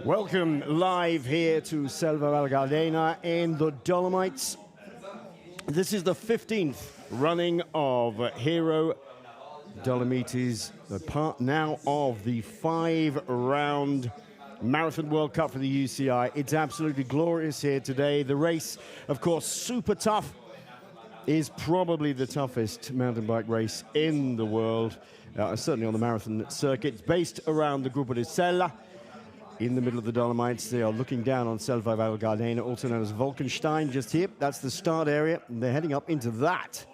Welcome live here to Selva Val Gardena in the Dolomites. This is the 15th running of Hero Dolomites, the part now of the 5-round Marathon World Cup for the UCI. It's absolutely glorious here today. The race, of course, super tough. Is probably the toughest mountain bike race in the world, certainly on the marathon circuit. It's based around the Gruppo di Sella in the middle of the Dolomites. They are looking down on Selva Val Gardena, also known as Wolkenstein, just here. That's the start area, and they're heading up into that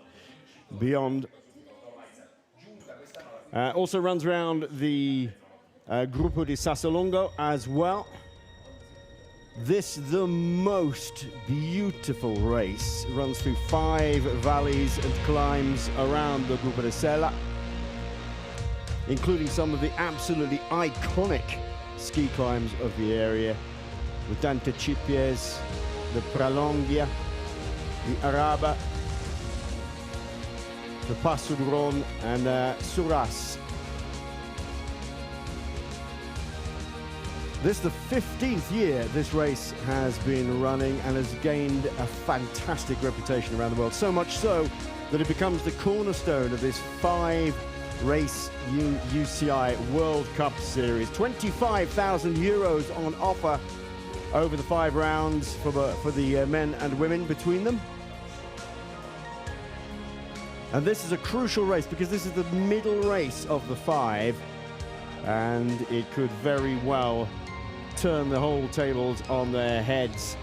beyond. Also runs around the Gruppo di Sassolongo as well. This, the most beautiful race, runs through 5 valleys and climbs around the Gruppo di Sella, including some of the absolutely iconic ski climbs of the area, the Tante Cipies, the Pralonghia, the Araba, the Passo d'Uron, and Suras. This is the 15th year this race has been running and has gained a fantastic reputation around the world. So much so that it becomes the cornerstone of this 5-race UCI World Cup Series. 25,000 euros on offer over the 5 rounds for the men and women between them. And this is a crucial race because this is the middle race of the 5, and it could very well turn the whole tables on their heads.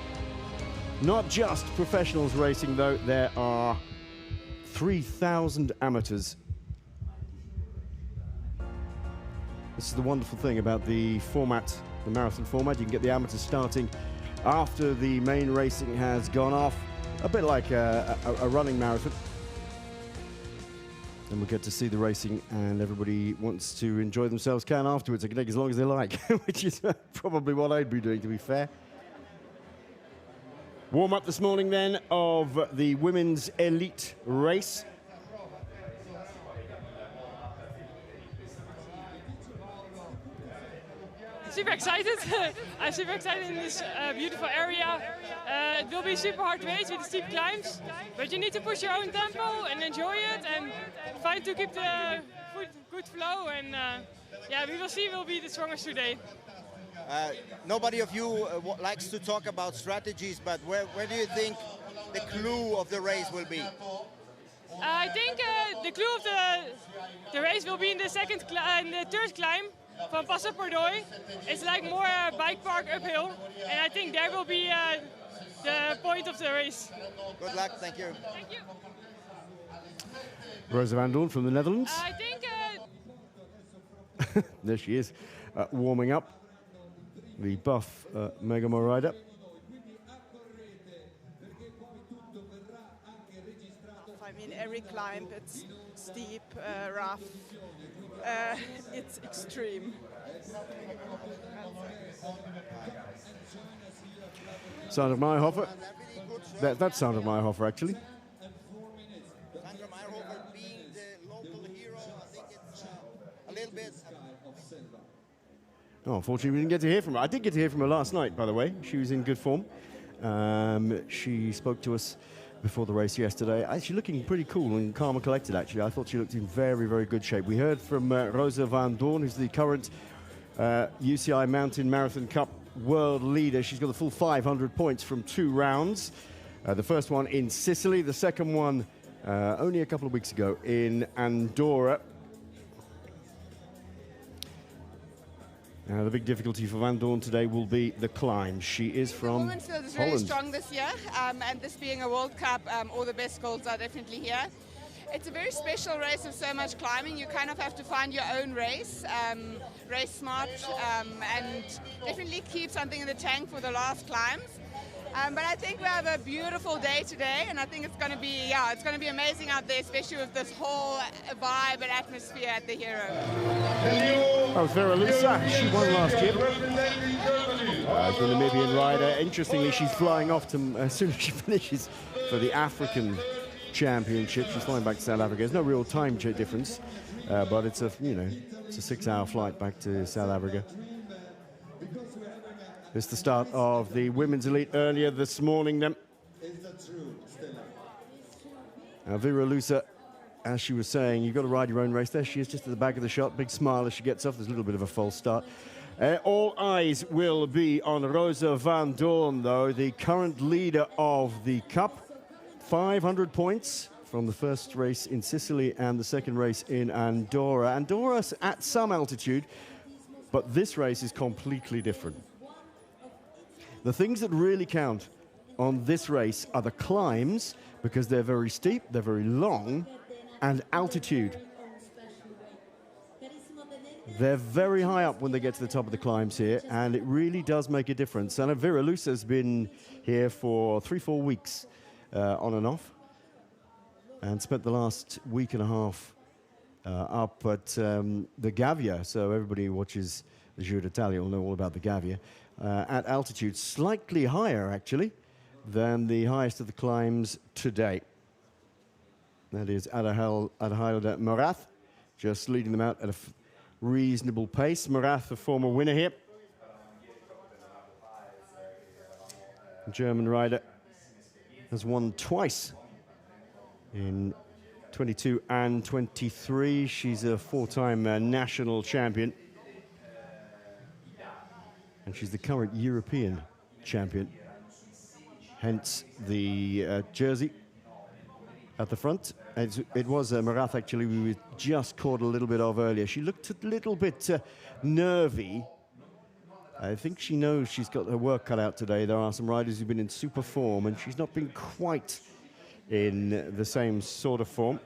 Not just professionals racing though, there are 3,000 amateurs. This is the wonderful thing about the format, the marathon format. You can get the amateurs starting after the main racing has gone off, a bit like a running marathon. And we'll get to see the racing, and everybody wants to enjoy themselves can afterwards. They can take as long as they like, which is probably what I'd be doing, to be fair. Warm up this morning then of the women's elite race. Super excited. I'm super excited in this beautiful area. It will be a super hard race with the steep climbs, but you need to push your own tempo and enjoy it and fight to keep the good flow. And yeah, we will see who will be the strongest today. Nobody of you likes to talk about strategies, but where do you think the clue of the race will be? I think the clue of the race will be in the third climb from Passo Pordoi. It's like more bike park uphill, and I think there will be the point of the race. Good luck, thank you. Thank you. Rosa van Doorn from the Netherlands. I think... There she is, warming up. The buff Megamo rider. I mean, every climb, it's steep, rough, it's extreme. Sandra Meyerhofer. That's Sandra Meyerhofer, actually. Sandra Meyerhofer being the local hero, I think it's a little bit... Oh, unfortunately, we didn't get to hear from her. I did get to hear from her last night, by the way. She was in good form. She spoke to us before the race yesterday. Actually looking pretty cool and calm and collected, actually. I thought she looked in very, very good shape. We heard from Rosa van Doorn, who's the current UCI Mountain Marathon Cup world leader. She's got the full 500 points from 2 rounds. The first one in Sicily, the second one only a couple of weeks ago in Andorra. The big difficulty for Van Doorn today will be the climb. She is from The women's field is Holland. very strong this year, and this being a World Cup, all the best goals are definitely here. It's a very special race with so much climbing. You kind of have to find your own race, race smart, and definitely keep something in the tank for the last climbs. But I think we have a beautiful day today, and I think it's going to be, it's going to be amazing out there, especially with this whole vibe and atmosphere at the Hero. That was Vera Lusa. She won last year. The Namibian rider. Interestingly, she's flying off to, as soon as she finishes for the African Championship. She's flying back to South Africa. There's no real time difference, but it's a, you know, it's a 6-hour flight back to South Africa. It's the start of the women's elite earlier this morning then. Vera Lusa, as she was saying, you've got to ride your own race. There she is, just at the back of the shot. Big smile as she gets off. There's a little bit of a false start. All eyes will be on Rosa van Doorn, though, the current leader of the Cup. 500 points from the first race in Sicily and the second race in Andorra. Andorra's at some altitude, but this race is completely different. The things that really count on this race are the climbs, because they're very steep, they're very long, and altitude. They're very high up when they get to the top of the climbs here, and it really does make a difference. And Vera Lusa has been here for 3-4 weeks on and off, and spent the last week and a half up at the Gavia. So everybody who watches the Giro d'Italia will know all about the Gavia. At altitude, slightly higher actually than the highest of the climbs today. That is Adahilde Morath, just leading them out at a reasonable pace. Morath, a former winner here. The German rider has won twice in 22 and 23. She's a 4-time national champion. And she's the current European champion. Hence the jersey at the front. It was Morath, actually, we were just caught a little bit of earlier. She looked a little bit nervy. I think she knows she's got her work cut out today. There are some riders who've been in super form, and she's not been quite in the same sort of form.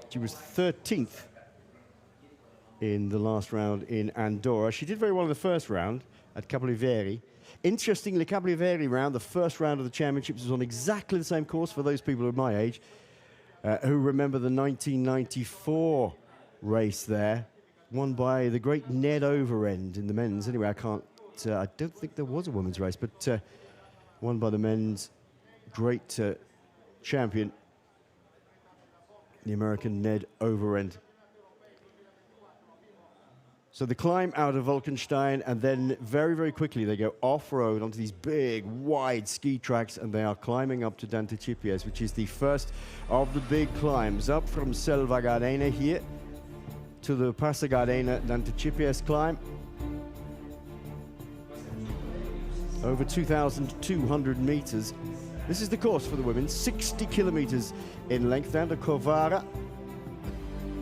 She was 13th in the last round in Andorra. She did very well in the first round at Capoliveri. Interestingly, Capoliveri round, the first round of the championships, was on exactly the same course for those people of my age who remember the 1994 race there, won by the great Ned Overend in the men's. Anyway, I don't think there was a women's race, but won by the men's great champion, the American Ned Overend. So the climb out of Wolkenstein, and then very, very quickly they go off-road onto these big, wide ski tracks, and they are climbing up to Dantecipies, which is the first of the big climbs. Up from Selva Gardena here to the Passa Gardena Dantecipies climb. Over 2,200 meters. This is the course for the women, 60 kilometers in length, down to Corvara.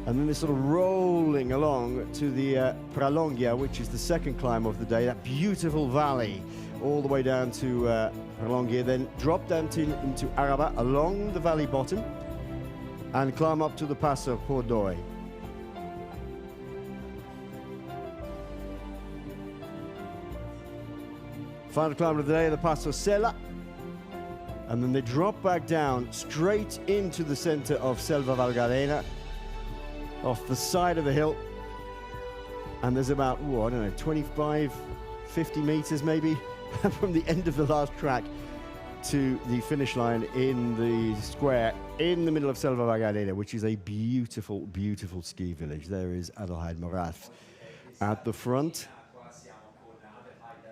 And then they're sort of rolling along to the Pralongia, which is the second climb of the day, that beautiful valley, all the way down to Pralongia, then drop down into Araba along the valley bottom and climb up to the Passo Pordoi. Final climb of the day, the Passo Sella. And then they drop back down straight into the center of Selva Val Gardena, off the side of the hill. And there's about, I don't know, 25, 50 meters maybe from the end of the last track to the finish line in the square in the middle of Selva Val Gardena, which is a beautiful, beautiful ski village. There is Adahilde Morath at the front.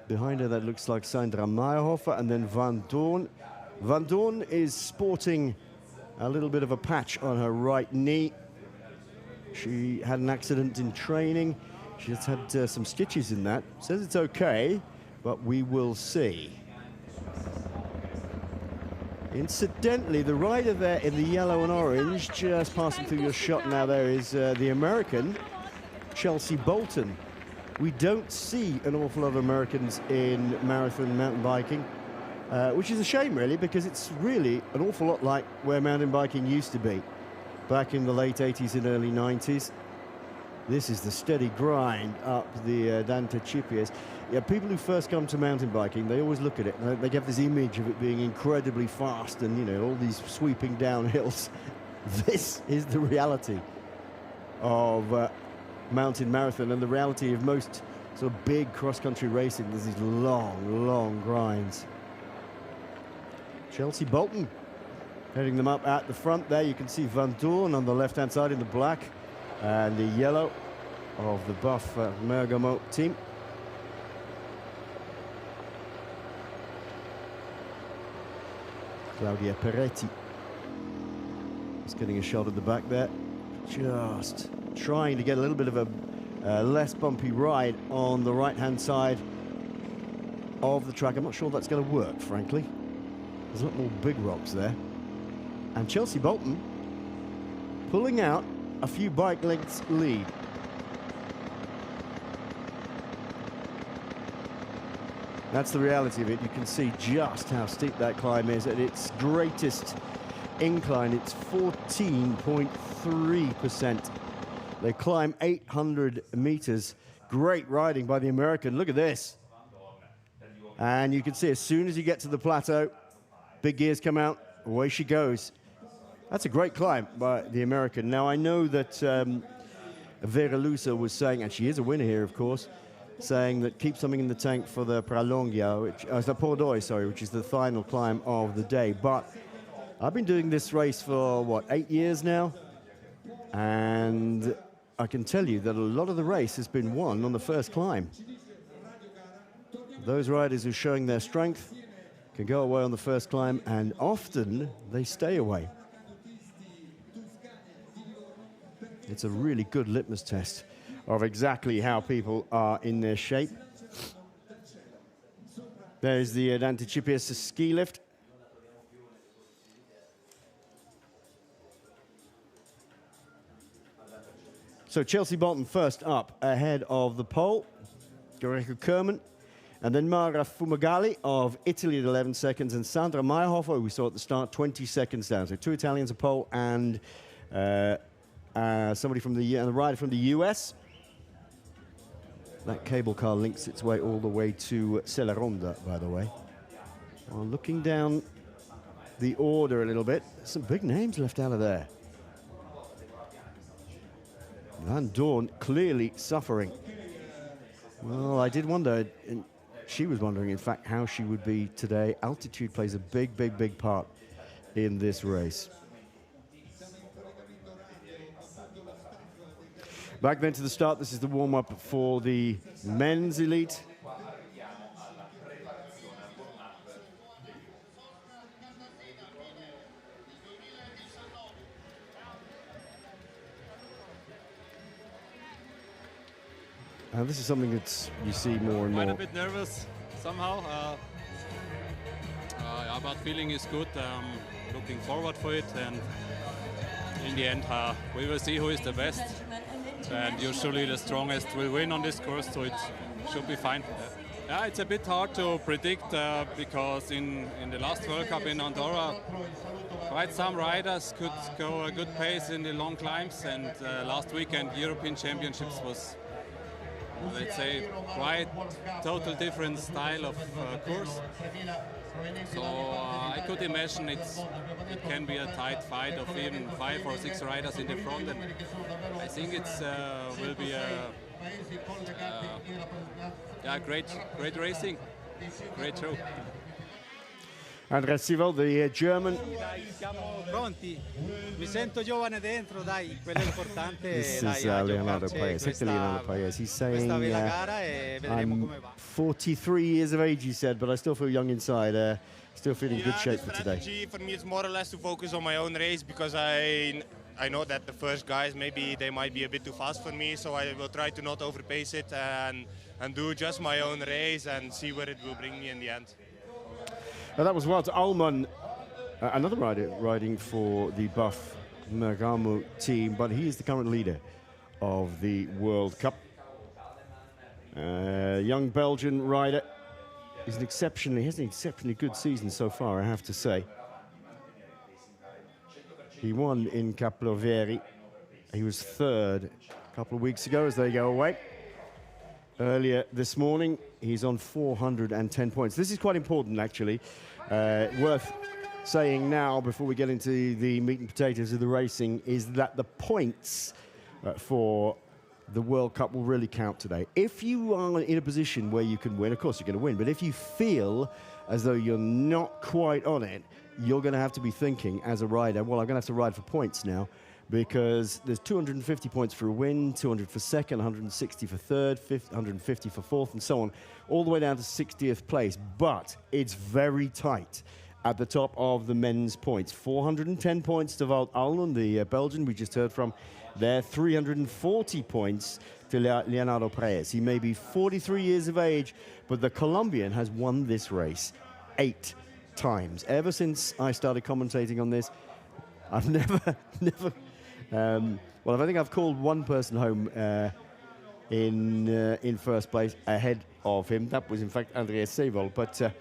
Behind her, that looks like Sandra Meyerhofer, and then Van Doorn. Van Doorn is sporting a little bit of a patch on her right knee. She had an accident in training. She has had some stitches in that. Says it's okay, but we will see. Incidentally, the rider there in the yellow and orange, just passing through your shot now, there is the American, Chelsea Bolton. We don't see an awful lot of Americans in marathon mountain biking, which is a shame, really, because it's really an awful lot like where mountain biking used to be back in the late 80s and early 90s. This is the steady grind up the Dantecipies. Yeah, people who first come to mountain biking, they always look at it, and they get this image of it being incredibly fast and, you know, all these sweeping down hills. This is the reality of mountain marathon, and the reality of most sort of big cross-country racing. There's these long, long grinds. Chelsea Bolton Heading them up at the front there, you can see Van Doorn on the left-hand side in the black and the yellow of the buff Bergamo team. Claudia Peretti is getting a shot at the back there. Just trying to get a little bit of a less bumpy ride on the right-hand side of the track. I'm not sure that's going to work, frankly. There's a lot more big rocks there. And Chelsea Bolton pulling out a few bike lengths lead. That's the reality of it. You can see just how steep that climb is at its greatest incline. It's 14.3%. They climb 800 meters. Great riding by the American. Look at this. And you can see as soon as you get to the plateau, big gears come out, away she goes. That's a great climb by the American. Now, I know that Vera Lusa was saying, and she is a winner here, of course, saying that keep something in the tank for the Pralongia, which the Pordoi, sorry, which is the final climb of the day. But I've been doing this race for, what, 8 years now? And I can tell you that a lot of the race has been won on the first climb. Those riders who are showing their strength can go away on the first climb, and often they stay away. It's a really good litmus test of exactly how people are in their shape. There's the Anticipius ski lift. So Chelsea Bolton first up ahead of the pole. Goreko Kerman. And then Mara Fumagalli of Italy at 11 seconds, and Sandra Meyerhofer, who we saw at the start, 20 seconds down. So 2 Italians a pole, and somebody from the rider from the US. That cable car links its way all the way to Celeronda, by the way. Well, looking down the order a little bit, some big names left out of there. Van Doorn clearly suffering. Well, I did wonder, she was wondering, in fact, how she would be today. Altitude plays a big, big, big part in this race. Back then to the start, this is the warm-up for the men's elite. And this is something that you see more and more. I'm a bit nervous somehow, but feeling is good. Looking forward for it, and in the end, we will see who is the best. And usually the strongest will win on this course, so it should be fine. Yeah, it's a bit hard to predict because in the last World Cup in Andorra, quite some riders could go a good pace in the long climbs, and last weekend European Championships was, let's say, quite total different style of course. So I could imagine it can be a tight fight of even 5 or 6 riders in the front, and I think it's will be a great racing, great show. Andrea Sivel, the German. Siamo pronti. Mi sento giovane dentro, dai, quello è importante. This is Leonardo Paes. He's saying, I'm 43 years of age, he said, but I still feel young inside. Still feeling good shape for today. For me, it's more or less to focus on my own race, because I know that the first guys, maybe they might be a bit too fast for me, so I will try to not overpace it and do just my own race and see where it will bring me in the end. That was Wout Allman, another rider riding for the Buff Bergamo team, but he is the current leader of the World Cup. Young Belgian rider. He has an exceptionally good season so far, I have to say. He won in Capeloveri. He was third a couple of weeks ago as they go away. Earlier this morning, he's on 410 points. This is quite important, actually. Worth saying now, before we get into the meat and potatoes of the racing, is that the points for the World Cup will really count today. If you are in a position where you can win, of course you're going to win, but if you feel as though you're not quite on it, you're going to have to be thinking as a rider, well, I'm going to have to ride for points now, because there's 250 points for a win, 200 for second, 160 for third, 150 for fourth, and so on, all the way down to 60th place. But it's very tight at the top of the men's points. 410 points to Wout Allen, the Belgian we just heard from there. 340 points to Leonardo Paredes. He may be 43 years of age, but the Colombian has won this race 8 times. Ever since I started commentating on this, I've never, well, I think I've called one person home in first place ahead of him. That was, in fact, Andreas Seewald. But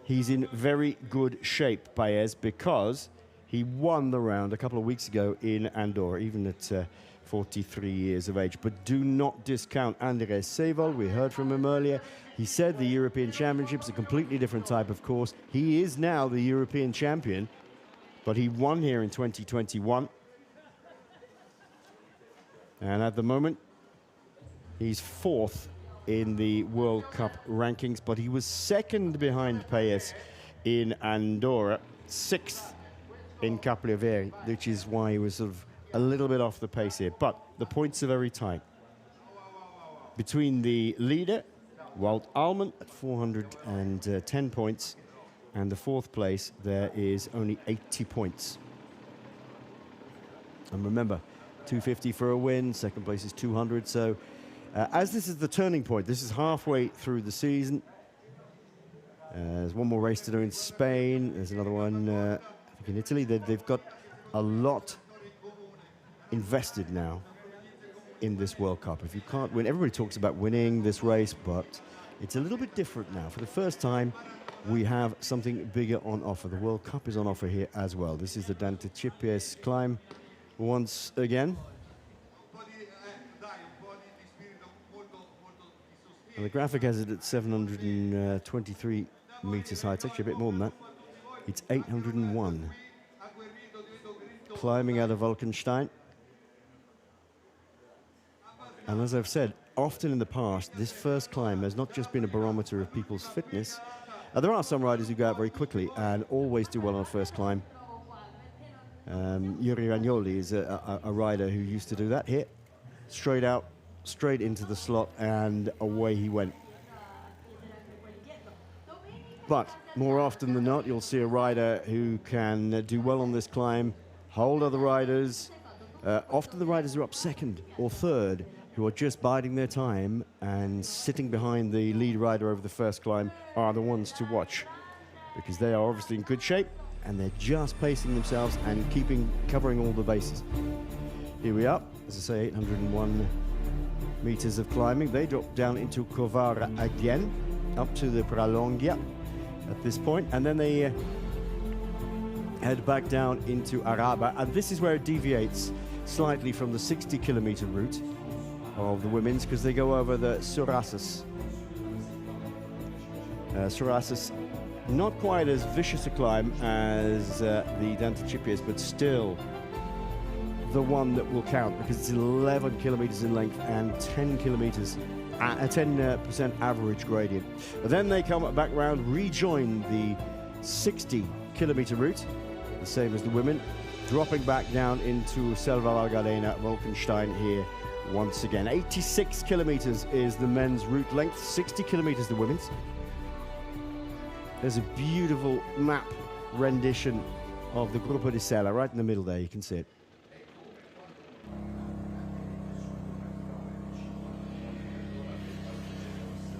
he's in very good shape, Paes, because he won the round a couple of weeks ago in Andorra, even at 43 years of age. But do not discount Andreas Seewald. We heard from him earlier. He said the European Championship's a completely different type of course. He is now the European champion, but he won here in 2021. And at the moment, he's 4th in the World Cup rankings, but he was 2nd behind Paes in Andorra, 6th in Capriaveri, which is why he was sort of a little bit off the pace here. But the points are very tight. Between the leader, Wout Allen, at 410 points, and the 4th place, there is only 80 points. And remember, 250 for a win, 2nd place is 200. So as this is the turning point, this is halfway through the season. There's one more race to do in Spain. There's another one, I think in Italy. They've got a lot invested now in this World Cup. If you can't win, everybody talks about winning this race, but it's a little bit different now. For the first time, we have something bigger on offer. The World Cup is on offer here as well. This is the Dante Chipies climb once again. And the graphic has it at 723 meters high. It's actually a bit more than that. It's 801. Climbing out of Wolkenstein. And as I've said, often in the past, this first climb has not just been a barometer of people's fitness. There are some riders who go out very quickly and always do well on a first climb. Yuri Ragnoli is a rider who used to do that here. Straight out, straight into the slot, and away he went. But more often than not, you'll see a rider who can do well on this climb, hold other riders. Often the riders are up 2nd or 3rd, who are just biding their time and sitting behind the lead rider over the first climb are the ones to watch, because they are obviously in good shape and they're just pacing themselves and covering all the bases. Here we are, as I say, 801 meters of climbing. They drop down into Covara again, up to the Pralongia at this point, and then they head back down into Araba, and this is where it deviates slightly from the 60-kilometer route of the women's, because they go over the Suraces. Suraces, not quite as vicious a climb as the Dante Chipies, but still the one that will count, because it's 11 kilometers in length and 10 kilometers, 10% average gradient. And then they come back round, rejoin the 60-kilometer route, the same as the women, dropping back down into Selva Valgardena, Wolkenstein here once again. 86 kilometers is the men's route length, 60 kilometers the women's. There's a beautiful map rendition of the Gruppo di Sella right in the middle there, you can see it.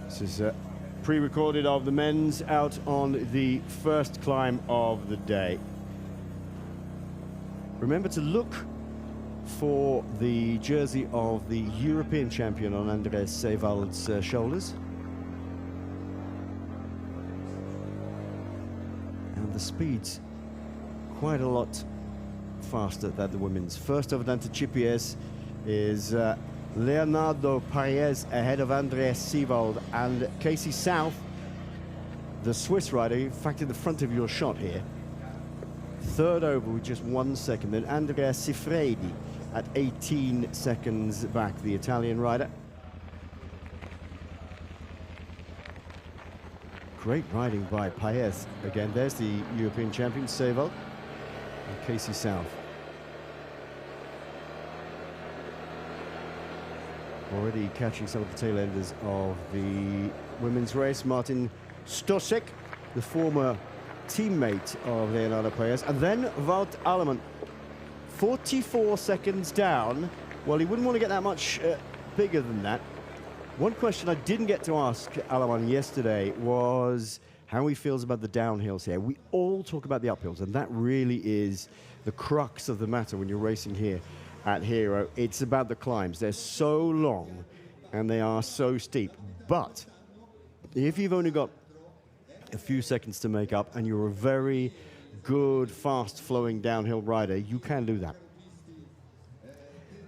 This is pre-recorded of the men's out on the first climb of the day. Remember to look for the jersey of the European champion on Andreas Seewald's shoulders. And the speed's quite a lot faster than the women's. First over Dante Chipies is Leonardo Paredes ahead of Andreas Seewald, and Casey South, the Swiss rider, in fact in the front of your shot here. 3rd over with just 1 second. Then Andrea Siffredi at 18 seconds back, the Italian rider. Great riding by Paez. Again, there's the European champion, Seewald, and Casey South. Already catching some of the tail enders of the women's race. Martin Stosek, the former teammate of Leonardo Paez. And then Wout Alleman, 44 seconds down. Well, he wouldn't want to get that much bigger than that. One question I didn't get to ask Alleman yesterday was how he feels about the downhills here. We all talk about the uphills, and that really is the crux of the matter when you're racing here at Hero. It's about the climbs. They're so long and they are so steep. But if you've only got a few seconds to make up and you're a very good, fast-flowing downhill rider, you can do that.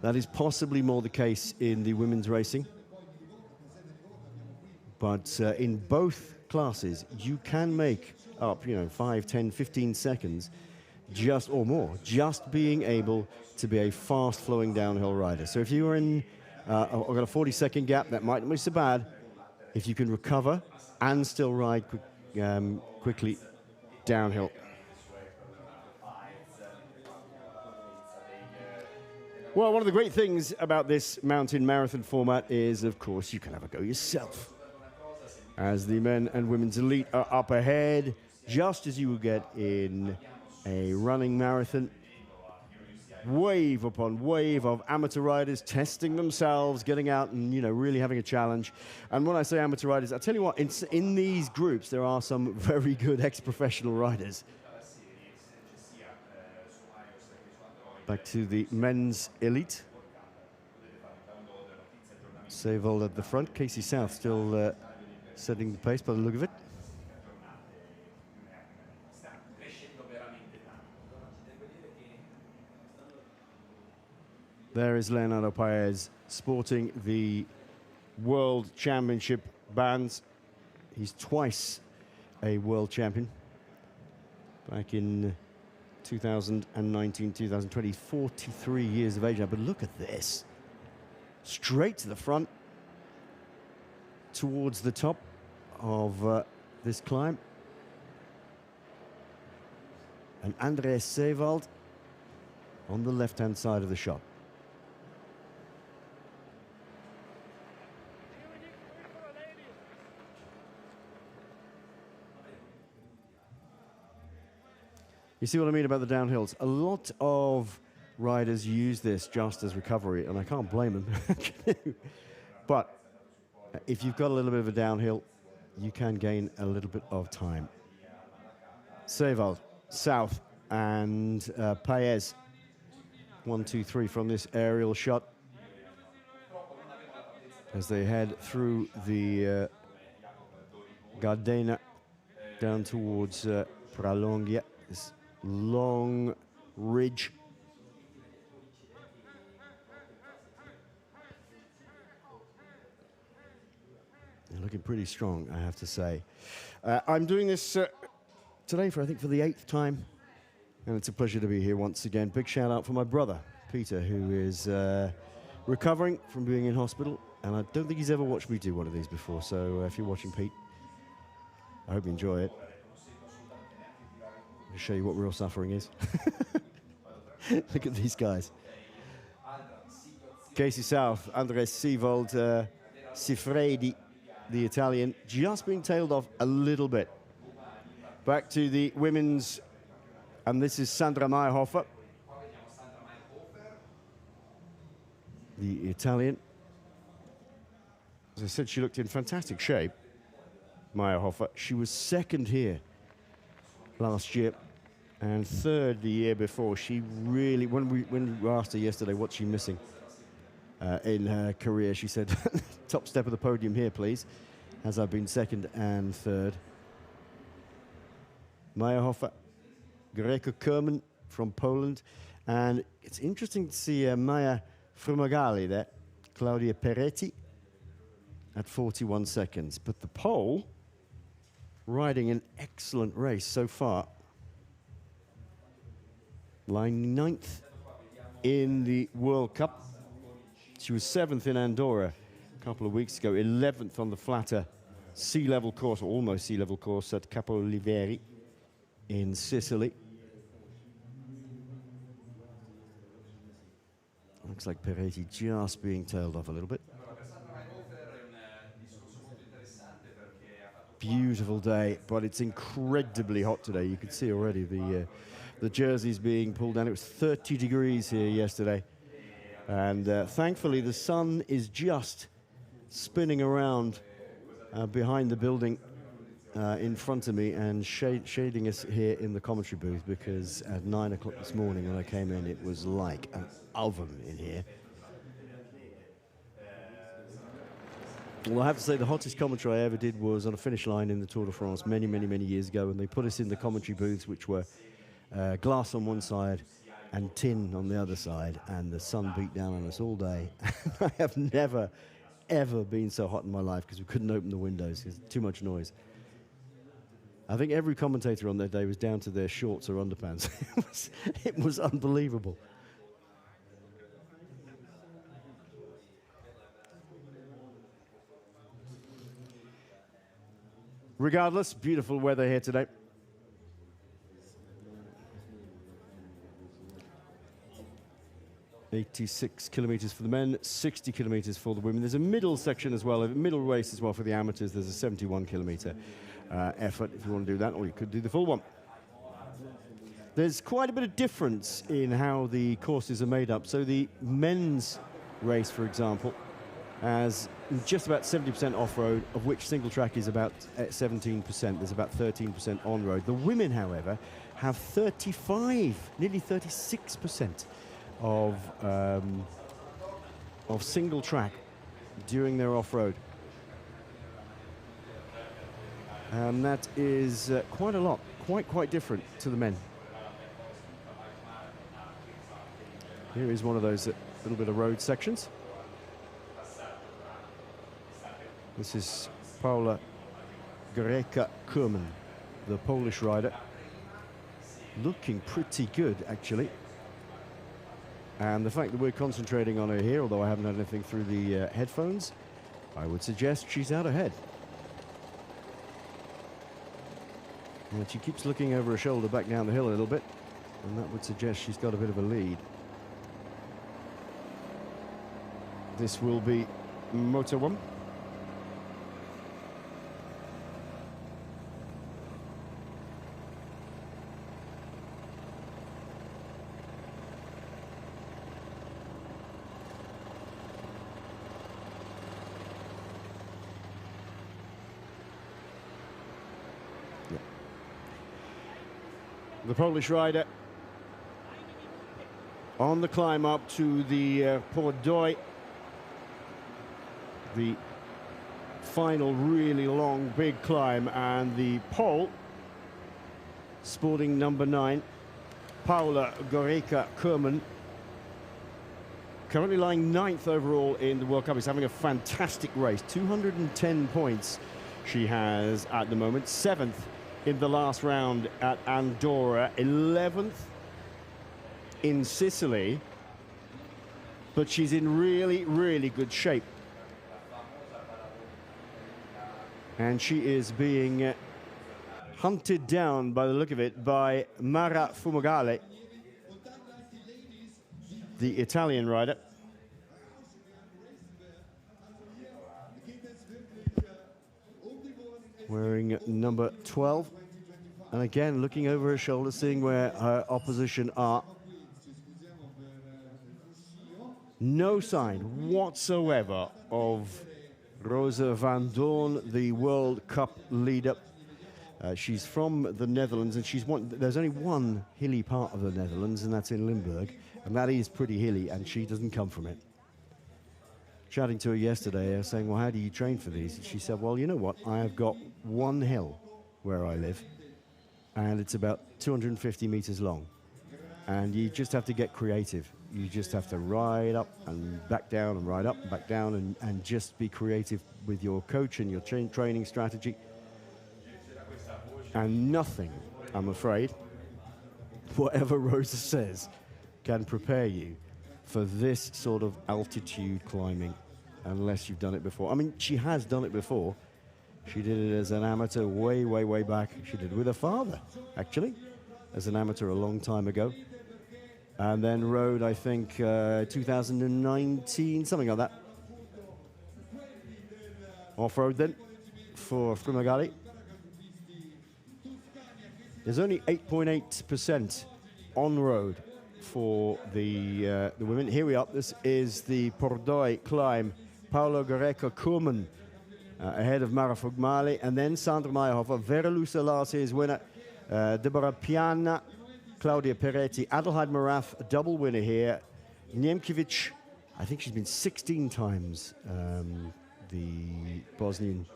That is possibly more the case in the women's racing. But in both classes, you can make up, 5, 10, 15 seconds, just or more, just being able to be a fast-flowing downhill rider. So if you were in, I've got a 40-second gap, that might not be so bad. If you can recover and still ride quickly downhill. Well, one of the great things about this mountain marathon format is, of course, you can have a go yourself. As the men and women's elite are up ahead, just as you would get in a running marathon. Wave upon wave of amateur riders testing themselves, getting out and, really having a challenge. And when I say amateur riders, I'll tell you what, in these groups, there are some very good ex-professional riders. Back to the men's elite. Seewald at the front, Casey South still setting the pace by the look of it. There is Leonardo Paez sporting the World Championship bands. He's twice a world champion. Back in 2019, 2020, 43 years of age now. But look at this. Straight to the front, towards the top of this climb. And Andreas Seewald on the left-hand side of the shot. You see what I mean about the downhills? A lot of riders use this just as recovery, and I can't blame them. But if you've got a little bit of a downhill, you can gain a little bit of time. Seewald, South, and Paez. 1, 2, 3 from this aerial shot. As they head through the Gardena down towards Pralongia. This long ridge. They're looking pretty strong, I have to say. I'm doing this today for, I think, for the 8th time, and it's a pleasure to be here once again. Big shout out for my brother, Peter, who is recovering from being in hospital, and I don't think he's ever watched me do one of these before, so if you're watching, Pete, I hope you enjoy it. I'll show you what real suffering is. Look at these guys. Casey South, Andres Seewald, Sifredi, the Italian, just being tailed off a little bit. Back to the women's, and this is Sandra Meyerhofer, the Italian. As I said, she looked in fantastic shape, Meyerhofer. She was second here last year and third the year before. She really, when we asked her yesterday what's she missing in her career, she said, top step of the podium here, please, as I've been second and third. Meyerhofer, Greko Kerman from Poland. And it's interesting to see Maya Fumagalli there, Claudia Peretti at 41 seconds. But the Pole riding an excellent race so far. Lying 9th in the World Cup. She was 7th in Andorra a couple of weeks ago, 11th on the flatter sea level course, or almost sea level course at Capo Oliveri in Sicily. Looks like Peretti just being tailed off a little bit. Beautiful day, but it's incredibly hot today. You can see already the jerseys being pulled down. It was 30 degrees here yesterday. And thankfully, the sun is just spinning around behind the building in front of me and shading us here in the commentary booth, because at 9 o'clock this morning when I came in, it was like an oven in here. Well, I have to say the hottest commentary I ever did was on a finish line in the Tour de France many, many, many years ago, and they put us in the commentary booths, which were glass on one side and tin on the other side, and the sun beat down on us all day. I have never, ever been so hot in my life because we couldn't open the windows because too much noise. I think every commentator on that day was down to their shorts or underpants. It was unbelievable. Regardless, beautiful weather here today. $86 kilometers for the men, 60 kilometers for the women. There's a middle section as well, a middle race as well for the amateurs. There's a 71 kilometer effort if you want to do that, or you could do the full one. There's quite a bit of difference in how the courses are made up. So the men's race, for example, has just about 70% off-road, of which single track is about 17%. There's about 13% on-road. The women, however, have 35, nearly 36% of single track during their off-road. And that is quite a lot, quite different to the men. Here is one of those little bit of road sections. This is Paula Greca-Kurman, the Polish rider. Looking pretty good, actually. And the fact that we're concentrating on her here, although I haven't had anything through the headphones, I would suggest she's out ahead. And she keeps looking over her shoulder back down the hill a little bit, and that would suggest she's got a bit of a lead. This will be Moto 1. The Polish rider on the climb up to the podium, the final really long big climb, and the pole sporting number 9, Paula Greca-Kurman, currently lying 9th overall in the World Cup. Is having a fantastic race. 210 points she has at the moment. 7th in the last round at Andorra, 11th in Sicily, but she's in really good shape. And she is being hunted down, by the look of it, by Mara Fumagale, the Italian rider. Wearing number 12. And again, looking over her shoulder, seeing where her opposition are. No sign whatsoever of Rosa van Doorn, the World Cup leader. She's from the Netherlands, and there's only one hilly part of the Netherlands, and that's in Limburg. And that is pretty hilly, and she doesn't come from it. Chatting to her yesterday, I was saying, well, how do you train for these? She said, well, you know what? I have got one hill where I live, and it's about 250 meters long. And you just have to get creative. You just have to ride up and back down and ride up and back down and just be creative with your coach and your training strategy. And nothing, I'm afraid, whatever Rosa says, can prepare you for this sort of altitude climbing unless you've done it before. I mean, she has done it before. She did it as an amateur way, way, way back. She did it with her father, actually, as an amateur a long time ago. And then rode, I think, 2019, something like that. Off-road then for Fumagalli. There's only 8.8% on-road for the women. Here we are. This is the Pordoi climb. Paolo Greco-Kurman ahead of Mara Fugmali, and then Sandra Meyerhofer. Vera Lusa is winner. Deborah Piana, Claudia Peretti, Adelheid Marath, a double winner here. Niemkiewicz, I think she's been 16 times the Bosnian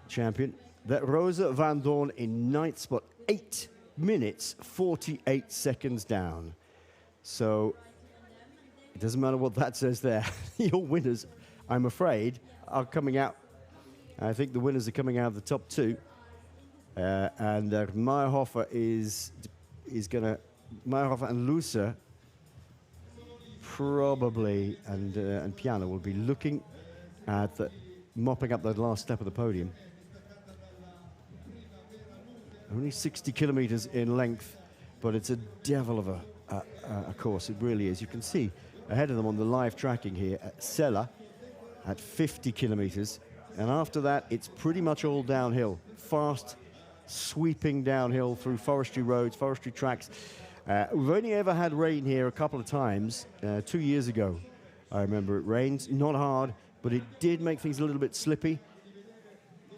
champion. That Rosa Van Doorn in ninth spot, 8 minutes, 48 seconds down. So it doesn't matter what that says there. Your winners, I'm afraid, are coming out. I think the winners are coming out of the top two. And Meyerhofer is going to, Meyerhofer and Lusa probably, and Piana will be looking at mopping up that last step of the podium. Only 60 kilometers in length, but it's a devil of a course. It really is. You can see ahead of them on the live tracking here at Sella at 50 kilometers. And after that, it's pretty much all downhill. Fast, sweeping downhill through forestry roads, forestry tracks. We've only ever had rain here a couple of times. 2 years ago, I remember it rained. Not hard, but it did make things a little bit slippy.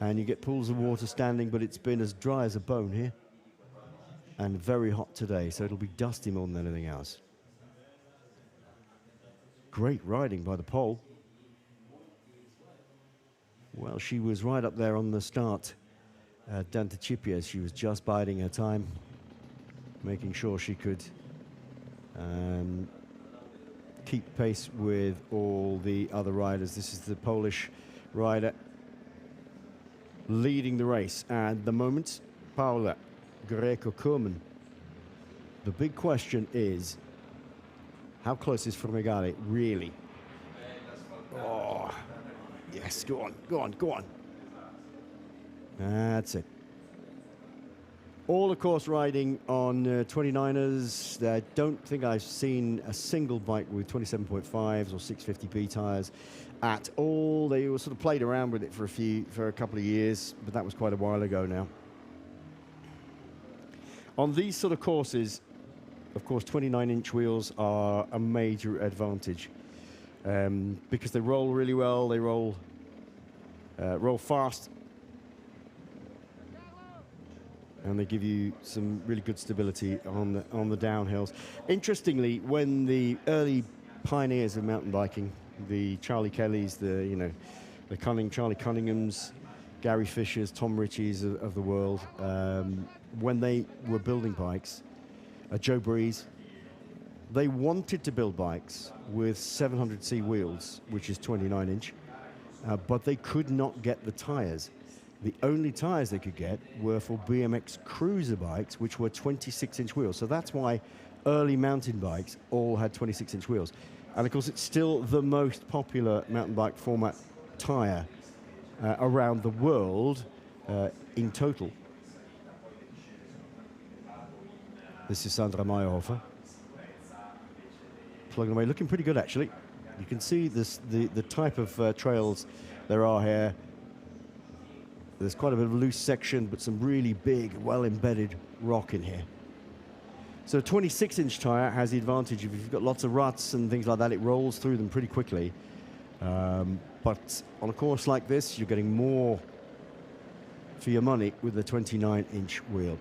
And you get pools of water standing, but it's been as dry as a bone here. And very hot today, so it'll be dusty more than anything else. Great riding by the pole. Well, she was right up there on the start. Dante Chipies, she was just biding her time, making sure she could keep pace with all the other riders. This is the Polish rider leading the race. And the moment, Paula Greco-Kurman. The big question is, how close is Fumagalli really? Oh, yes, go on, go on, go on. That's it. All, of course, riding on 29ers. I don't think I've seen a single bike with 27.5s or 650p tires at all. They were sort of played around with it for a couple of years, but that was quite a while ago now. On these sort of courses, of course, 29-inch wheels are a major advantage because they roll really well. They roll fast. And they give you some really good stability on the downhills. Interestingly, when the early pioneers of mountain biking, the Charlie Kellys, the Charlie Cunninghams, Gary Fishers, Tom Ritchies of the world, when they were building bikes, Joe Breeze, they wanted to build bikes with 700C wheels, which is 29-inch, but they could not get the tires. The only tires they could get were for BMX cruiser bikes, which were 26-inch wheels. So that's why early mountain bikes all had 26-inch wheels. And of course, it's still the most popular mountain bike format tire around the world in total. This is Sandra Meyerhofer. Plugging away, looking pretty good actually. You can see this, the type of trails there are here. There's quite a bit of a loose section, but some really big, well-embedded rock in here. So a 26-inch tire has the advantage of if you've got lots of ruts and things like that, it rolls through them pretty quickly. But on a course like this, you're getting more for your money with the 29-inch wheel.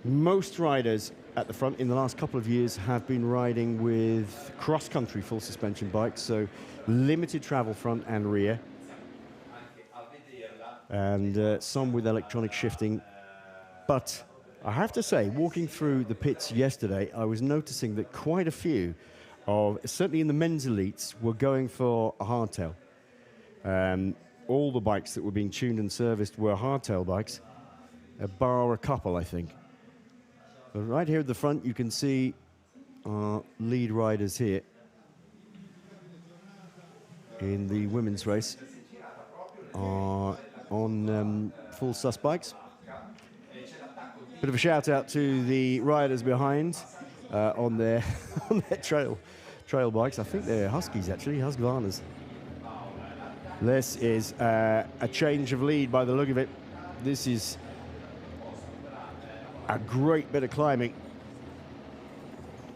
Most riders at the front in the last couple of years have been riding with cross-country full suspension bikes, so limited travel front and rear, and some with electronic shifting. But I have to say, walking through the pits yesterday, I was noticing that quite a few of, certainly in the men's elites, were going for a hardtail. All the bikes that were being tuned and serviced were hardtail bikes, bar a couple, I think. But right here at the front, you can see our lead riders here. in the women's race are on full sus bikes. Bit of a shout out to the riders behind on their on their trail bikes. I think they're Huskies actually, Husqvarnas. This is a change of lead by the look of it. This is a great bit of climbing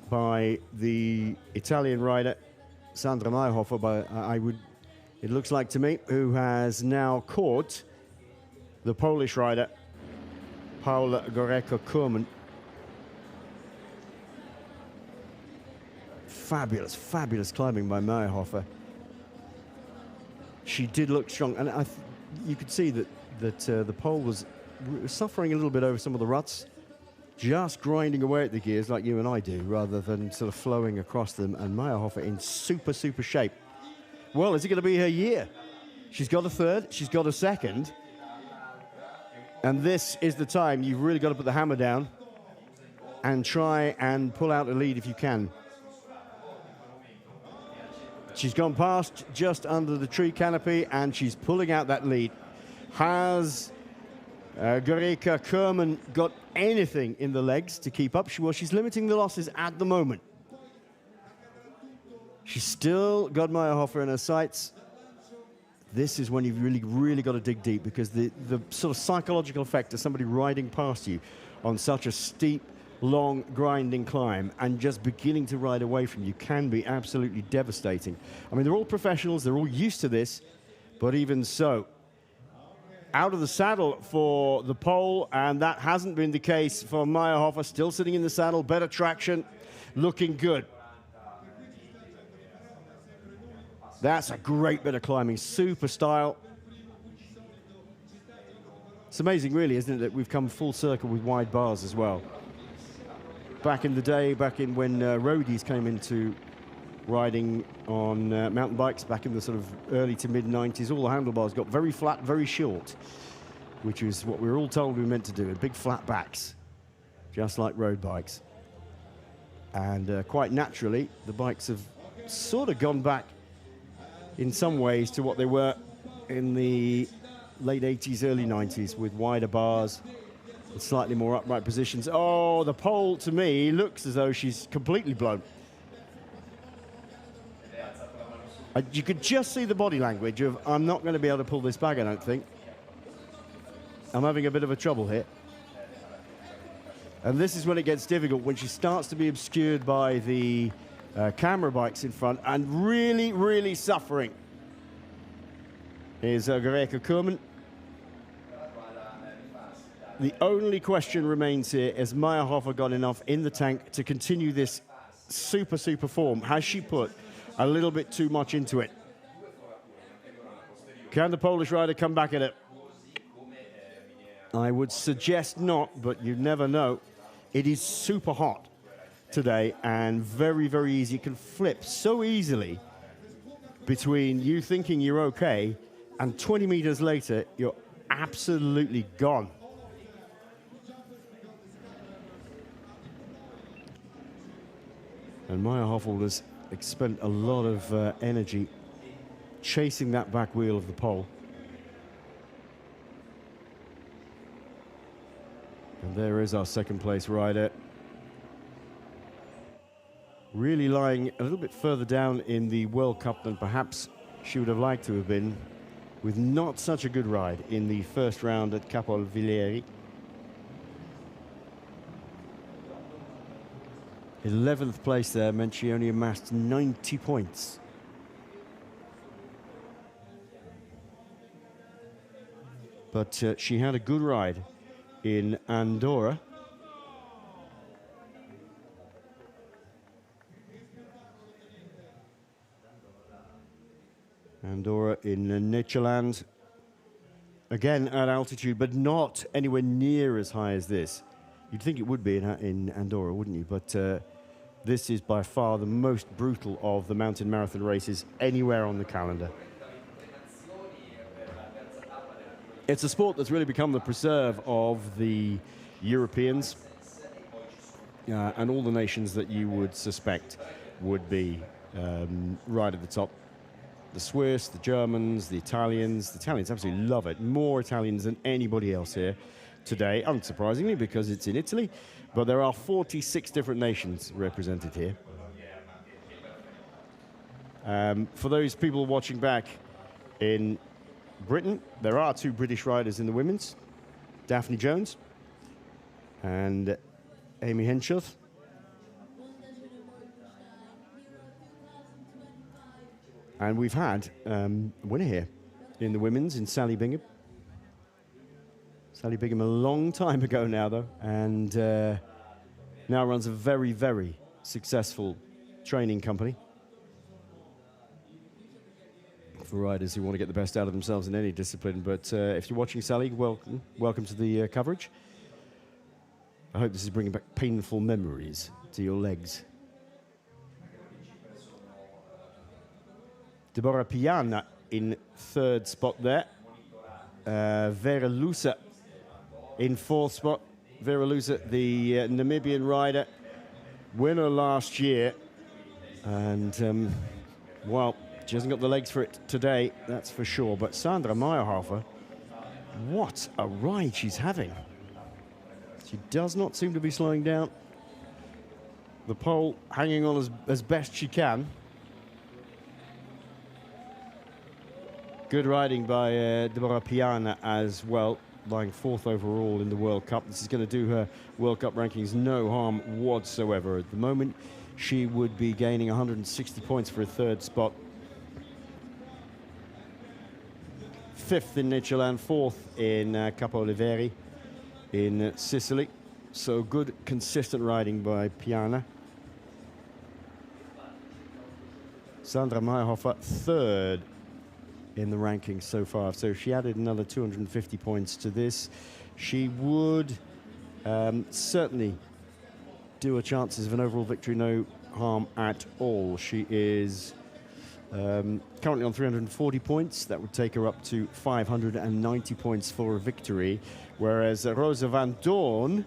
by the Italian rider Sandra Meyerhofer, but it looks like to me, who has now caught the Polish rider Paula Goreko-Kurman. Fabulous, fabulous climbing by Meyerhofer. She did look strong, and you could see that the Pole was suffering a little bit over some of the ruts, just grinding away at the gears like you and I do, rather than sort of flowing across them. And Meyerhofer in super, super shape. Well, is it going to be her year? She's got a third, she's got a second, and this is the time you've really got to put the hammer down and try and pull out a lead if you can. She's gone past just under the tree canopy, and she's pulling out that lead. Has Goreko-Kurman got anything in the legs to keep up? Well, she's limiting the losses at the moment. She's still got Meyerhofer in her sights. This is when you've really, really got to dig deep, because the sort of psychological effect of somebody riding past you on such a steep, long, grinding climb and just beginning to ride away from you can be absolutely devastating. I mean, they're all professionals, they're all used to this, but even so, out of the saddle for the Pole, and that hasn't been the case for Meyerhofer. Still sitting in the saddle, better traction, looking good. That's a great bit of climbing, super style. It's amazing, really, isn't it, that we've come full circle with wide bars as well. Back in the day, back in when roadies came into riding on mountain bikes, back in the sort of early to mid-90s, all the handlebars got very flat, very short, which is what we were all told we were meant to do, big flat backs, just like road bikes. And quite naturally, the bikes have sort of gone back in some ways to what they were in the late 80s, early 90s, with wider bars and slightly more upright positions. Oh, the Pole, to me, looks as though she's completely blown. You could just see the body language of, I'm not going to be able to pull this back, I don't think. I'm having a bit of a trouble here. And this is when it gets difficult, when she starts to be obscured by the camera bikes in front, and really, really suffering is Goreko-Kurman. The only question remains here, has Meyerhofer got enough in the tank to continue this super, super form? Has she put a little bit too much into it? Can the Polish rider come back at it? I would suggest not, but you never know. It is super hot today and very, very easy. It can flip so easily between you thinking you're okay and 20 meters later, you're absolutely gone. And Meyerhofer has spent a lot of energy chasing that back wheel of the Pole. And there is our second place rider. Really lying a little bit further down in the World Cup than perhaps she would have liked to have been, with not such a good ride in the first round at Capolvilleri. 11th place there meant she only amassed 90 points. But she had a good ride in Andorra. Andorra in Netherlands. Again at altitude, but not anywhere near as high as this. You'd think it would be in Andorra, wouldn't you? But this is by far the most brutal of the mountain marathon races anywhere on the calendar. It's a sport that's really become the preserve of the Europeans and all the nations that you would suspect would be right at the top. the Swiss, the Germans, the Italians. The Italians absolutely love it. More Italians than anybody else here today, unsurprisingly, because it's in Italy. But there are 46 different nations represented here. For those people watching back in Britain, there are 2 British riders in the women's, Daphne Jones and Amy Henshaw. And we've had a winner here in the women's in Sally Bingham. Sally Bingham a long time ago now, though, and now runs a very, very successful training company for riders who want to get the best out of themselves in any discipline. But if you're watching, Sally, welcome to the coverage. I hope this is bringing back painful memories to your legs. Deborah Piana in 3rd spot there. Vera Lusa in 4th spot. Vera Lusa, the Namibian rider, winner last year. And, well, she hasn't got the legs for it today, that's for sure. But Sandra Meyerhofer, what a ride she's having. She does not seem to be slowing down. The pole hanging on as best she can. Good riding by Deborah Piana as well, lying 4th overall in the World Cup. This is going to do her World Cup rankings no harm whatsoever. At the moment, she would be gaining 160 points for a 3rd spot. 5th in Niceland, 4th in Capo Oliveri in Sicily. So good, consistent riding by Piana. Sandra Meyerhofer, 3rd in the rankings so far. So if she added another 250 points to this, she would certainly do her chances of an overall victory no harm at all. She is currently on 340 points. That would take her up to 590 points for a victory, whereas Rosa van Doorn,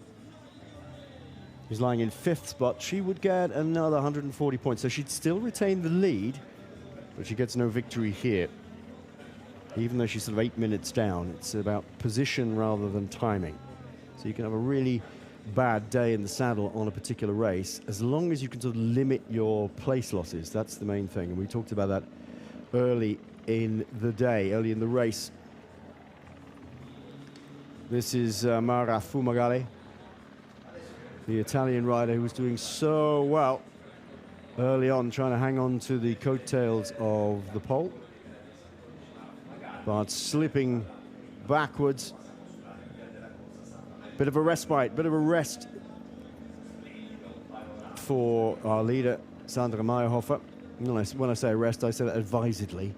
who's lying in 5th spot, she would get another 140 points. So she'd still retain the lead, but she gets no victory here. Even though she's sort of 8 minutes down, it's about position rather than timing. So you can have a really bad day in the saddle on a particular race, as long as you can sort of limit your place losses. That's the main thing, and we talked about that early in the day, early in the race. This is Mara Fumagalli, the Italian rider who was doing so well early on, trying to hang on to the coattails of the pole, but slipping backwards. Bit of a respite, bit of a rest for our leader, Sandra Meyerhofer. When I say a rest, I say that advisedly.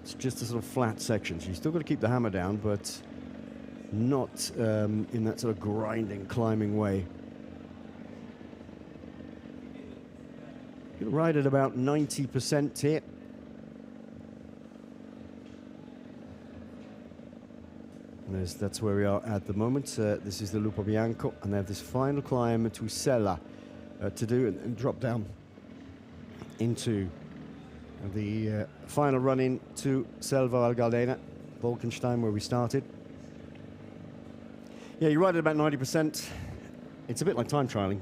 It's just a sort of flat section. She's still got to keep the hammer down, but not in that sort of grinding, climbing way. You'll ride at about 90% here. That's where we are at the moment. This is the Lupo Bianco, and they have this final climb to Sella to do and drop down into the final run-in to Selva Val Gardena, Wolkenstein, where we started. Yeah, you ride at about 90%. It's a bit like time trialing.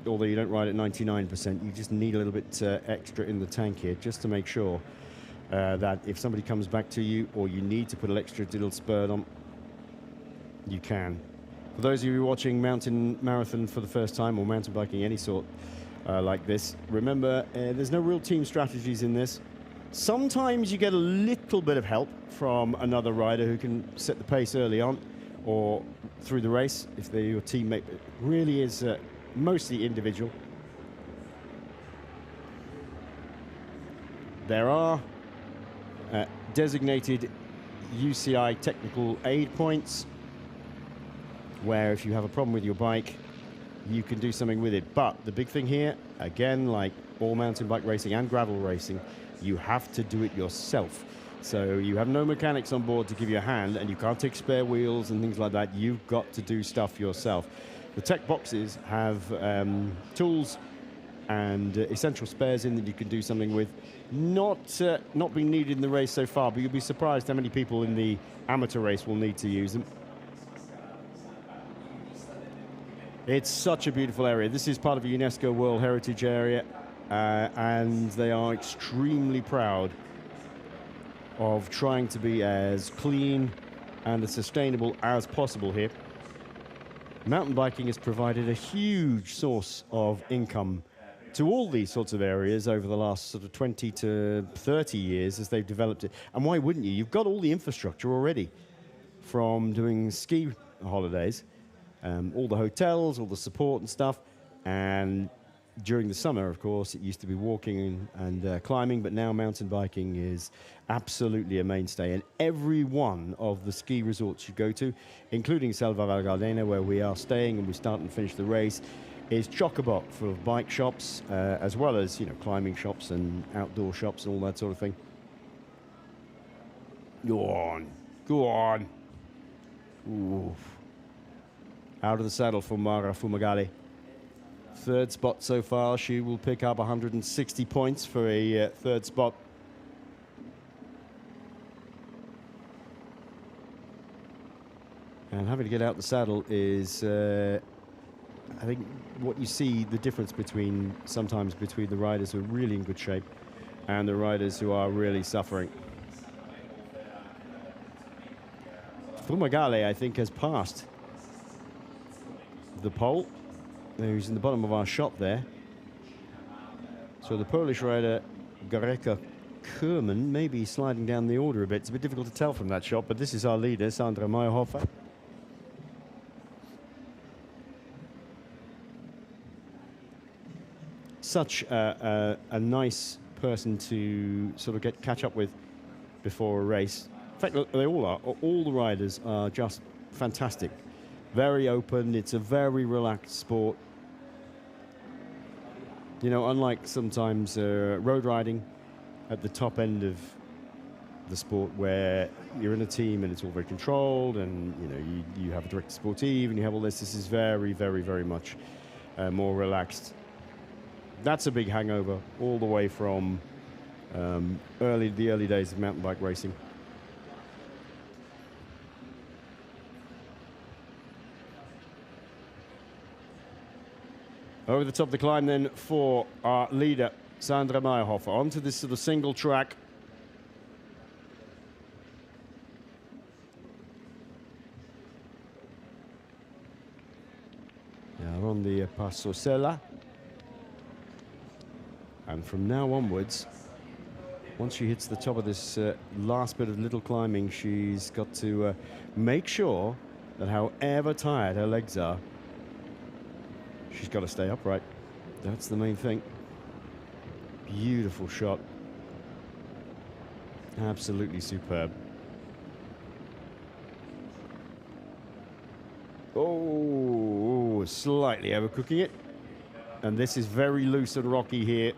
Although you don't ride at 99%, you just need a little bit extra in the tank here, just to make sure that if somebody comes back to you or you need to put an extra little spurt on, you can. For those of you watching mountain marathon for the first time, or mountain biking any sort like this, remember there's no real team strategies in this. Sometimes you get a little bit of help from another rider who can set the pace early on or through the race if they're your teammate. It really is mostly individual. There are designated UCI technical aid points where if you have a problem with your bike, you can do something with it. But the big thing here, again, like all mountain bike racing and gravel racing, you have to do it yourself. So you have no mechanics on board to give you a hand, and you can't take spare wheels and things like that. You've got to do stuff yourself. The tech boxes have tools and essential spares in that you can do something with. Not being needed in the race so far, but you'll be surprised how many people in the amateur race will need to use them. It's such a beautiful area. This is part of a UNESCO World Heritage Area, and they are extremely proud of trying to be as clean and as sustainable as possible here. Mountain biking has provided a huge source of income to all these sorts of areas over the last sort of 20 to 30 years as they've developed it. And why wouldn't you? You've got all the infrastructure already from doing ski holidays, all the hotels, all the support and stuff. And during the summer, of course, it used to be walking and climbing, but now mountain biking is absolutely a mainstay. And every one of the ski resorts you go to, including Selva Val Gardena, where we are staying and we start and finish the race, is chock-a-block full of bike shops, as well as, you know, climbing shops and outdoor shops and all that sort of thing. Go on, go on. Ooh. Out of the saddle for Mara Fumagalli. Third spot so far. She will pick up 160 points for a third spot. And having to get out the saddle is, I think, what you see the difference between sometimes between the riders who are really in good shape and the riders who are really suffering. Fumagalli, I think, has passed the pole. Who's in the bottom of our shot there. So the Polish rider Gareka Kerman may be sliding down the order a bit. It's a bit difficult to tell from that shot, but this is our leader, Sandra Meyerhofer. Such a nice person to sort of catch up with before a race. In fact, they all are. All the riders are just fantastic. Very open. It's a very relaxed sport. You know, unlike sometimes road riding at the top end of the sport, where you're in a team and it's all very controlled, and you know you have a director sportive and you have all this. This is very, very, very much more relaxed. That's a big hangover all the way from the early days of mountain bike racing. Over the top of the climb then for our leader, Sandra Meyerhofer, onto this sort of single track. Now on the Passo Sella. And from now onwards, once she hits the top of this last bit of little climbing, she's got to make sure that however tired her legs are, she's got to stay upright. That's the main thing. Beautiful shot. Absolutely superb. Oh, slightly overcooking it. And this is very loose and rocky here.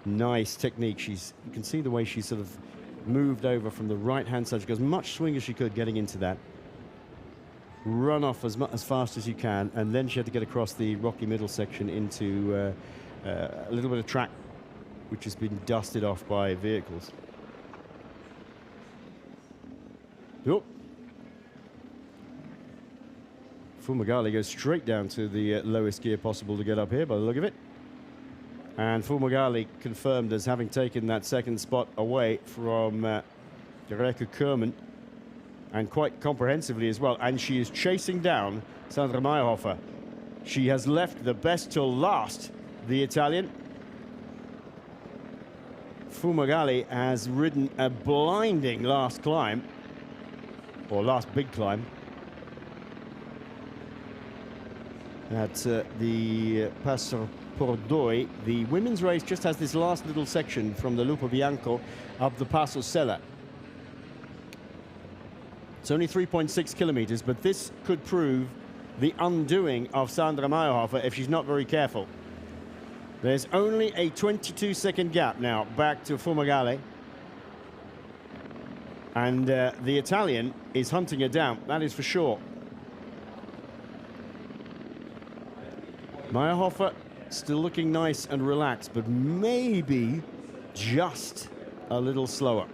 Nice technique. You can see the way she sort of moved over from the right-hand side. She got as much swing as she could getting into that. Run off as fast as you can, and then she had to get across the rocky middle section into a little bit of track which has been dusted off by vehicles. Oh. Fumagalli goes straight down to the lowest gear possible to get up here by the look of it. And Fumagalli confirmed as having taken that second spot away from Gareka Kerman, and quite comprehensively as well. And she is chasing down Sandra Meyerhofer. She has left the best till last, the Italian. Fumagalli has ridden a blinding last climb, or last big climb, at the Passo Pordoi. The women's race just has this last little section from the Lupo Bianco up the Passo Sella. It's only 3.6 kilometers, but this could prove the undoing of Sandra Meyerhofer if she's not very careful. There's only a 22-second gap now back to Fumagalli. And the Italian is hunting her down, that is for sure. Meyerhofer still looking nice and relaxed, but maybe just a little slower.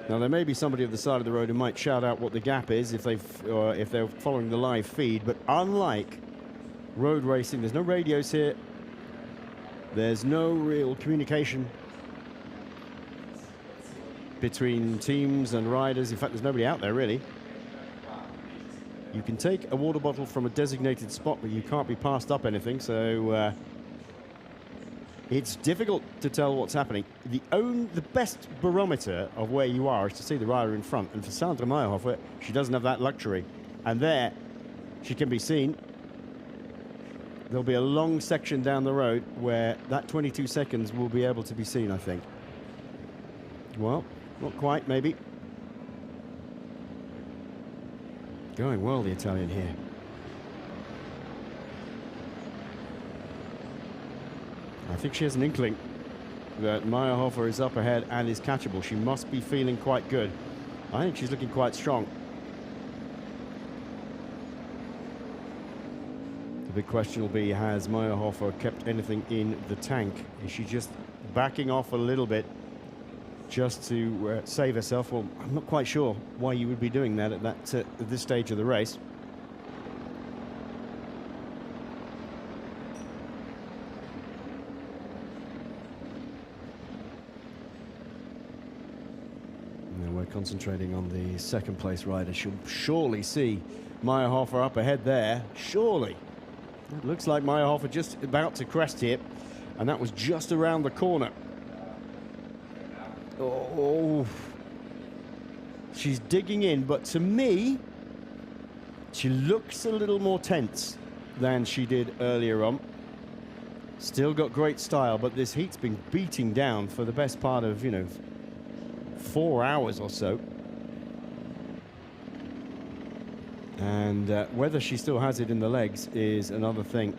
Now, there may be somebody at the side of the road who might shout out what the gap is if they're following the live feed, but unlike road racing, there's no radios here. There's no real communication between teams and riders. In fact, there's nobody out there, really. You can take a water bottle from a designated spot, but you can't be passed up anything, so it's difficult to tell what's happening. The best barometer of where you are is to see the rider in front, and for Sandra Meyerhofer, she doesn't have that luxury. And there, she can be seen. There'll be a long section down the road where that 22 seconds will be able to be seen, I think. Well, not quite, maybe. Going well, the Italian here. I think she has an inkling that Meyerhofer is up ahead and is catchable. She must be feeling quite good. I think she's looking quite strong. The big question will be, has Meyerhofer kept anything in the tank? Is she just backing off a little bit just to save herself? Well, I'm not quite sure why you would be doing that at this stage of the race. And we're concentrating on the second place rider. She'll surely see Meyerhofer up ahead there. Surely. It looks like Meyerhofer just about to crest here, and that was just around the corner. Oh, she's digging in, but to me, she looks a little more tense than she did earlier on. Still got great style, but this heat's been beating down for the best part of, 4 hours or so. And whether she still has it in the legs is another thing.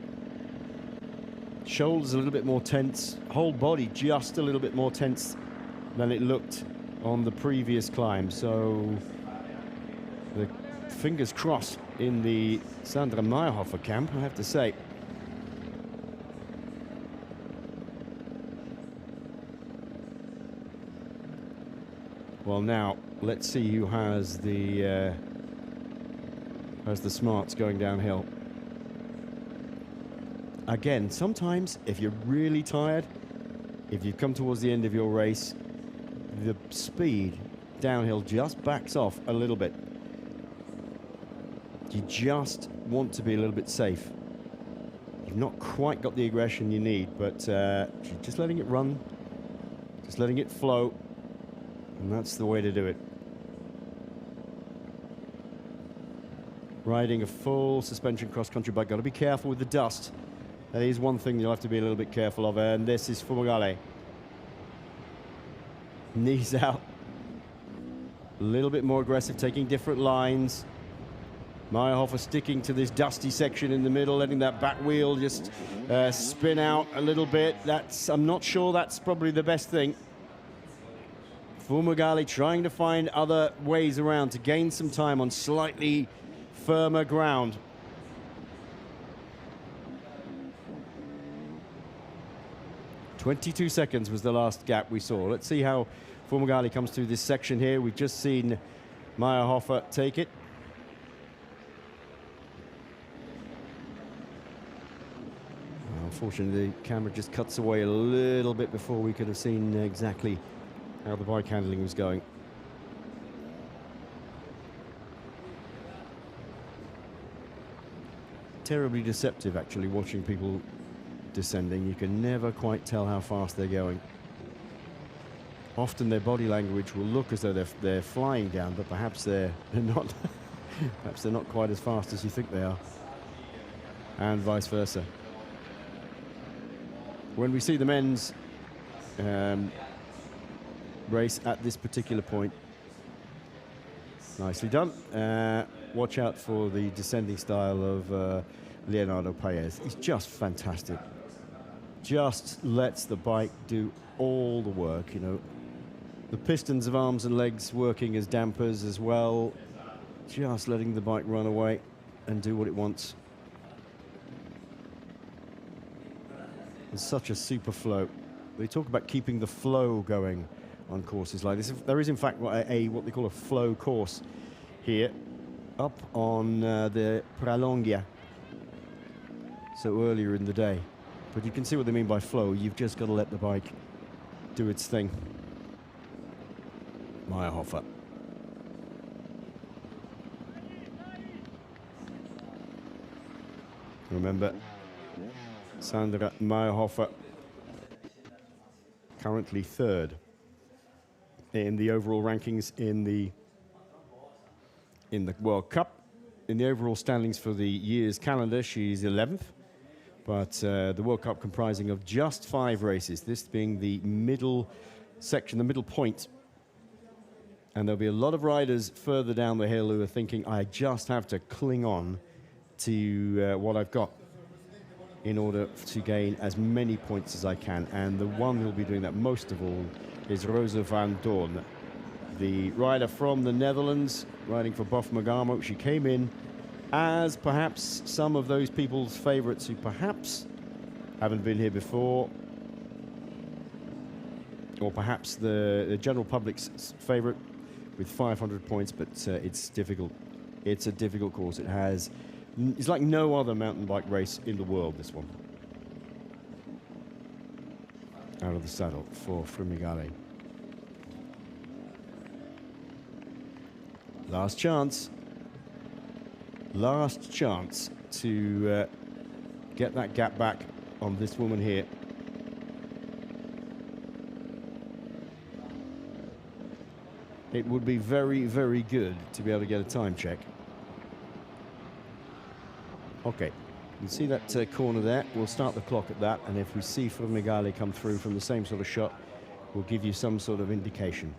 Shoulders a little bit more tense, whole body just a little bit more tense than it looked on the previous climb. So the fingers crossed in the Sandra Meyerhofer camp, I have to say. Well, now let's see who has the smarts going downhill. Again, sometimes if you're really tired, if you come towards the end of your race, the speed downhill just backs off a little bit. You just want to be a little bit safe. You've not quite got the aggression you need, but just letting it run, just letting it flow, and that's the way to do it. Riding a full suspension cross-country bike, got to be careful with the dust. That is one thing you'll have to be a little bit careful of, and this is Fumagalli. Knees out. A little bit more aggressive, taking different lines. Meyerhofer sticking to this dusty section in the middle, letting that back wheel just spin out a little bit. I'm not sure that's probably the best thing. Fumagalli trying to find other ways around to gain some time on slightly firmer ground. "22 seconds was the last gap we saw. Let's see how Fumagalli comes through this section here. We've just seen Meyerhofer take it. Unfortunately, the camera just cuts away a little bit before we could have seen exactly how the bike handling was going. Terribly deceptive, actually, watching people descending. You can never quite tell how fast they're going. Often their body language will look as though they're flying down, but perhaps they're not. Perhaps they're not quite as fast as you think they are, and vice versa. When we see the men's race at this particular point, nicely done. Watch out for the descending style of Leonardo Paez. He's just fantastic. Just lets the bike do all the work, The pistons of arms and legs working as dampers as well. Just letting the bike run away and do what it wants. It's such a super flow. They talk about keeping the flow going on courses like this. There is, in fact, what they call a flow course here, up on the Pralongia. So earlier in the day. But you can see what they mean by flow. You've just got to let the bike do its thing. Meyerhofer. Remember, Sandra Meyerhofer currently third in the overall rankings in the World Cup. In the overall standings for the year's calendar, she's 11th. But the World Cup comprising of just 5 races, this being the middle section, the middle point. And there'll be a lot of riders further down the hill who are thinking, I just have to cling on to what I've got in order to gain as many points as I can. And the one who'll be doing that most of all is Rosa van Doorn, the rider from the Netherlands, riding for Bof Mogamo. She came in as perhaps some of those people's favorites who perhaps haven't been here before, or perhaps the general public's favorite with 500 points, but it's difficult. It's a difficult course. It's like no other mountain bike race in the world, this one. Out of the saddle for Fumigale. Last chance to get that gap back on this woman here. It would be very, very good to be able to get a time check. Okay, you see that corner there? We'll start the clock at that, and if we see Fumigale come through from the same sort of shot, we'll give you some sort of indication.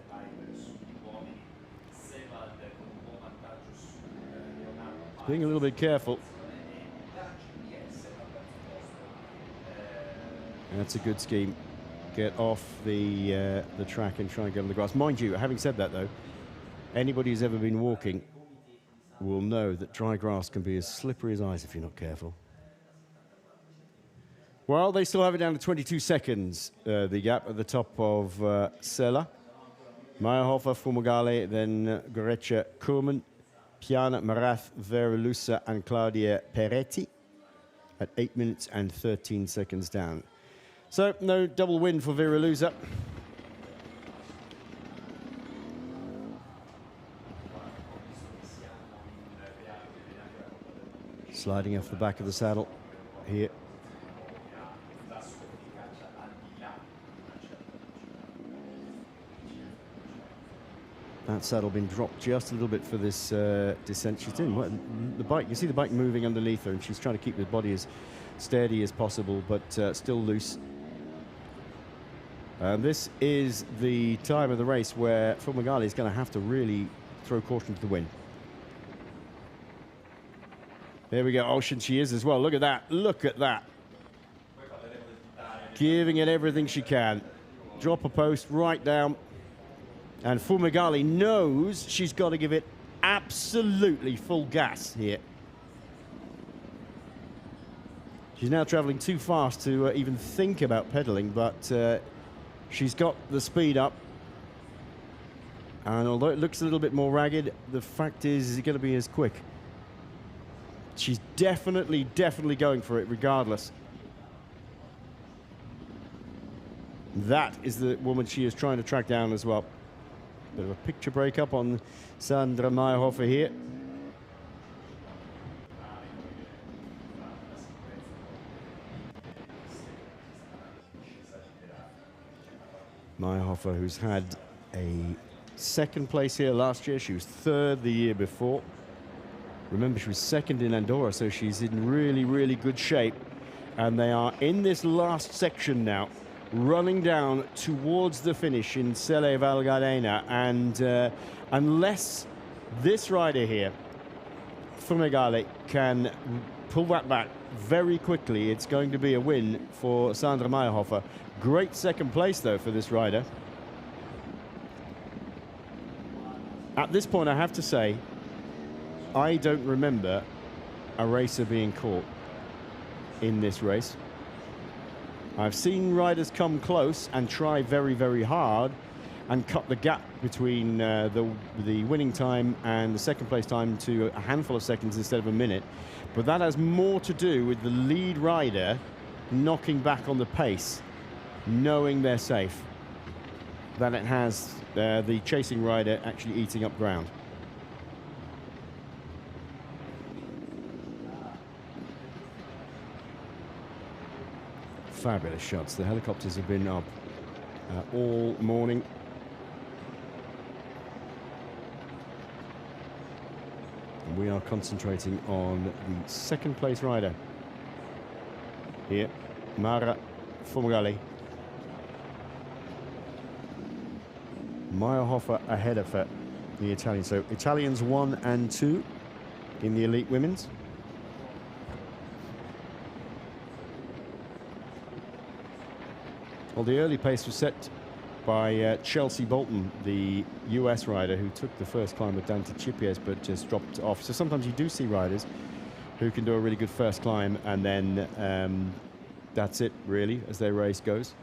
Being a little bit careful. That's a good scheme. Get off the track and try and get on the grass. Mind you, having said that though, anybody who's ever been walking will know that dry grass can be as slippery as ice if you're not careful. Well, they still have it down to 22 seconds, the gap at the top of Sella. Meyerhofer, Fumigale, then Gorecha, Koeman, Piana, Marath, Vera Lusa, and Claudia Peretti at 8 minutes and 13 seconds down. So, no double win for Vera Lusa. Sliding off the back of the saddle here. That saddle been dropped just a little bit for this descent she's in. The bike, you see the bike moving underneath her, and she's trying to keep the body as steady as possible, but still loose. And this is the time of the race where Fumigale is going to have to really throw caution to the wind. There we go. Oh, she is as well. Look at that. Look at that. Giving it everything she can. Drop a post right down. And Fumigale knows she's got to give it absolutely full gas here. She's now traveling too fast to even think about pedaling, but she's got the speed up. And although it looks a little bit more ragged, the fact is it's going to be as quick. She's definitely going for it regardless. That is the woman she is trying to track down as well. Bit of a picture break-up on Sandra Meyerhofer here. Meyerhofer, who's had a second place here last year. She was third the year before. Remember, she was second in Andorra, so she's in really good shape. And they are in this last section now, running down towards the finish in Selle Val Gardena. And unless this rider here, Fumigale, can pull that back very quickly, it's going to be a win for Sandra Meyerhofer. Great second place, though, for this rider. At this point, I have to say, I don't remember a racer being caught in this race. I've seen riders come close and try very, very hard and cut the gap between the winning time and the second place time to a handful of seconds instead of a minute. But that has more to do with the lead rider knocking back on the pace, knowing they're safe, than it has the chasing rider actually eating up ground. Fabulous shots. The helicopters have been up all morning. And we are concentrating on the second place rider here, Mara Fumagalli. Meyerhofer ahead of her, the Italian. So Italians 1 and 2 in the elite women's. Well, the early pace was set by Chelsea Bolton, the US rider who took the first climb with Dante Chipies but just dropped off. So sometimes you do see riders who can do a really good first climb and then that's it really as their race goes.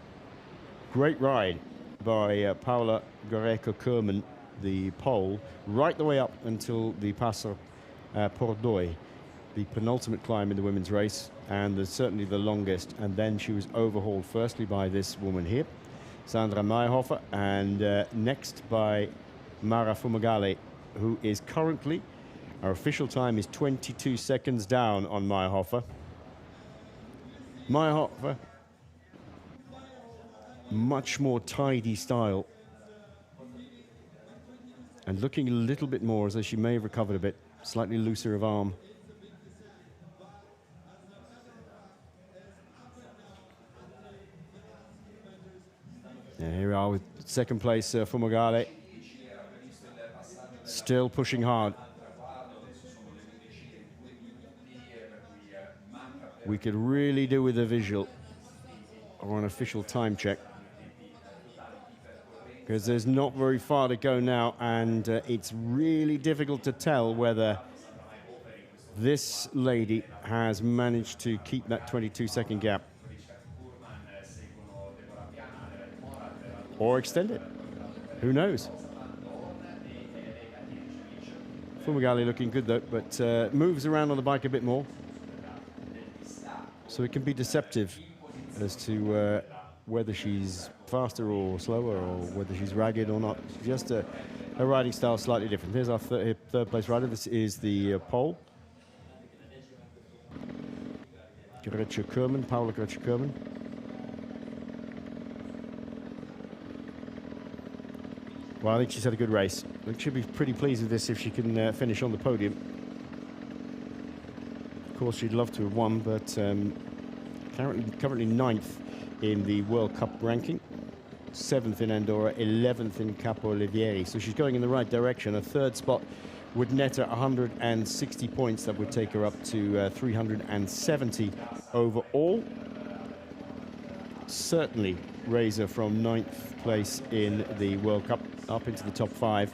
Great ride by Paula Goreco-Kerman, the pole, right the way up until the Passer Pordoi, the penultimate climb in the women's race, and certainly the longest. And then she was overhauled firstly by this woman here, Sandra Meyerhofer, and next by Mara Fumagalli, who is currently, our official time is 22 seconds down on Meyerhofer. Meyerhofer, much more tidy style, and looking a little bit more as though she may have recovered a bit, slightly looser of arm. And here we are with second place Fumagalli, still pushing hard. We could really do with a visual or an official time check, because there's not very far to go now, and it's really difficult to tell whether this lady has managed to keep that 22-second gap or extend it. Who knows? Fumagalli looking good though, but moves around on the bike a bit more, so it can be deceptive as to whether she's faster or slower, or whether she's ragged or not. Just her riding style is slightly different. Here's our third place rider. This is the pole. Goreco-Kerman, Paula Goreco-Kerman. Well, I think she's had a good race. I think she'll be pretty pleased with this if she can finish on the podium. Of course, she'd love to have won, but currently 9th in the World Cup ranking, 7th in Andorra, 11th in Capo Olivieri. So she's going in the right direction. A third spot would net her 160 points. That would take her up to 370 overall. Certainly raise her from 9th place in the World Cup up into the top 5.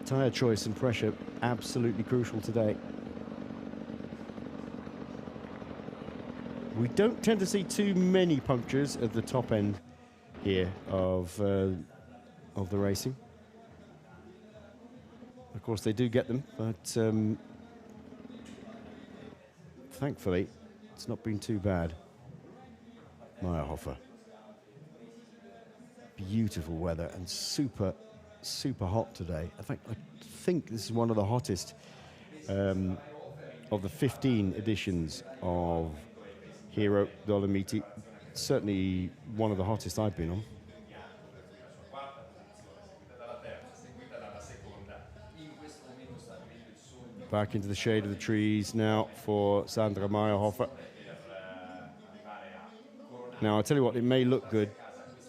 Tyre choice and pressure absolutely crucial today. We don't tend to see too many punctures at the top end here of the racing. Of course, they do get them, but thankfully, it's not been too bad. Meyerhofer. Beautiful weather and super hot today. I think this is one of the hottest of the 15 editions of Hero Dolomites. Certainly one of the hottest I've been on. Back into the shade of the trees now for Sandra Meyerhofer. Now, I'll tell you what, it may look good,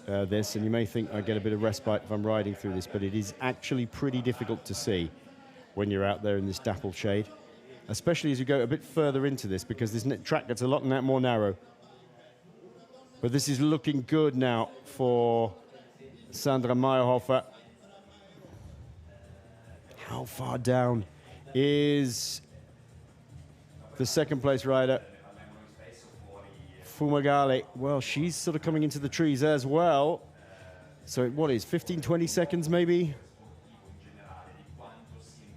this, and you may think I get a bit of respite if I'm riding through this, but it is actually pretty difficult to see when you're out there in this dappled shade, especially as you go a bit further into this, because this track gets a lot more narrow. But this is looking good now for Sandra Meyerhofer. How far down is the second place rider, Fumagalli. Well, she's sort of coming into the trees as well. So what is 15, 20 seconds maybe?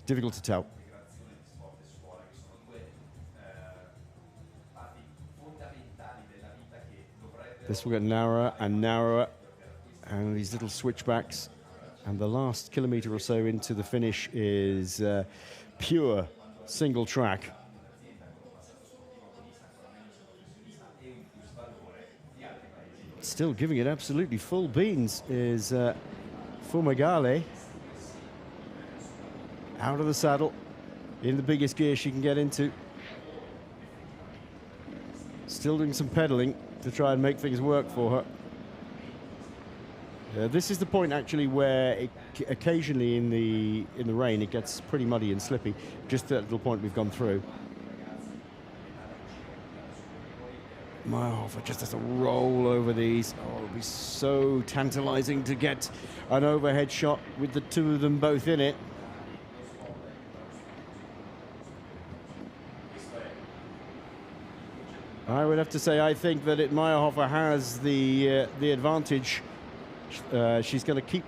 Difficult to tell. This will get narrower and narrower, and these little switchbacks. And the last kilometre or so into the finish is pure single track. Still giving it absolutely full beans is Fumagalli. Out of the saddle, in the biggest gear she can get into. Still doing some pedaling to try and make things work for her. This is the point actually where occasionally in the rain it gets pretty muddy and slippy. Just that little point we've gone through. Meyerhofer just has to roll over these. Oh, it'll be so tantalizing to get an overhead shot with the two of them both in it. I would have to say I think that Meyerhofer has the advantage. She's going to keep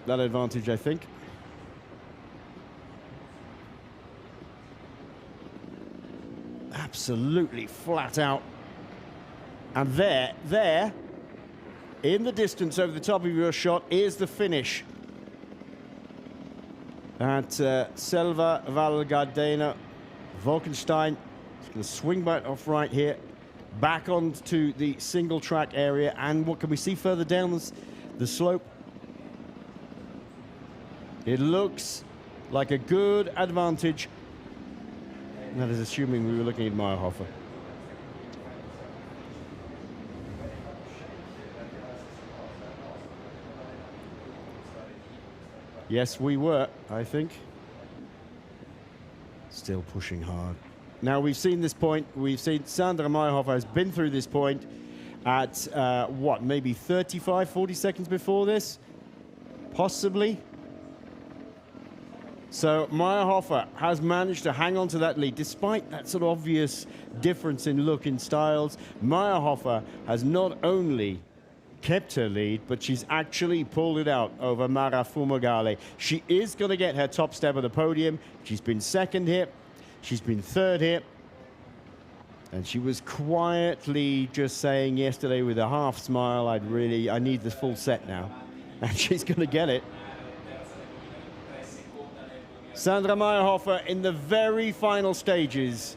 that advantage, I think. Absolutely flat out. And there, in the distance over the top of your shot, is the finish at Selva Val Gardena. Wolkenstein is going to swing back off right here, back onto the single track area. And what can we see further down the slope? It looks like a good advantage. That is assuming we were looking at Meyerhofer. Yes, we were, I think. Still pushing hard. Now, we've seen this point. We've seen Sandra Meyerhofer has been through this point at, what, maybe 35, 40 seconds before this? Possibly. So Meyerhofer has managed to hang on to that lead, despite that sort of obvious difference in look, in styles. Meyerhofer has not only kept her lead, but she's actually pulled it out over Mara Fumagalli. She is going to get her top step of the podium. She's been second here. She's been third here. And she was quietly just saying yesterday with a half smile, I need the full set now. And she's going to get it. Sandra Meyerhofer in the very final stages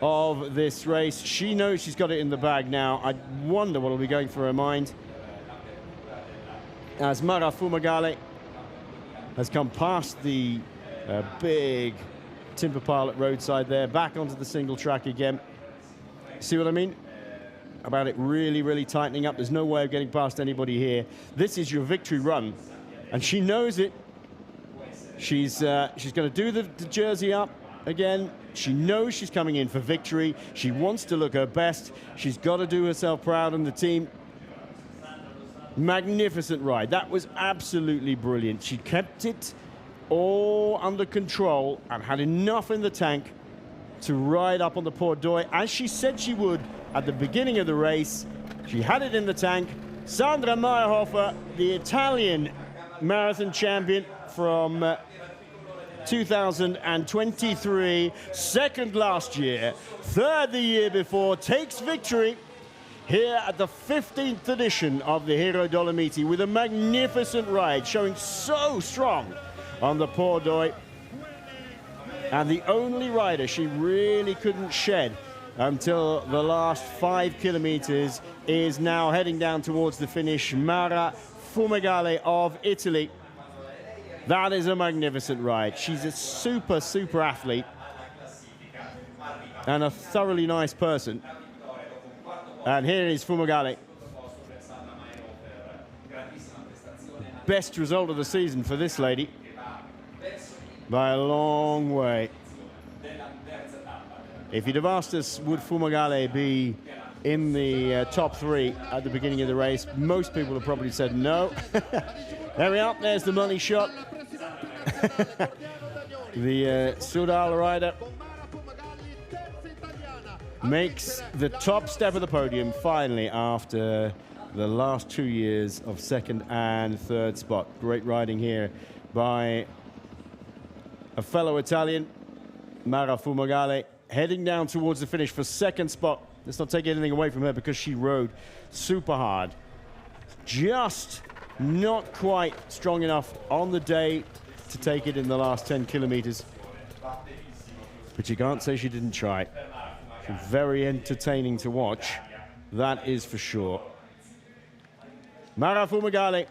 of this race. She knows she's got it in the bag now. I wonder what will be going through her mind as Mara Fumagalli has come past the big timber pile at roadside there, back onto the single track again. See what I mean? About it really, really tightening up. There's no way of getting past anybody here. This is your victory run, and she knows it. She's going to do the jersey up again. She knows she's coming in for victory. She wants to look her best. She's got to do herself proud and the team. Magnificent ride. That was absolutely brilliant. She kept it all under control and had enough in the tank to ride up on the Port d'Oie, as she said she would at the beginning of the race. She had it in the tank. Sandra Meyerhofer, the Italian marathon champion from 2023, second last year, third the year before, takes victory here at the 15th edition of the Giro Dolomiti with a magnificent ride, showing so strong on the Port d'Oie. And the only rider she really couldn't shed until the last 5 kilometers is now heading down towards the finish, Mara Fumagalli of Italy. That is a magnificent ride. She's a super, super athlete and a thoroughly nice person. And here is Fumagalli. Best result of the season for this lady by a long way. If you'd have asked us, would Fumagalli be in the top 3 at the beginning of the race, most people have probably said no. There we are, there's the money shot. The Sudal rider makes the top step of the podium finally after the last 2 years of second and third spot. Great riding here by a fellow Italian, Mara Fumagalli, heading down towards the finish for second spot. Let's not take anything away from her because she rode super hard. Just not quite strong enough on the day to take it in the last 10 kilometers. But you can't say she didn't try. She's very entertaining to watch, that is for sure. Mara Fumagalli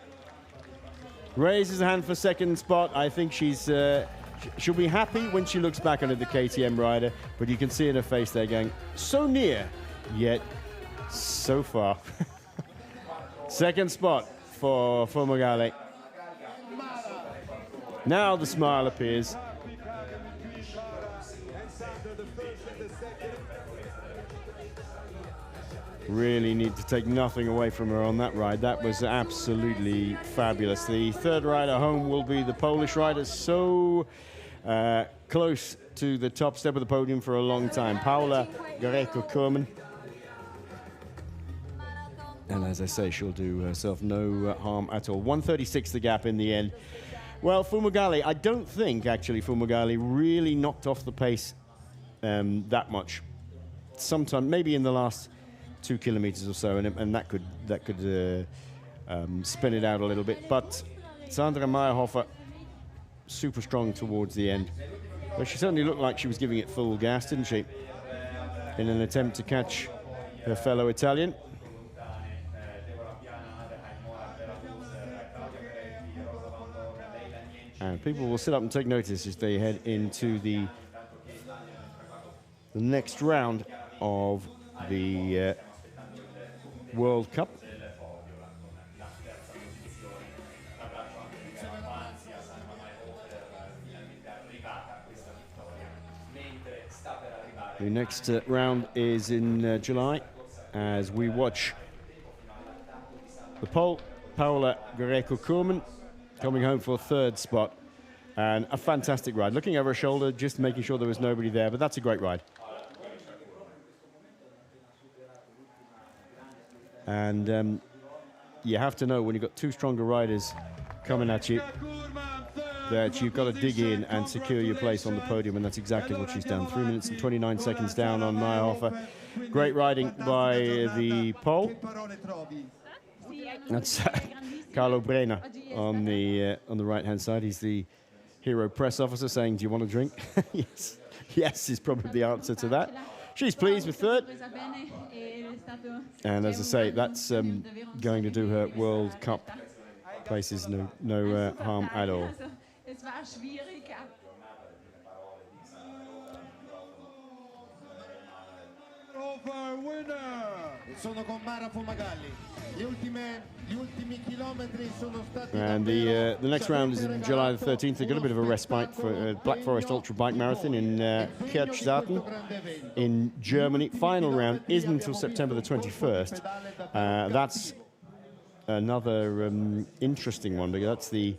raises a hand for second spot. I think she'll be happy when she looks back on it, the KTM rider, but you can see in her face they're going so near, yet so far. Second spot for Fumagalli. Now the smile appears. Really need to take nothing away from her on that ride. That was absolutely fabulous. The third rider home will be the Polish rider, so close to the top step of the podium for a long time. Paula Gareco-Kurman. And as I say, she'll do herself no harm at all. 1:36 the gap in the end. Well, Fumagalli, I don't think actually Fumagalli really knocked off the pace that much. Sometime, maybe in the last 2 kilometers or so, and that could spin it out a little bit. But Sandra Meyerhofer, super strong towards the end. But she certainly looked like she was giving it full gas, didn't she? In an attempt to catch her fellow Italian. And people will sit up and take notice as they head into the next round of the World Cup. The next round is in July as we watch the Pole, Paula Gareco-Kurman, coming home for a third spot. And a fantastic ride. Looking over her shoulder, just making sure there was nobody there, but that's a great ride. And you have to know when you've got two stronger riders coming at you that you've got to dig in and secure your place on the podium, and that's exactly what she's done. 3 minutes and 29 seconds down on Meyerhofer. Great riding by the Pole. That's Carlo Brenner on the right-hand side. He's the Hero press officer saying, "Do you want a drink?" Yes, yes is probably the answer to that. She's pleased with third. And as I say, that's going to do her World Cup places no harm at all. Winner! Sono con Mara Fumagalli. Gli ultimi chilometri sono stati. And the next round is in July the 13th. They got a bit of a respite for Black Forest Ultra Bike Marathon in Kirchzarten in Germany. Final round isn't until September the 21st. That's another interesting one, because that's the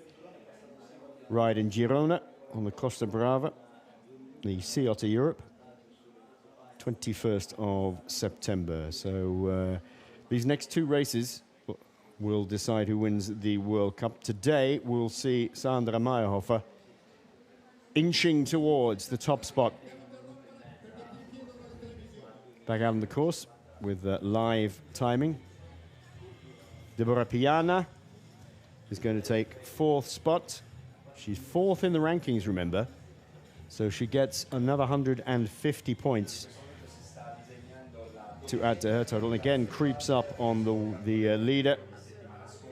ride in Girona on the Costa Brava, the Sea Otter Europe. 21st of September. So these next two races will decide who wins the World Cup. Today we'll see Sandra Meyerhofer inching towards the top spot. Back out on the course with live timing. Deborah Piana is going to take fourth spot. She's fourth in the rankings, remember. So she gets another 150 points to add to her total. And again, creeps up on the leader,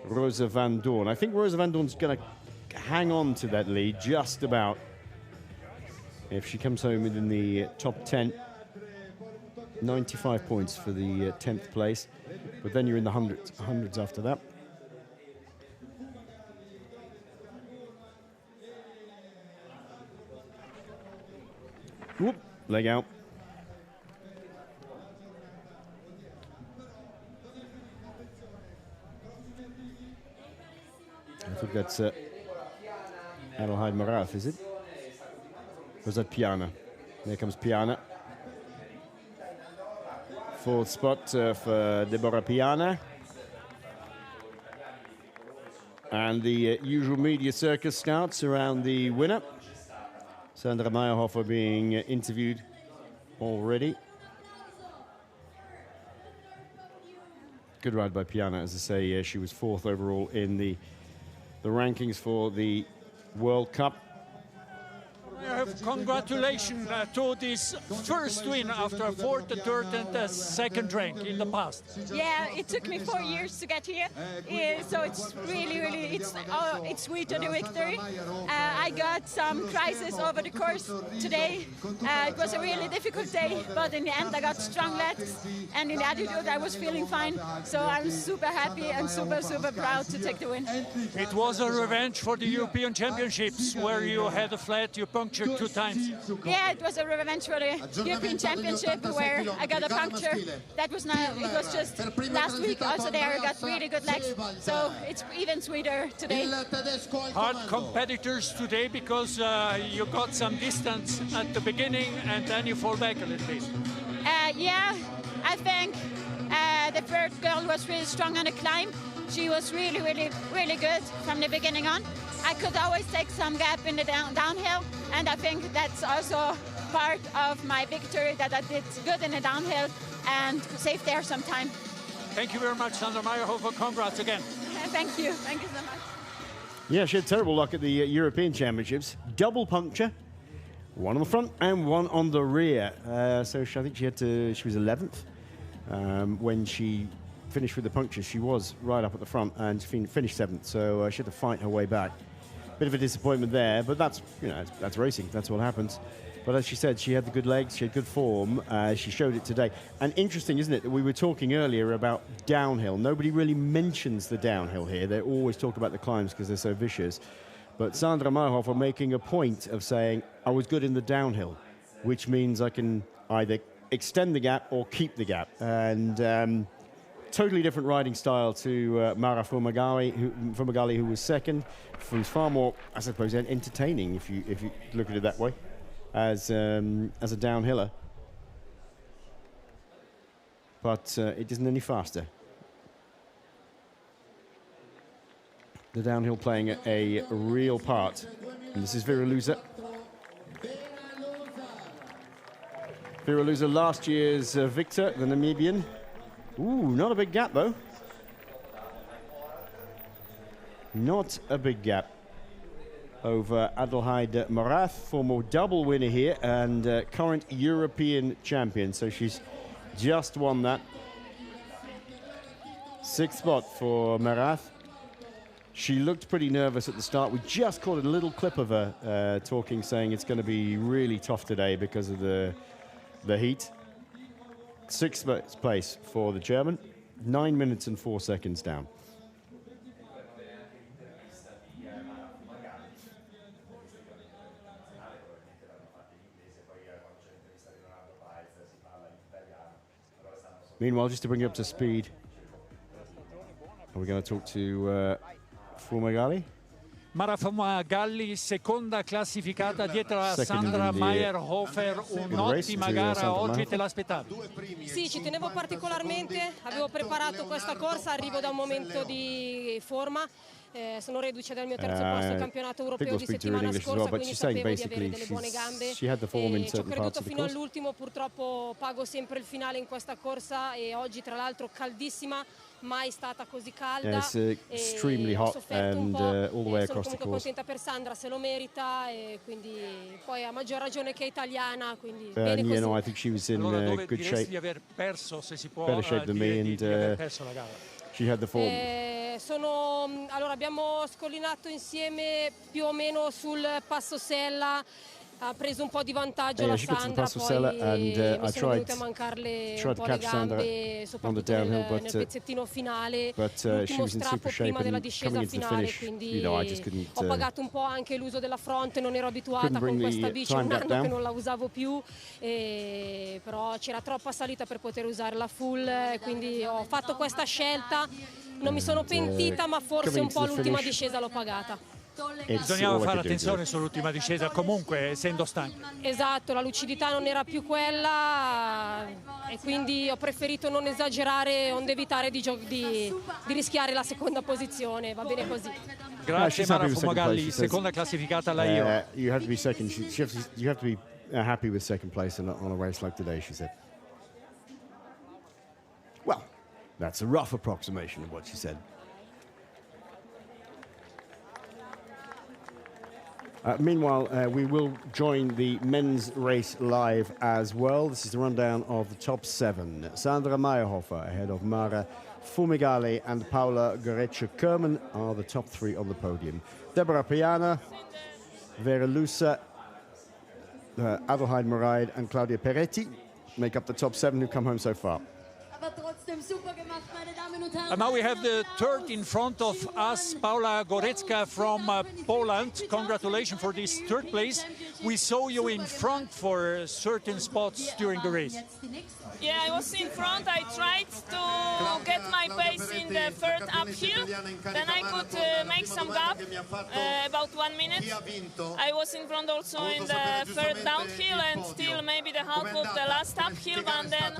Rosa Van Doorn. I think Rosa Van Doorn's going to hang on to that lead just about. If she comes home within the top 10, 95 points for the 10th place. But then you're in the hundreds after that. Whoop, leg out. I think that's Adelheid Marath, is it? Or is that Piana? There comes Piana. Fourth spot for Deborah Piana. And the usual media circus starts around the winner. Sandra Meyerhofer being interviewed already. Good ride by Piana, as I say. She was 4th overall in the rankings for the World Cup. Congratulations to this first win after 4th, 3rd, and 2nd rank in the past. Yeah, it took me 4 years to get here, so it's really, it's sweet to the victory. I got some prizes over the course today. It was a really difficult day, but in the end I got strong legs, and in the attitude I was feeling fine. So I'm super happy and super proud to take the win. It was a revenge for the European Championships, where you had a flat, you punctured 2 times. Yeah, it was a revenge for the European Championship where I got a puncture. That was not, it was just last week also there I got really good legs, so it's even sweeter today. Hard competitors today because you got some distance at the beginning and then you fall back a little bit. Yeah, I think the third girl was really strong on the climb. She was really good from the beginning on. I could always take some gap in the downhill, and I think that's also part of my victory, that I did good in the downhill and saved there some time. Thank you very much, Sandra Meyerhofer. Congrats again. Thank you so much. Yeah, she had terrible luck at the European Championships. Double puncture, one on the front and one on the rear. So I think she was 11th when she finished with the puncture. She was right up at the front and finished 7th, so she had to fight her way back. Bit of a disappointment there, but that's racing. That's what happens. But as she said, she had the good legs, she had good form. She showed it today. And interesting, isn't it, that we were talking earlier about downhill. Nobody really mentions the downhill here. They always talk about the climbs because they're so vicious. But Sandra Meyerhofer making a point of saying, I was good in the downhill, which means I can either extend the gap or keep the gap. And totally different riding style to Mara Fumagalli, who was 2nd, who's far more, I suppose, entertaining if you look at it that way, as a downhiller. But it isn't any faster. The downhill playing a real part. And this is Vera Luza. Vera Luza, last year's victor, the Namibian. Ooh, not a big gap, though. Not a big gap over Adelheid Morath, former double winner here and current European champion. So she's just won that. 6th spot for Morath. She looked pretty nervous at the start. We just caught a little clip of her talking, saying it's going to be really tough today because of the heat. 6th place for the German, 9 minutes and 4 seconds down. Meanwhile, just to bring you up to speed, are we going to talk to Fumagalli? Mara Fumagalli, seconda classificata dietro a Sandra Meyerhofer, un'ottima gara, oggi te l'aspettavi? Sì, ci tenevo particolarmente, avevo preparato questa corsa, arrivo da un momento di forma, sono reduce dal mio 3° posto al campionato europeo di settimana scorsa, quindi sapevo di avere delle buone gambe, ci ho creduto fino all'ultimo, purtroppo pago sempre il finale in questa corsa e oggi tra l'altro caldissima, mai stata così calda, extremely hot and all the way across the course. Sono contenta per Sandra, se lo merita, e quindi poi a maggior ragione che è italiana, quindi bene così. I think she was in good shape, di aver perso, se si può, better shape than me, and perso la gara. She had the form. Allora abbiamo scollinato insieme più o meno sul Passo Sella, ha preso un po' di vantaggio la Sandra, poi mi sono venute a mancarle un po' le gambe, soprattutto nel pezzettino finale, l'ultimo strappo prima della discesa finale, quindi ho pagato un po' anche l'uso della fronte, non ero abituata con questa bici, un anno che non la usavo più, però c'era troppa salita per poter usare la full, quindi ho fatto questa scelta, non mi sono pentita, ma forse un po' l'ultima discesa l'ho pagata. Bisognava fare attenzione sull'ultima discesa, comunque essendo stanchi. Esatto, la lucidità non era più quella e quindi ho preferito non esagerare, onde evitare di rischiare la seconda posizione, va bene così. Grazie Mara Fumagalli, seconda classificata alla IO. You have to be second. You have to be happy with second place on a race like today, she said. Well, that's a rough approximation of what she said. Meanwhile, we will join the men's race live as well. This is the rundown of the top 7. Sandra Meyerhofer ahead of Mara Fumagalli and Paula Goretzka-Kerman are the top 3 on the podium. Deborah Piana, Vera Lusa, Adelheid Moraid and Claudia Peretti make up the top 7 who come home so far. And now we have the third in front of us, Paula Goretzka from Poland. Congratulations for this third place. We saw you in front for certain spots during the race. Yeah, I was in front. I tried to get my pace in the third uphill. Then I could make some gap, about 1 minute. I was in front also in the third downhill and still maybe the half of the last uphill. And then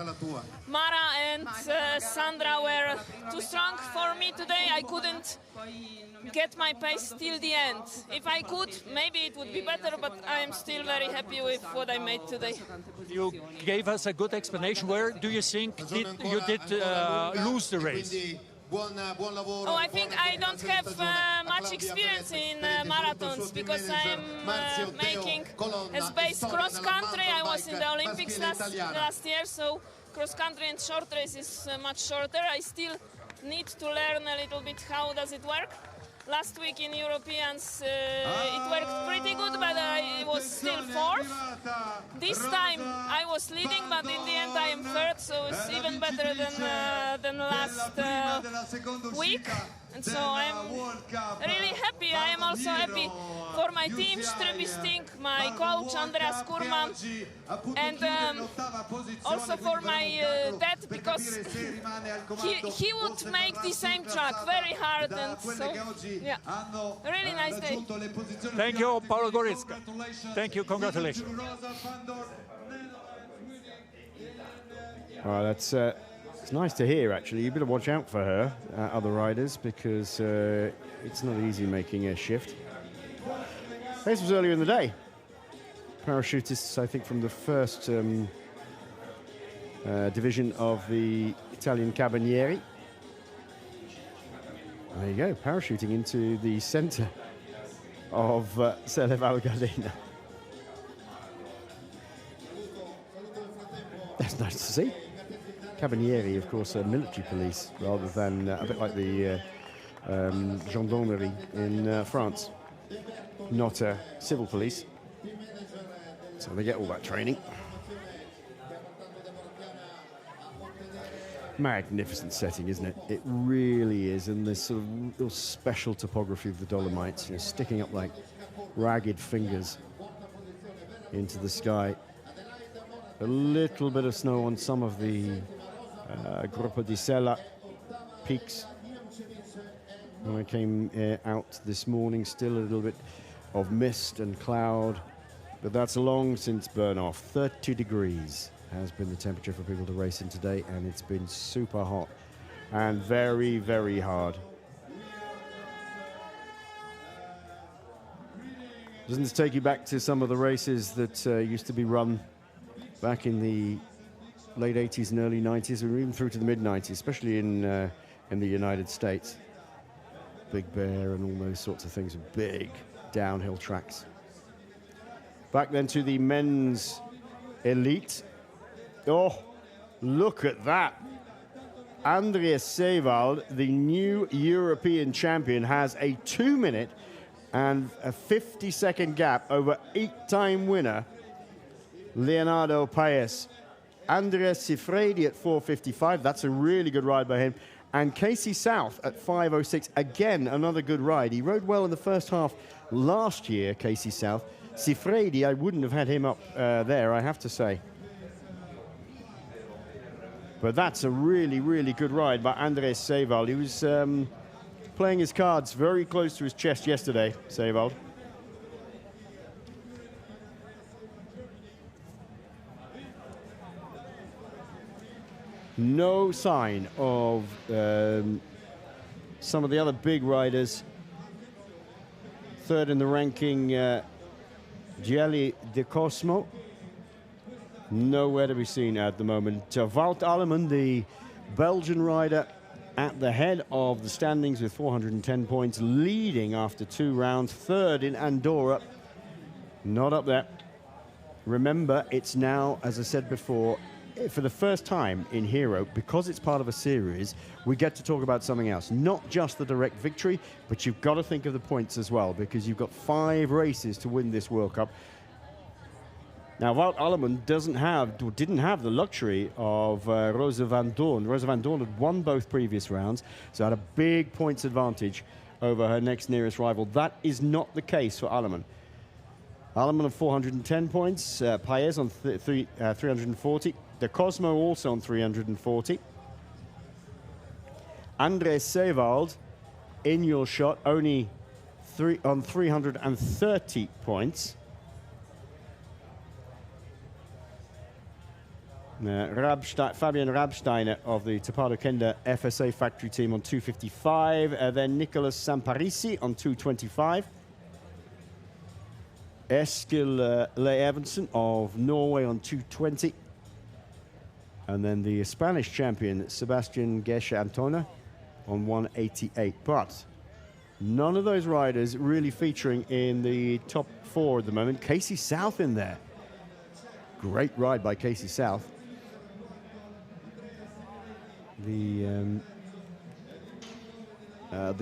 Mara and Sandra were too strong for me today. I couldn't get my pace till the end. If I could, maybe it would be better, but I am still very happy with what I made today. You gave us a good explanation. Where do you think you did lose the race? Oh, I think I don't have much experience in marathons because I am making a space cross country. I was in the Olympics last year, so cross country and short race is much shorter. I still need to learn a little bit how does it work. Last week in Europeans it worked pretty good, but I was still 4th. This time I was leading, but in the end I am 3rd, so it's even better than last week. And so I'm really happy. I am also happy for my team, Ströbisting, my coach Andreas Kurman, and also for my dad, because he would make the same track very hard, and so yeah, a really nice day. Thank you, Paula Goretzka. Thank you, congratulations. All right, that's it's nice to hear, actually. You better watch out for her, other riders, because it's not easy making a shift. This was earlier in the day. Parachutists, I think, from the first division of the Italian Cabinieri. There you go, parachuting into the centre of Selle Val Gardena. That's nice to see. Cabinieri, of course, military police, rather than a bit like the gendarmerie in France. Not civil police. So they get all that training. Magnificent setting, isn't it? It really is. And this sort of real special topography of the Dolomites, you know, sticking up like ragged fingers into the sky. A little bit of snow on some of the Gruppo di Sella peaks. When I came out this morning, still a little bit of mist and cloud, but that's long since burn off. 30 degrees has been the temperature for people to race in today, and it's been super hot and very, very hard. Doesn't this take you back to some of the races that used to be run back in the late 80s and early 90s, or even through to the mid-90s, especially in the United States? Big Bear and all those sorts of things, big downhill tracks. Back then to the men's elite. Oh, look at that. Andreas Seewald, the new European champion, has a 2-minute and a 50-second gap over 8-time winner Leonardo Paes. Andreas Sifredi at 4:55. That's a really good ride by him. And Casey South at 5:06. Again, another good ride. He rode well in the first half last year, Casey South. Sifredi, I wouldn't have had him up there, I have to say. But that's a really, really good ride by Andreas Seewald. He was playing his cards very close to his chest yesterday, Sevald. No sign of some of the other big riders. Third in the ranking, Gielli de Cosmo. Nowhere to be seen at the moment. Wout Alleman, the Belgian rider, at the head of the standings with 410 points, leading after 2 rounds. Third in Andorra, not up there. Remember, it's now, as I said before, for the first time in Hero, because it's part of a series, we get to talk about something else. Not just the direct victory, but you've got to think of the points as well, because you've got 5 races to win this World Cup. Now, Wout Alleman didn't have the luxury of Rosa van Doorn. Rosa van Doorn had won both previous rounds, so had a big points advantage over her next nearest rival. That is not the case for Alleman. Alleman on 410 points, Paez on 340, De Cosmo also on 340. André Sevald, in your shot, only on 330 points. Fabian Rabsteiner of the Tapado Kenda FSA factory team on 255. Then Nicolas Samparisi on 225. Eskil Le Evanson of Norway on 220. And then the Spanish champion, Sebastian Gesche Antona, on 188. But none of those riders really featuring in the top 4 at the moment. Casey South in there. Great ride by Casey South. The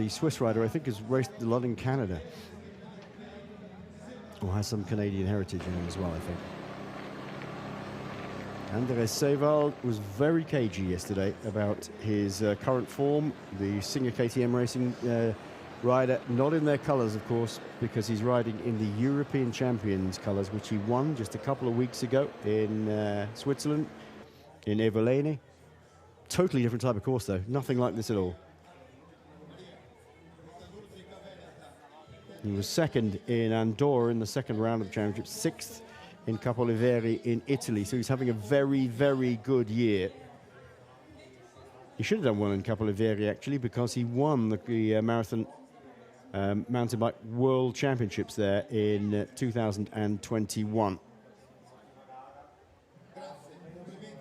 Swiss rider, I think, has raced a lot in Canada. Or has some Canadian heritage in him as well, I think. André Sevald was very cagey yesterday about his current form. The Singer KTM Racing rider, not in their colours, of course, because he's riding in the European Champions colours, which he won just a couple of weeks ago in Switzerland, in Evelene. Totally different type of course, though. Nothing like this at all. He was second in Andorra in the second round of the championship, 6th in Capolaveri in Italy. So he's having a very, very good year. He should have done well in Capolaveri, actually, because he won the marathon mountain bike world championships there in 2021.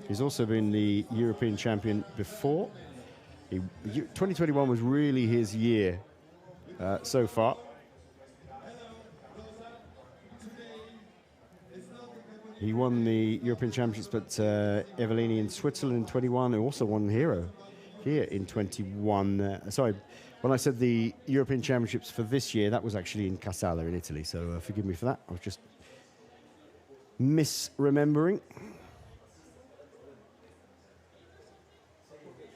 He's also been the European champion before. 2021 was really his year so far. He won the European Championships at Evelini in Switzerland in 21. He also won Hero here in 21. Sorry, when I said the European Championships for this year, that was actually in Casale in Italy. So forgive me for that. I was just misremembering.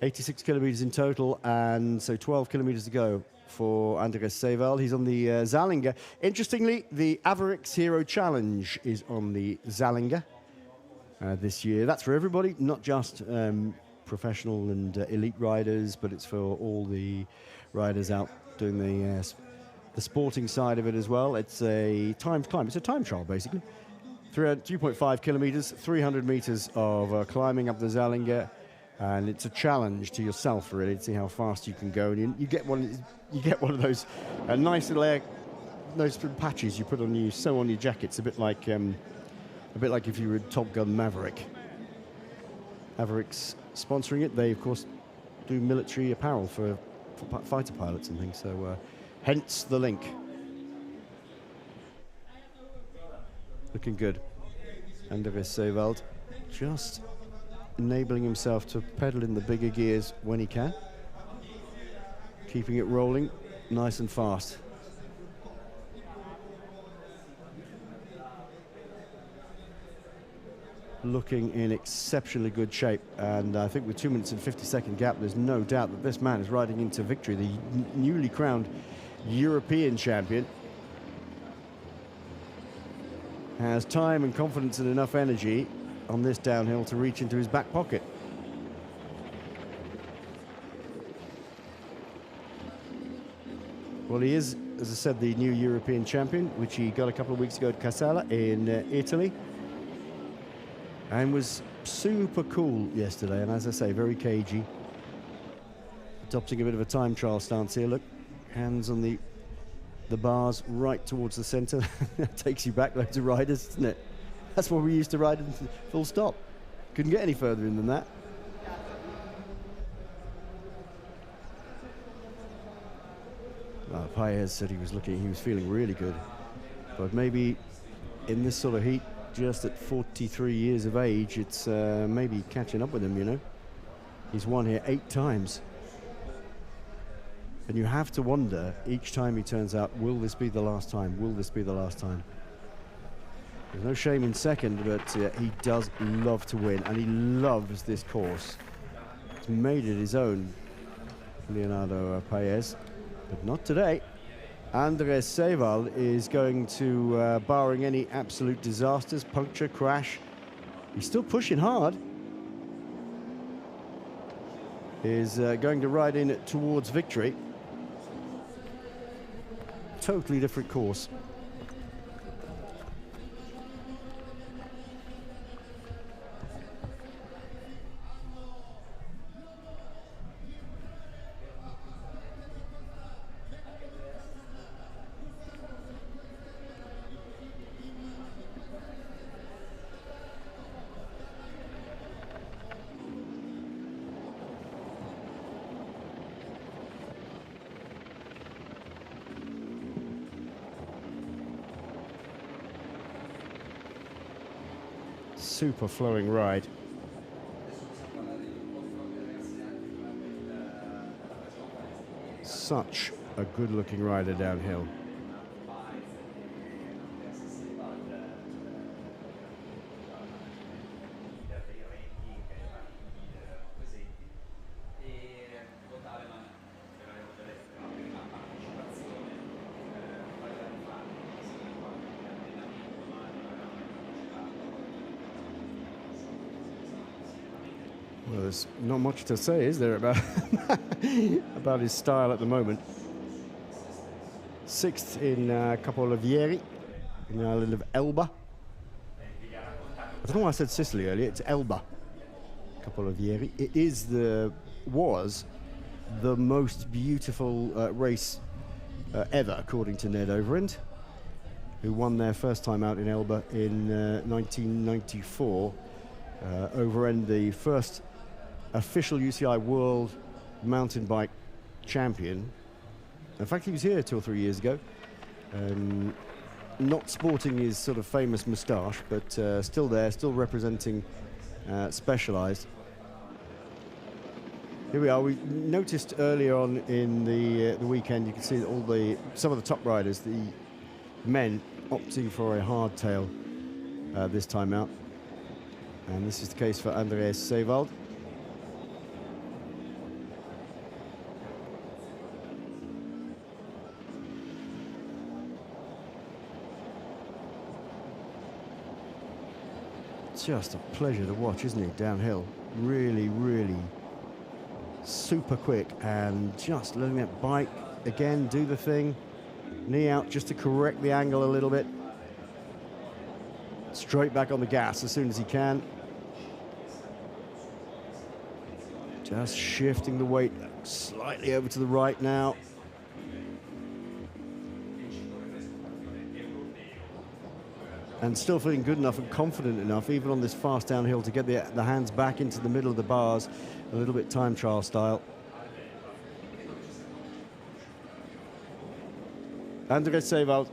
86 kilometers in total, and so 12 kilometers to go for Andrés Sevald. He's on the Zallinger. Interestingly, the Averix Hero Challenge is on the Zallinger this year. That's for everybody, not just professional and elite riders, but it's for all the riders out doing the sporting side of it as well. It's a timed climb. It's a time trial, basically. 3.5 kilometers, 300 meters of climbing up the Zallinger. And it's a challenge to yourself, really, to see how fast you can go. And you get one of those nice little those patches you put on you, sew on your jackets, a bit like if you were Top Gun Maverick. Mavericks sponsoring it. They, of course, do military apparel for fighter pilots and things. So, hence the link. Looking good. Andrés Sevald just enabling himself to pedal in the bigger gears when he can, keeping it rolling nice and fast. Looking in exceptionally good shape, and I think with 2 minutes and 50-second gap, there's no doubt that this man is riding into victory. The newly crowned European champion has time and confidence and enough energy on this downhill to reach into his back pocket. Well, he is, as I said, the new European champion, which he got a couple of weeks ago at Casale in Italy. And was super cool yesterday, and as I say, very cagey. Adopting a bit of a time trial stance here, look. Hands on the bars right towards the centre. That takes you back loads of riders, doesn't it? That's what we used to ride in full stop. Couldn't get any further in than that. Paez said he was feeling really good. But maybe in this sort of heat, just at 43 years of age, it's maybe catching up with him, you know. He's won here 8 times. And you have to wonder each time he turns out, will this be the last time? Will this be the last time? There's no shame in second, but he does love to win, and he loves this course. He's made it his own, Leonardo Paez, but not today. Andres Seval is going to, barring any absolute disasters, puncture, crash, he's still pushing hard. Is going to ride in towards victory. Totally different course. Super flowing ride. Such a good-looking rider downhill. Well, there's not much to say, is there, about about his style at the moment. 6th in Capolavierie, in the island of Elba. I don't know why I said Sicily earlier. It's Elba, Capolavierie. It was the most beautiful race ever, according to Ned Overend, who won their first time out in Elba in 1994. Overend, the first official UCI World Mountain Bike Champion. In fact, he was here 2 or 3 years ago, not sporting his sort of famous moustache, but still there, still representing Specialized. Here we are. We noticed earlier on in the weekend, you can see that some of the top riders, the men, opting for a hardtail this time out, and this is the case for Andreas Seewald. Just a pleasure to watch, isn't he, downhill? Really, really super quick, and just letting that bike again do the thing. Knee out just to correct the angle a little bit. Straight back on the gas as soon as he can. Just shifting the weight slightly over to the right now. And still feeling good enough and confident enough, even on this fast downhill, to get the hands back into the middle of the bars, a little bit time trial style. Andres Seewald,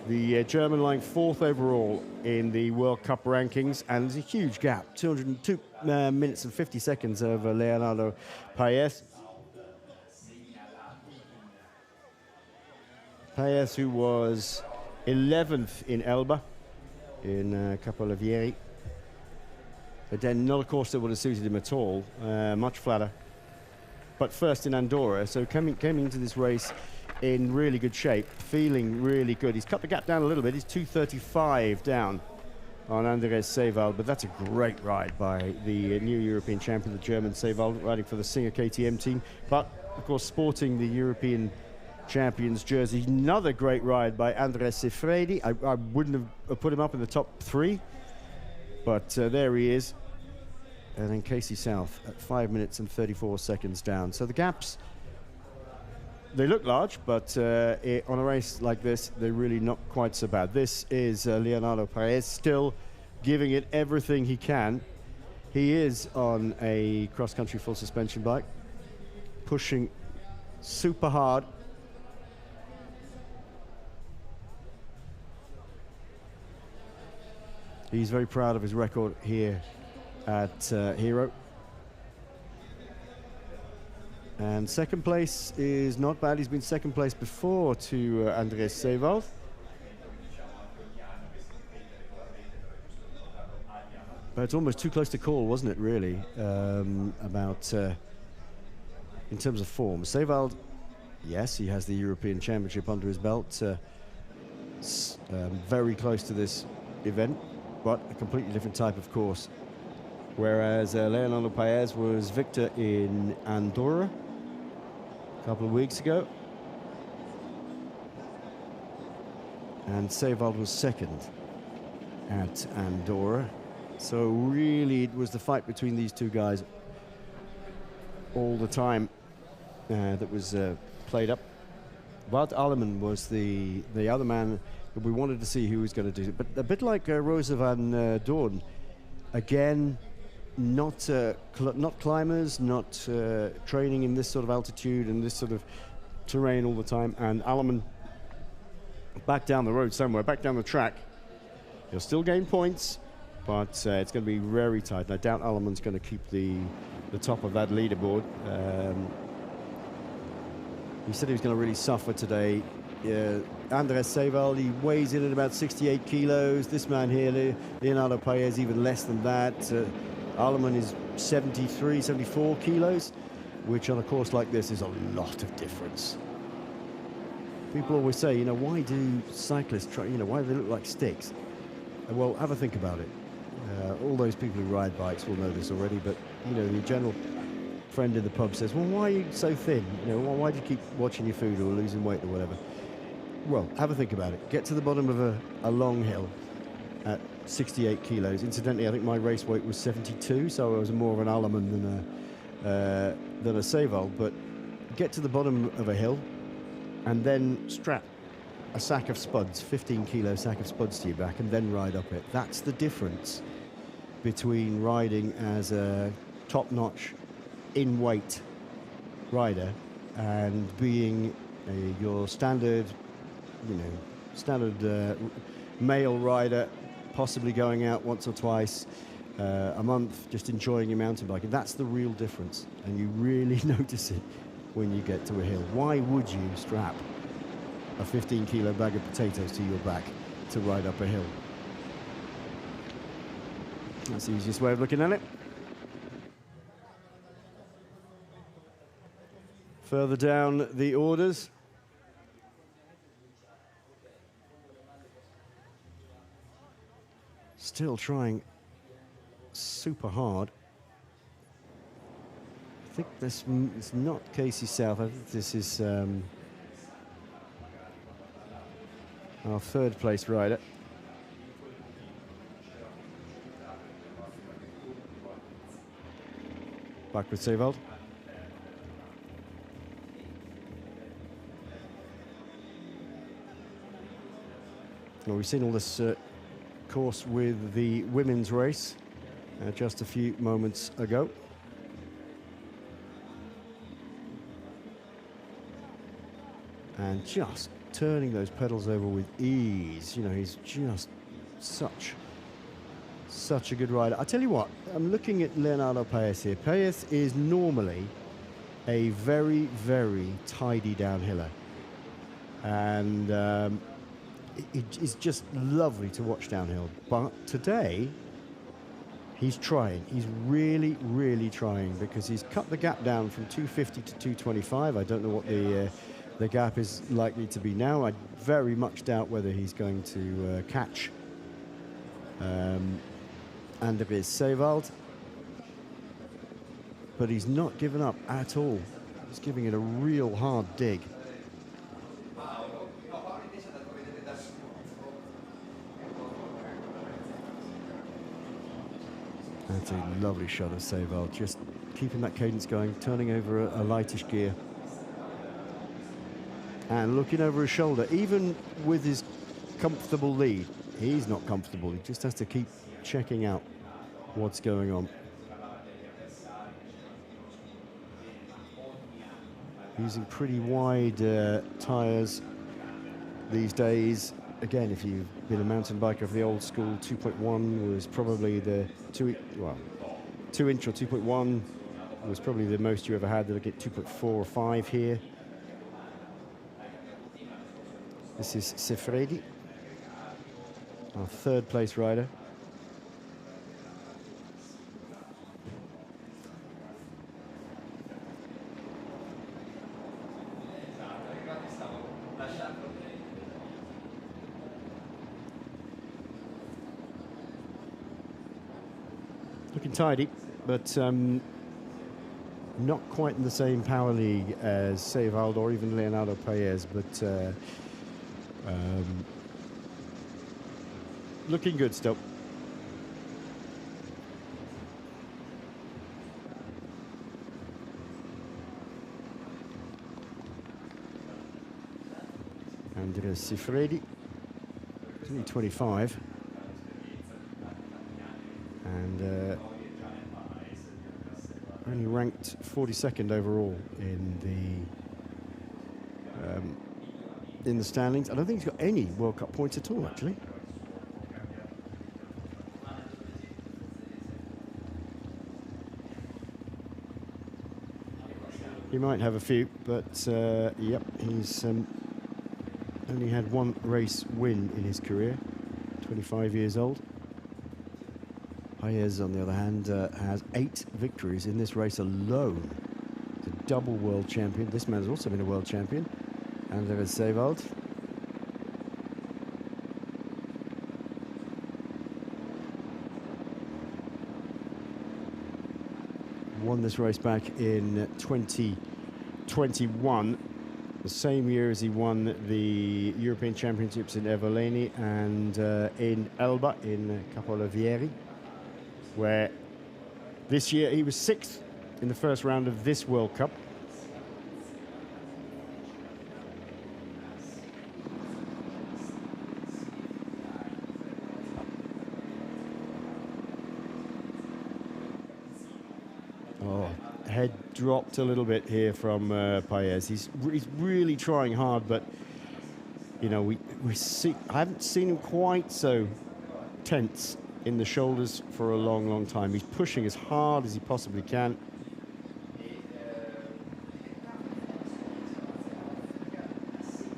the German, lying 4th overall in the World Cup rankings, and there's a huge gap, 202 minutes and 50 seconds over Leonardo Paez. Paez, who was 11th in Elba, in Capolavierie. Again, not a course that would have suited him at all, much flatter. But first in Andorra, so came into this race in really good shape, feeling really good. He's cut the gap down a little bit. He's 2:35 down on Andres Seewald, but that's a great ride by the new European champion, the German Seewald, riding for the Singer KTM team. But, of course, sporting the European Champions jersey. Another great ride by Andres Sifredi. I wouldn't have put him up in the top 3, but there he is. And then Casey South at 5 minutes and 34 seconds down. So the gaps, they look large, but on a race like this, they're really not quite so bad. This is Leonardo Paes still giving it everything he can. He is on a cross-country full suspension bike, pushing super hard. He's very proud of his record here at Hero. And second place is not bad. He's been second place before to Andres Sewald. But it's almost too close to call, wasn't it, really, about in terms of form. Sewald, yes, he has the European Championship under his belt. Very close to this event, but a completely different type of course. Whereas Leonardo Paes was victor in Andorra a couple of weeks ago. And Sewald was second at Andorra. So really it was the fight between these two guys all the time that was played up. Wout Alleman was the other man that we wanted to see who was going to do it. But a bit like Rosa van Doorn, again, not climbers, not training in this sort of altitude and this sort of terrain all the time. And Alleman back down the road somewhere, back down the track. He'll still gain points, but it's going to be very tight. I doubt Alleman's going to keep the top of that leaderboard. He said he was going to really suffer today. Andres Sewald, he weighs in at about 68 kilos. This man here, Leonardo Paes, even less than that. Alleman is 73, 74 kilos, which on a course like this is a lot of difference. People always say, you know, why do cyclists try, you know, why do they look like sticks? Well, have a think about it. All those people who ride bikes will know this already, but, you know, the general friend in the pub says, well, why are you so thin? You know, why do you keep watching your food or losing weight or whatever? Well, have a think about it. Get to the bottom of a long hill at 68 kilos. Incidentally, I think my race weight was 72, so I was more of an Alleman than a Sewald. But get to the bottom of a hill and then strap a sack of spuds, 15-kilo sack of spuds to your back, and then ride up it. That's the difference between riding as a top-notch, in-weight rider and being your standard, you know, standard male rider, possibly going out once or twice a month, just enjoying your mountain biking. That's the real difference, and you really notice it when you get to a hill. Why would you strap a 15-kilo bag of potatoes to your back to ride up a hill? That's the easiest way of looking at it. Further down the orders, still trying super hard. I think this is not Casey South. I think this is our third place rider. Back with Sewald. Well, we've seen all this course with the women's race just a few moments ago. And just turning those pedals over with ease. You know, he's just such a good rider. I tell you what, I'm looking at Leonardo Paes here. Paes is normally a very, very tidy downhiller. And it is just lovely to watch downhill. But today, he's trying. He's really, really trying, because he's cut the gap down from 250 to 225. I don't know what the gap is likely to be now. I very much doubt whether he's going to catch Andres Sewald. But he's not given up at all. He's giving it a real hard dig. That's a lovely shot of Sevald, just keeping that cadence going, turning over a lightish gear. And looking over his shoulder, even with his comfortable lead, he's not comfortable. He just has to keep checking out what's going on. Using pretty wide tyres these days. Again, if you've been a mountain biker of the old school, 2.1 was probably the 2-inch or 2.1 was probably the most you ever had. They'll get 2.4 or 5 here. This is Sefredi, our third place rider. Looking tidy, but not quite in the same power league as Sevald or even Leonardo Paez, but looking good still. Andrea Sifredi, he's only 25. And only ranked 42nd overall in the standings. I don't think he's got any World Cup points at all, actually. He might have a few, but yep, he's only had one race win in his career, 25 years old. Paez, on the other hand, has 8 victories in this race alone. He's a double world champion. This man's also been a world champion. And there is Sevald. Won this race back in 2021, the same year as he won the European Championships in Evoleni and in Elba in Capolavierie, where this year he was 6th in the first round of this World Cup. Oh, head dropped a little bit here from Paez. He's really trying hard, but you know, I haven't seen him quite so tense in the shoulders for a long, long time. He's pushing as hard as he possibly can.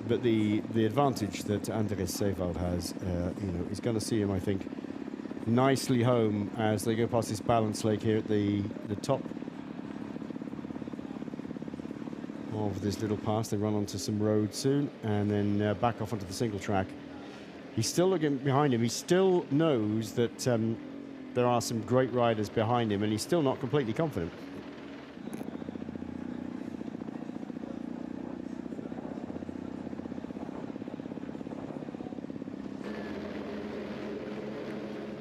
But the advantage that Andres Sevald has, you know, is going to see him, I think, nicely home as they go past this balance lake here at the top of this little pass. They run onto some road soon and then back off onto the single track. He's still looking behind him. He still knows that there are some great riders behind him, and he's still not completely confident.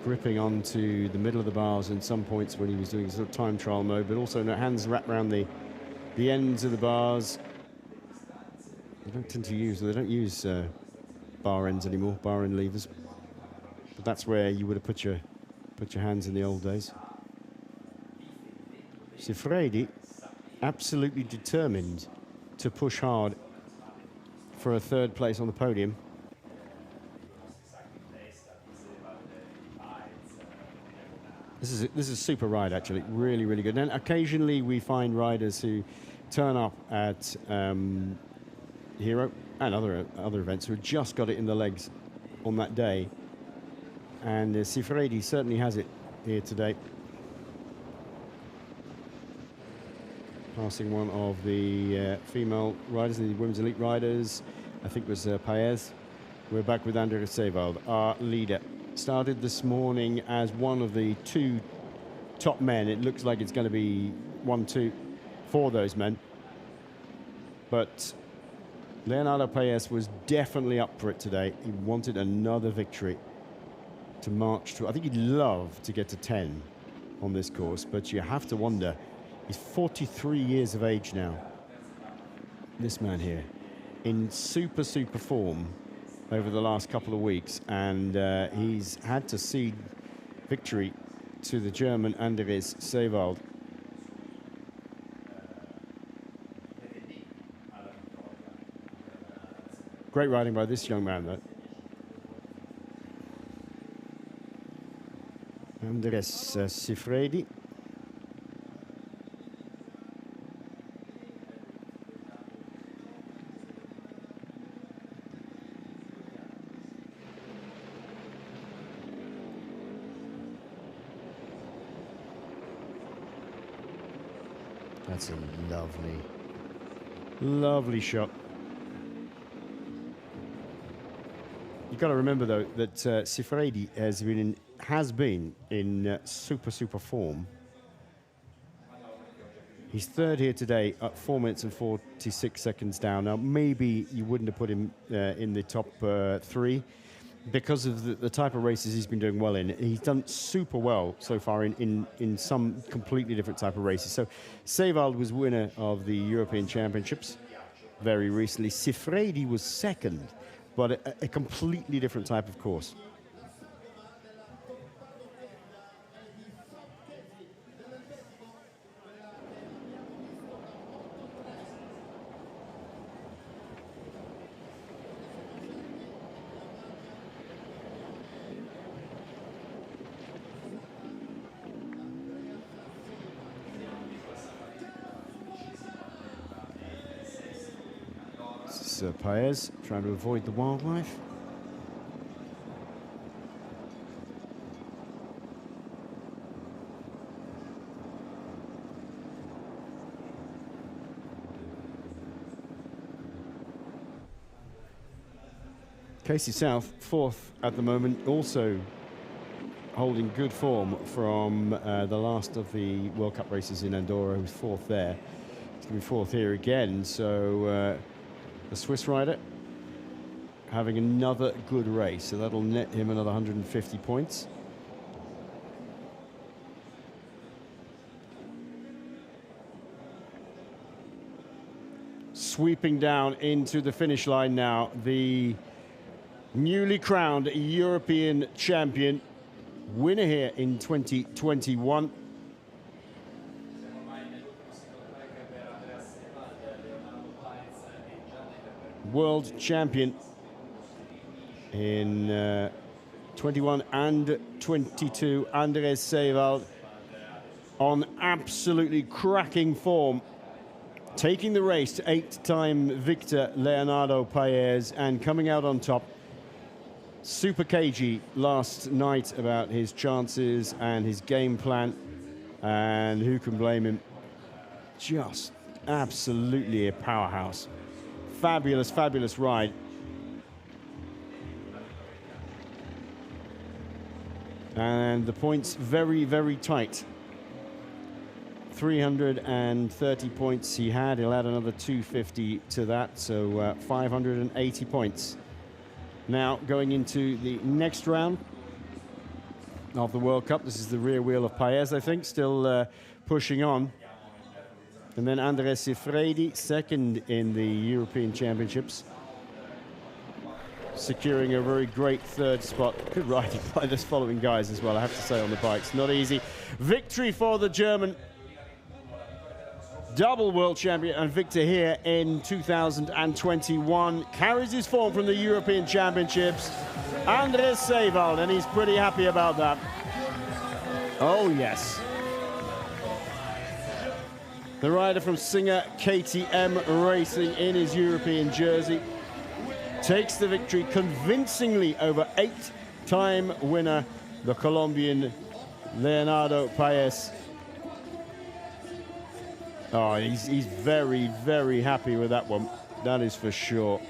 Gripping onto the middle of the bars in some points when he was doing sort of time trial mode, but also hands wrapped around the ends of the bars. They don't use bar ends anymore, bar end levers. But that's where you would have put your hands in the old days. Sifredi absolutely determined to push hard for a third place on the podium. This is a super ride, actually, really, really good. And occasionally we find riders who turn up at Hero and other events who just got it in the legs on that day. And Sifredi certainly has it here today. Passing one of the female riders, the women's elite riders, I think it was Paez. We're back with Andrea Sevald, our leader. Started this morning as one of the 2 top men. It looks like it's going to be 1, 2 for those men. But Leonardo Paez was definitely up for it today. He wanted another victory to march to. I think he'd love to get to 10 on this course, but you have to wonder, he's 43 years of age now. This man here, in super form over the last couple of weeks, and he's had to cede victory to the German Andres Seewald. Great riding by this young man, though. Andres Sifredi. That's a lovely shot. You've got to remember, though, that Sifredi has been in super form. He's third here today at 4 minutes and 46 seconds down. Now, maybe you wouldn't have put him in the top 3 because of the type of races he's been doing well in. He's done super well so far in some completely different type of races. So Seewald was winner of the European Championships very recently. Sifredi was second, but a completely different type of course. Paez trying to avoid the wildlife. Casey South, fourth at the moment, also holding good form from the last of the World Cup races in Andorra. He was fourth there. He's going to be fourth here again, so the Swiss rider having another good race, so that'll net him another 150 points. Sweeping down into the finish line now, the newly crowned European champion, winner here in 2021. World champion in 21 and 22, Andres Seewald, on absolutely cracking form, taking the race to 8-time victor Leonardo Paez and coming out on top. Super cagey last night about his chances and his game plan, and who can blame him? Just absolutely a powerhouse. Fabulous ride. And the points very tight. 330 points he had. He'll add another 250 to that, so 580 points. Now going into the next round of the World Cup. This is the rear wheel of Paez, I think, still pushing on. And then Andres Sifredi, second in the European Championships, securing a very great third spot. Good riding by the following guys as well, I have to say, on the bikes. Not easy. Victory for the German, double world champion and victor here in 2021. Carries his form from the European Championships. Andres Seewald, and he's pretty happy about that. Oh, yes. The rider from Singer KTM Racing in his European jersey takes the victory convincingly over 8-time winner, the Colombian Leonardo Paez. Oh, he's very happy with that one. That is for sure.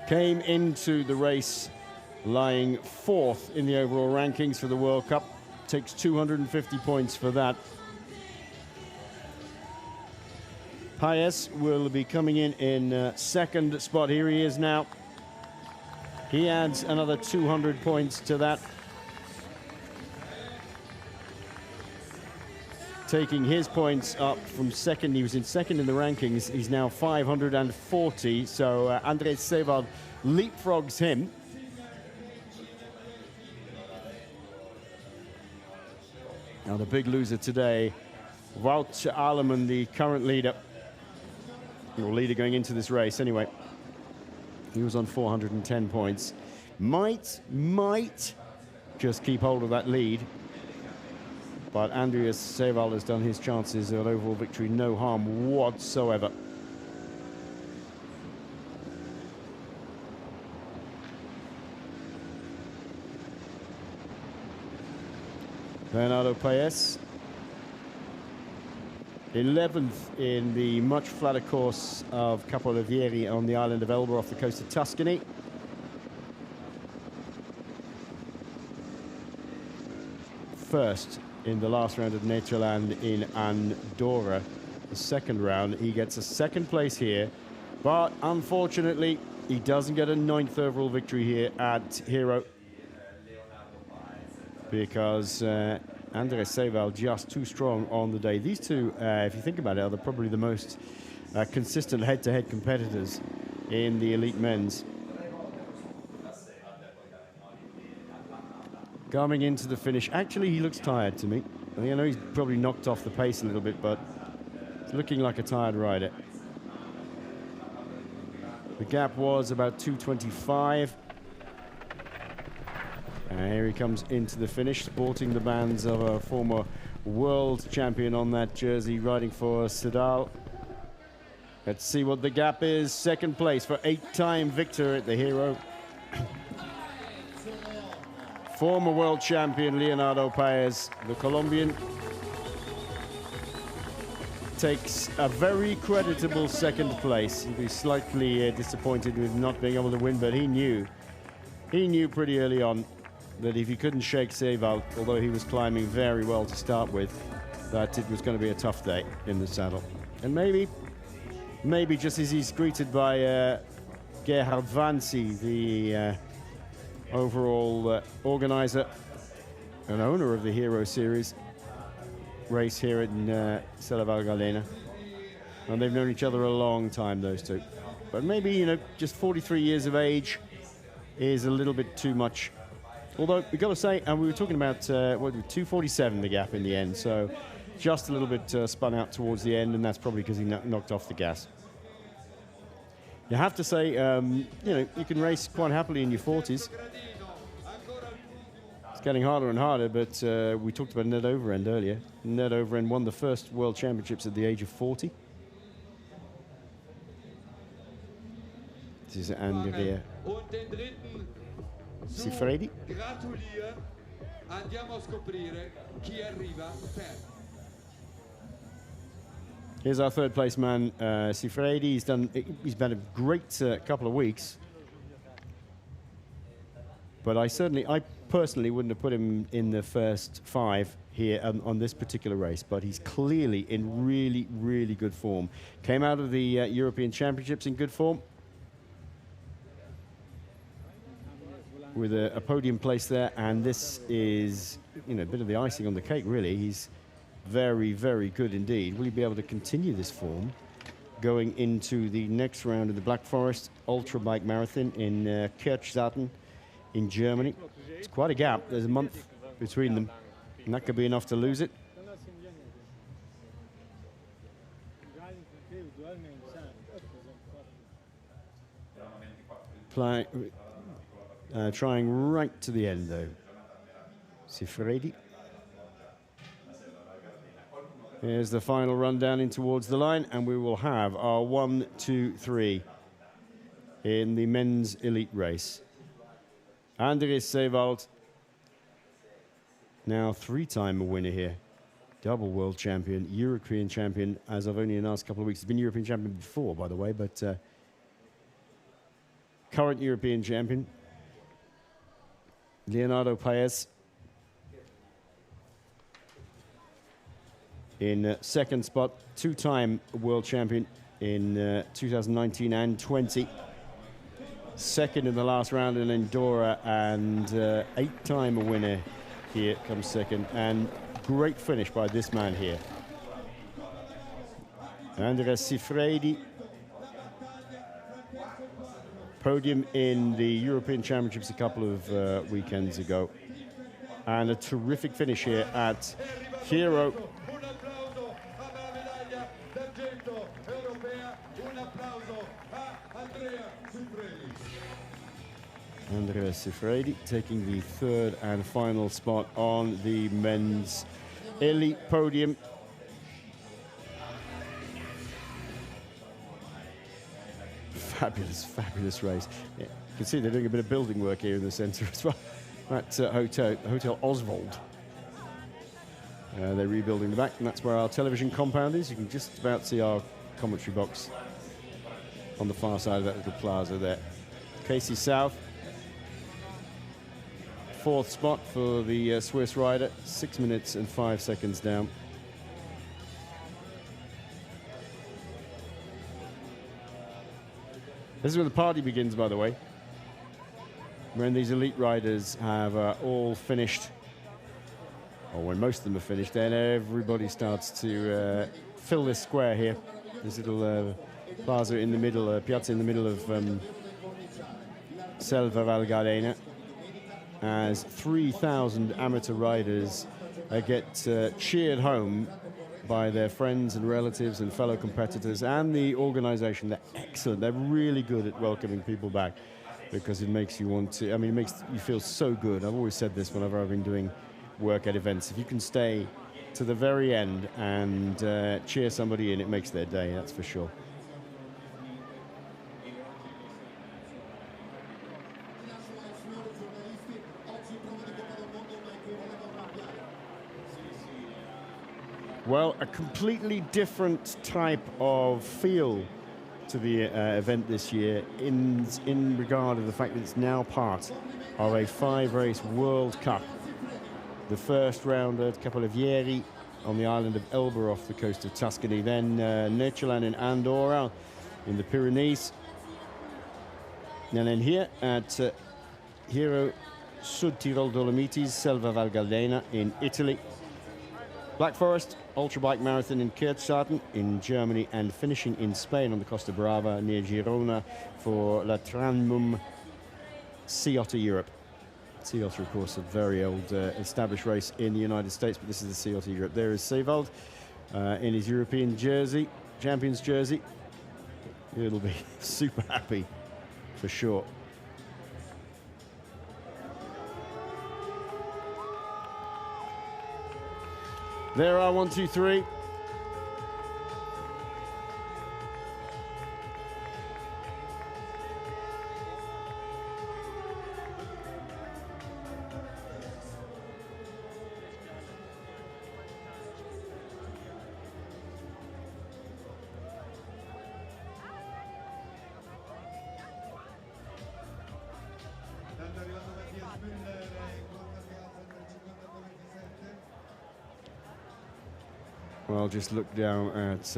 Came into the race lying fourth in the overall rankings for the World Cup. Takes 250 points for that. Paez will be coming in second spot. Here he is now. He adds another 200 points to that. taking his points up from second. He was in second in the rankings. He's now 540. So Andres Sewald leapfrogs him. Now the big loser today, Wout Aleman, the current leader, or leader going into this race anyway. He was on 410 points. Might just keep hold of that lead. But Andreas Sewald has done his chances of an overall victory no harm whatsoever. Bernardo Paes, 11th in the much flatter course of Capo Olivieri on the island of Elba off the coast of Tuscany. First in the last round of Nederland in Andorra. The second round, he gets a second place here, but unfortunately, he doesn't get a 9th overall victory here at Hero, because Andres Sewald just too strong on the day. These two, if you think about it, are probably the most consistent head-to-head competitors in the elite men's. Coming into the finish, actually he looks tired to me. I know he's probably knocked off the pace a little bit, but it's looking like a tired rider. The gap was about 2:25. And here he comes into the finish, sporting the bands of a former world champion on that jersey, riding for Sedal. Let's see what the gap is. Second place for 8-time victor at the Hero. Former world champion Leonardo Paes, the Colombian, takes a very creditable second place. He'll be slightly disappointed with not being able to win, but he knew pretty early on that if he couldn't shake Sewald, although he was climbing very well to start with, that it was going to be a tough day in the saddle. And maybe just as he's greeted by Gerhard Vanzi, the overall organizer and owner of the Hero Series race here in Sella Val Gardena. And they've known each other a long time, those two. But maybe, just 43 years of age is a little bit too much. Although, we've got to say, and we were talking about, 2:47 the gap in the end, so just a little bit spun out towards the end, and that's probably because he knocked off the gas. You have to say, you can race quite happily in your 40s. It's getting harder and harder, but we talked about Ned Overend earlier. Ned Overend won the first World Championships at the age of 40. This is Andrea Sifredi. Here's our third place man, Sifredi. He's been a great couple of weeks. But I personally wouldn't have put him in the first 5 here on this particular race, but he's clearly in really, really good form. Came out of the European Championships in good form, with a podium place there, and this is, a bit of the icing on the cake, really. He's very, very good indeed. Will he be able to continue this form going into the next round of the Black Forest Ultra Bike Marathon in Kirchzarten in Germany? It's quite a gap. There's a month between them, and that could be enough to lose it. Trying right to the end, though. Sifredi. Here's the final run down in towards the line, and we will have our 1, 2, 3 in the men's elite race. Andres Sewald, now 3-time winner here. Double world champion, European champion, as of only in the last couple of weeks. He's been European champion before, by the way, but current European champion. Leonardo Paes in second spot, 2-time world champion in 2019 and 20. Second in the last round in Andorra, and 8-time winner here comes second. And great finish by this man here. Andrea Sifredi, podium in the European Championships a couple of weekends ago. And a terrific finish here at Hero. Andrea Sifredi taking the third and final spot on the men's elite podium. Fabulous, fabulous race. Yeah, you can see they're doing a bit of building work here in the centre as well. At Hotel Oswald. They're rebuilding the back, and that's where our television compound is. You can just about see our commentary box on the far side of that little plaza there. Casey South, fourth spot for the Swiss rider, 6 minutes and 5 seconds down. This is where the party begins, by the way. When these elite riders have all finished, or when most of them are finished, then everybody starts to fill this square here. This little plaza in the middle, piazza in the middle of Selva Val Gardena, as 3,000 amateur riders get cheered home by their friends and relatives and fellow competitors, and the organization. They're excellent. They're really good at welcoming people back, because it makes you want to, I mean, it makes you feel so good. I've always said this whenever I've been doing work at events. If you can stay to the very end and cheer somebody in, it makes their day, that's for sure. Well, a completely different type of feel to the event this year in regard of the fact that it's now part of a 5-race World Cup. The first round at Capolavierie on the island of Elba off the coast of Tuscany, then Nechelan in Andorra in the Pyrenees, and then here at Hero Südtirol Dolomites, Selva Val Gardena in Italy. Black Forest Ultra Bike Marathon in Kurzarten in Germany, and finishing in Spain on the Costa Brava near Girona for La Tranmum Sea Otter Europe. Sea Otter, of course, a very old established race in the United States, but this is the Sea Otter Europe. There is Sevald in his European jersey, champions jersey. He'll be super happy for sure. There are 1, 2, 3. Well, just look down at,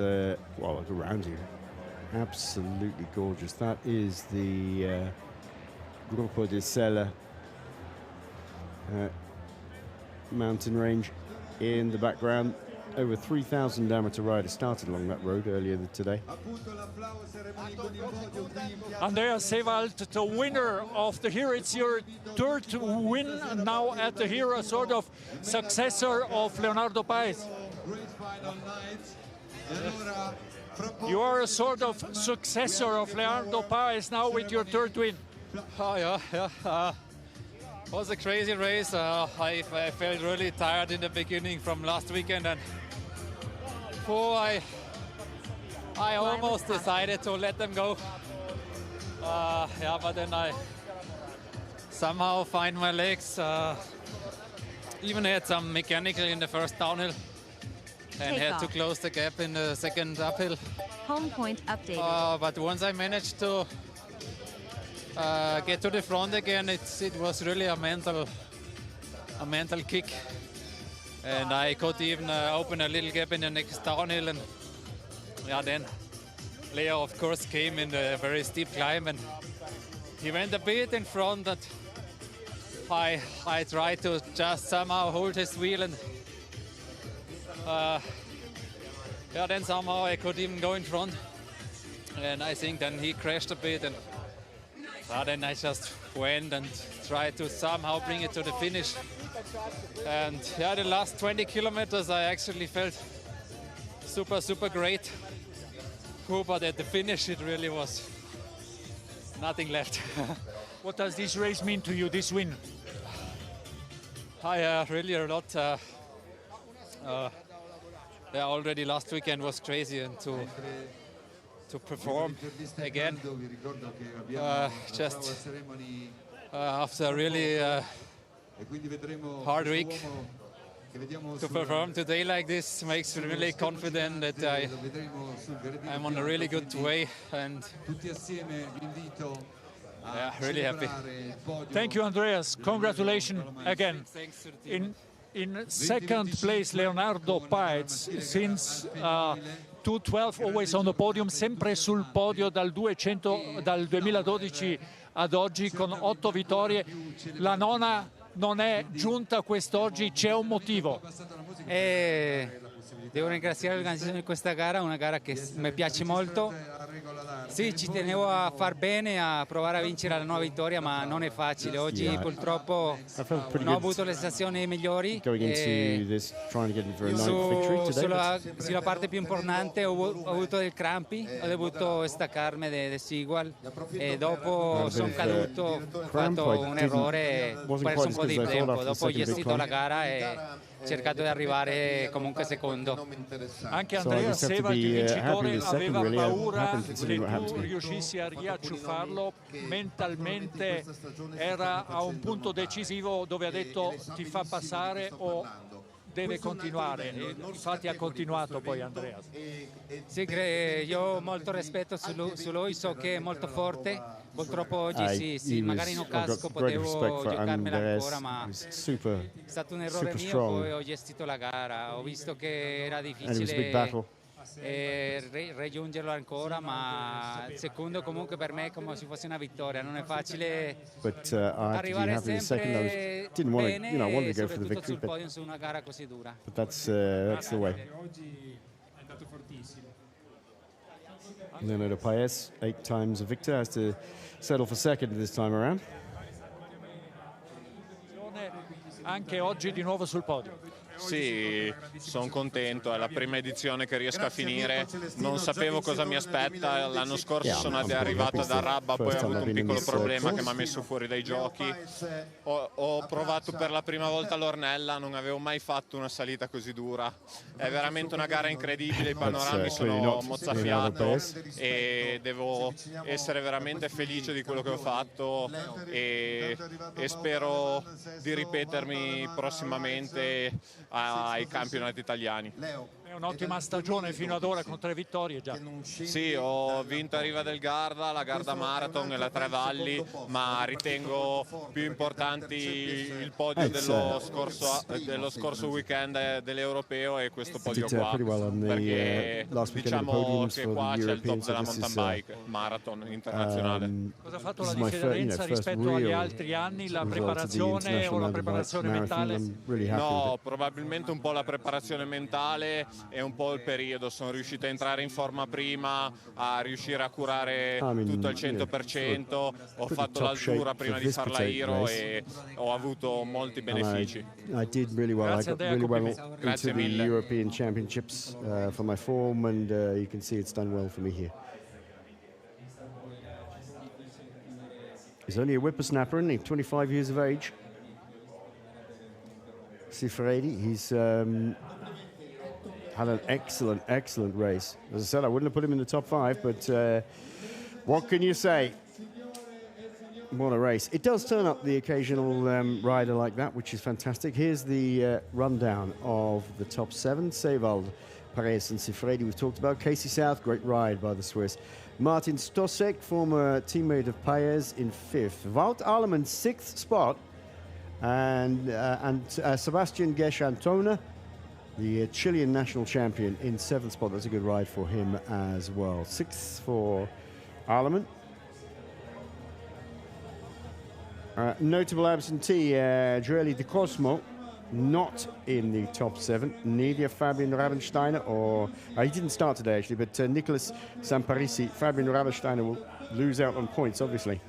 well, look around you. Absolutely gorgeous. That is the Gruppo di Sella mountain range in the background. Over 3,000 amateur riders started along that road earlier today. Andrea Sevald, the winner of the Hero. It's your third win now at the Hero, sort of successor of Leonardo Paes. You are a sort of successor of Leonardo Paes now with your third win. Oh yeah. It was a crazy race. I felt really tired in the beginning from last weekend, and I almost decided to let them go. Yeah, but then I somehow find my legs. Even had some mechanical in the first downhill, and had to close the gap in the second uphill. Home point updated. But once I managed to get to the front again, it was really a mental kick, and I could even open a little gap in the next downhill, and yeah, then Leo of course came in a very steep climb, and he went a bit in front, but I tried to just somehow hold his wheel, and yeah, then somehow I could even go in front. And I think then he crashed a bit, and then I just went and tried to somehow bring it to the finish. And yeah, the last 20 kilometers I actually felt super great. But at the finish it really was nothing left. What does this race mean to you, this win? Really a lot. Yeah, already last weekend was crazy, and to perform again just after a really hard week, to perform today like this makes me really confident that I'm on a really good way, and yeah, really happy. Thank you, Andreas. Congratulations again. In second place, Leonardo Paez, since 2012 always on the podium, sempre sul podio dal 2012 ad oggi con 8 vittorie. La nona non è giunta quest'oggi, c'è un motivo. Devo ringraziare l'organizzazione di questa gara, una gara che mi piace molto. Sì, ci tenevo a far bene, a provare a vincere la nuova vittoria, ma non è facile. Oggi purtroppo non ho avuto le sensazioni migliori. Sulla parte più importante ho avuto dei crampi, ho dovuto staccarmi del Sigual e dopo sono caduto, ho fatto un errore, ho perso un po' di tempo. Dopo ho gestito la gara e cercato di arrivare comunque secondo. Anche Andrea Seva, il vincitore, aveva paura che tu riuscissi a riacciuffarlo. Mentalmente era a un punto decisivo dove ha detto ti fa passare o deve continuare, e infatti ha continuato poi Andrea. Sì, io ho molto rispetto su lui, so che è molto forte. Purtroppo oggi sì, magari in un casco potevo giocarmela ancora, ma è stato un errore mio, poi ho gestito la gara, ho visto che era difficile raggiungerlo ancora, ma il secondo comunque per me è come se fosse una vittoria, non è facile arrivare sempre bene, soprattutto sul podium su una gara così dura. But that's the way. Leonardo Paez, 8 times a victor, has to settle for second this time around. Anche oggi di nuovo sul podio. Sì, sono contento, è la prima edizione che riesco a finire, non sapevo cosa mi aspetta, l'anno scorso sono arrivato da Rabba, poi ho avuto un piccolo problema che mi ha messo fuori dai giochi, ho provato per la prima volta l'Ornella, non avevo mai fatto una salita così dura, è veramente una gara incredibile, i panorami sono mozzafiato e devo essere veramente felice di quello che ho fatto e spero di ripetermi prossimamente ai campionati italiani. È un'ottima stagione fino ad ora con 3 vittorie già. Sì, ho vinto a Riva del Garda, la Garda Marathon e la Tre Valli, ma ritengo più importanti il podio dello scorso weekend dell'Europeo e questo podio qua, perché diciamo che qua c'è il top della mountain bike marathon internazionale. Cosa ha fatto la differenza rispetto agli altri anni? La preparazione o la preparazione mentale? No, probabilmente un po' la preparazione mentale e un po' il periodo. Sono riuscito a entrare in forma prima, a riuscire a curare tutto al 100%, ho fatto l'altura prima di fare la Hero e ho avuto molti benefici. I did really well. I got really well into the European Championships for my form, and you can see it's done well for me here. He's only a whippersnapper, isn't he? 25 years of age. Sifredi, he's had an excellent race. As I said, I wouldn't have put him in the top 5, but what can you say? What a race. It does turn up the occasional rider like that, which is fantastic. Here's the rundown of the top 7. Sevald, Paez and Sifredi we've talked about. Casey South, great ride by the Swiss. Martin Stosek, former teammate of Paez, in 5th. Wout Allemann, 6th spot. And Sebastian Gesch-Antona, the Chilean national champion, in 7th spot. That's a good ride for him as well. 6th for Allemann. Notable absentee, Joeli De Cosmo, not in the top 7. Neither Fabian Rabensteiner or... he didn't start today, actually, but Nicholas Samparisi. Fabian Rabensteiner will lose out on points, obviously.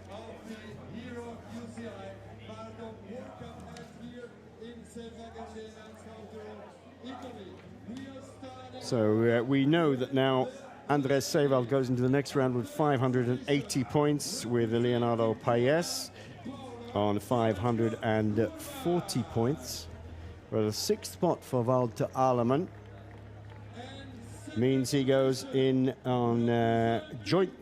So we know that now Andres Seval goes into the next round with 580 points, with Leonardo Paes on 540 points. Well, the 6th spot for Walter Alemann means he goes in on joint,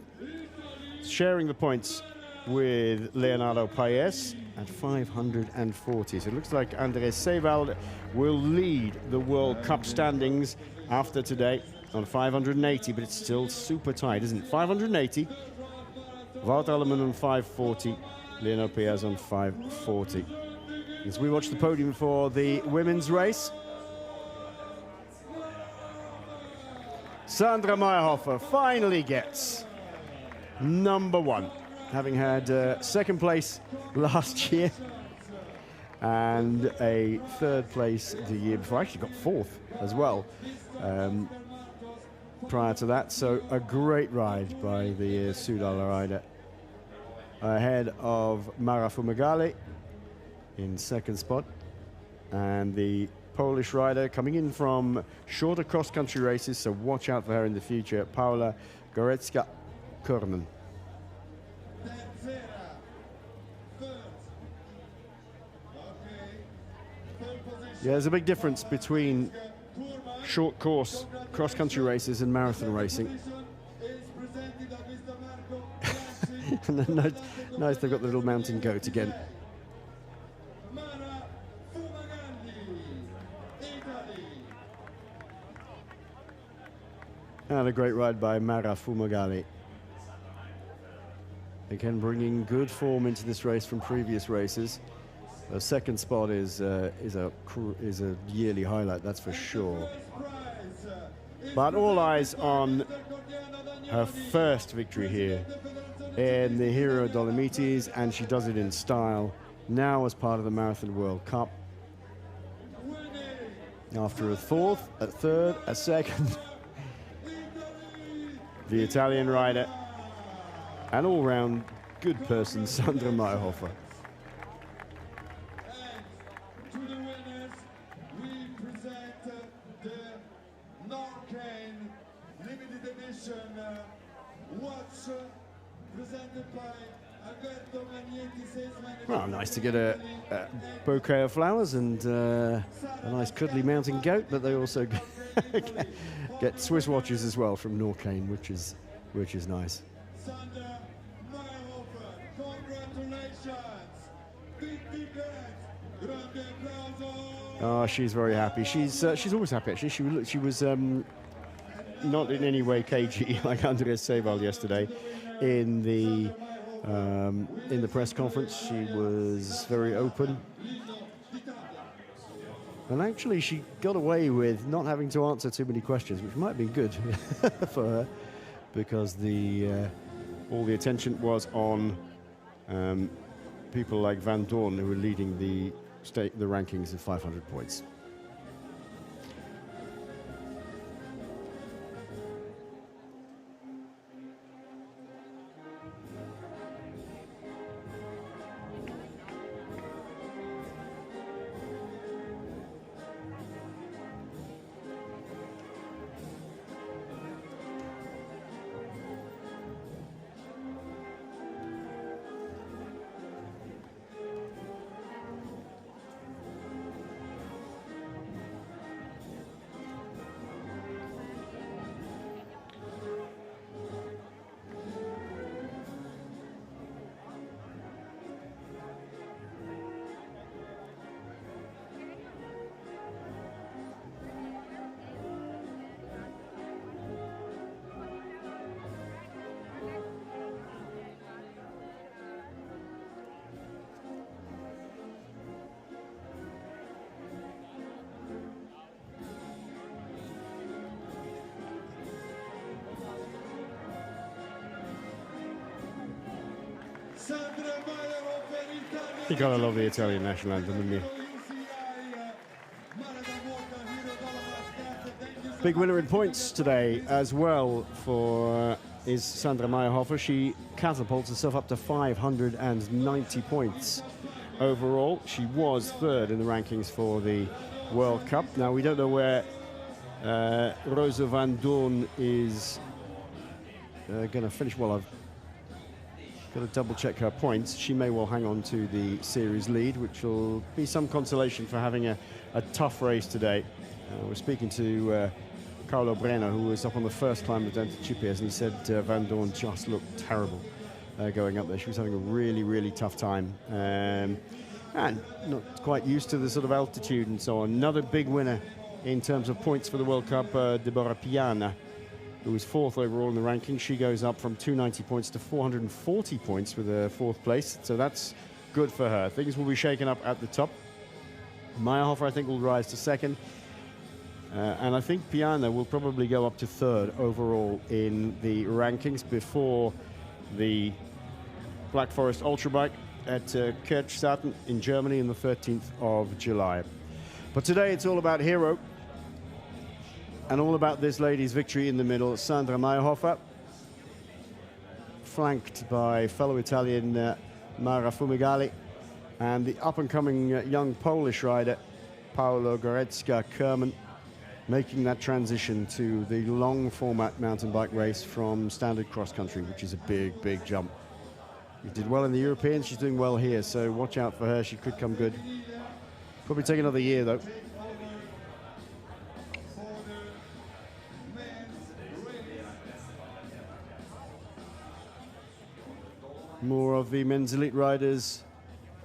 sharing the points with Leonardo Paes at 540. So it looks like Andres Seval will lead the World Cup standings after today on 580, but it's still super tight, isn't it? 580, Walter Alemann on 540, Leonardo Paes on 540. As we watch the podium for the women's race, Sandra Meyerhofer finally gets number 1, having had 2nd place last year and a 3rd place the year before. Actually got 4th as well prior to that. So a great ride by the Südtirol rider, ahead of Mara Fumagalli in 2nd spot, and the Polish rider coming in from shorter cross-country races, so watch out for her in the future, Paula Goretzka-Körnen. Yeah, there's a big difference between short course cross-country races and marathon racing. And then nice, they've got the little mountain goat again. And a great ride by Mara Fumagalli. Again, bringing good form into this race from previous races. A 2nd spot is a yearly highlight, that's for sure. But all eyes on her 1st victory here in the Hero Dolomites, and she does it in style now as part of the Marathon World Cup. After a 4th, a 3rd, a 2nd, the Italian rider, an all-round good person, Sandra Meyerhofer. Well, nice to get a bouquet of flowers and a nice cuddly mountain goat, but they also get Swiss watches as well from Norcane, which is nice. Oh, she's very happy. She's always happy, actually. She was not in any way cagey like Andres Seval yesterday in the press conference. She was very open, and actually she got away with not having to answer too many questions, which might be good for her, because all the attention was on people like Van Dorn, who were leading the rankings of 500 points. You gotta love the Italian national anthem, haven't you? Big winner in points today as well for is Sandra Meyerhofer. She catapults herself up to 590 points overall. She was third in the rankings for the World Cup. Now, we don't know where Rosa van Doorn is going to finish. Well, I've got to double check her points. She may well hang on to the series lead, which will be some consolation for having a tough race today. We're speaking to Carlo Brenner, who was up on the first climb of Dentachipes, and he said Van Doorn just looked terrible going up there. She was having a really, really tough time. And not quite used to the sort of altitude and so on. Another big winner in terms of points for the World Cup, Deborah Piana, who was fourth overall in the ranking. She goes up from 290 points to 440 points with a fourth place. So that's good for her. Things will be shaken up at the top. Meyerhofer, I think, will rise to second. And I think Piana will probably go up to third overall in the rankings before the Black Forest Ultra Bike at Kirchsarten in Germany on the 13th of July. But today it's all about Hero and all about this lady's victory in the middle, Sandra Meyerhofer, flanked by fellow Italian Mara Fumagalli and the up-and-coming young Polish rider Paolo Goretzka-Kerman, making that transition to the long format mountain bike race from standard cross country, which is a big, big jump. She did well in the Europeans, she's doing well here, so watch out for her, she could come good. Probably take another year though. More of the men's elite riders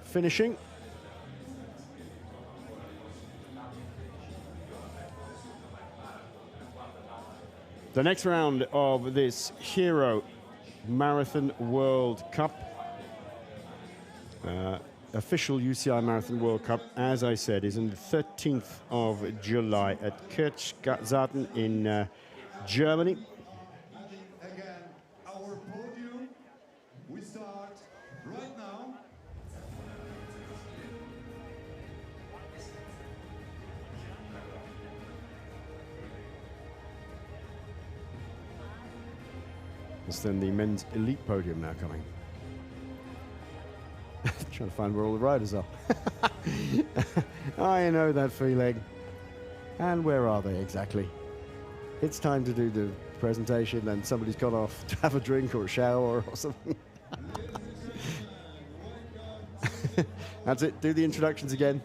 finishing. The next round of this Hero Marathon World Cup, official UCI Marathon World Cup, as I said, is on the 13th of July at Kirchsarten in Germany. Again, our podium, we start right now. It's then the men's elite podium now coming. Trying to find where all the riders are. I know that feeling. And where are they exactly? It's time to do the presentation and somebody's gone off to have a drink or a shower or something. That's it, do the introductions again.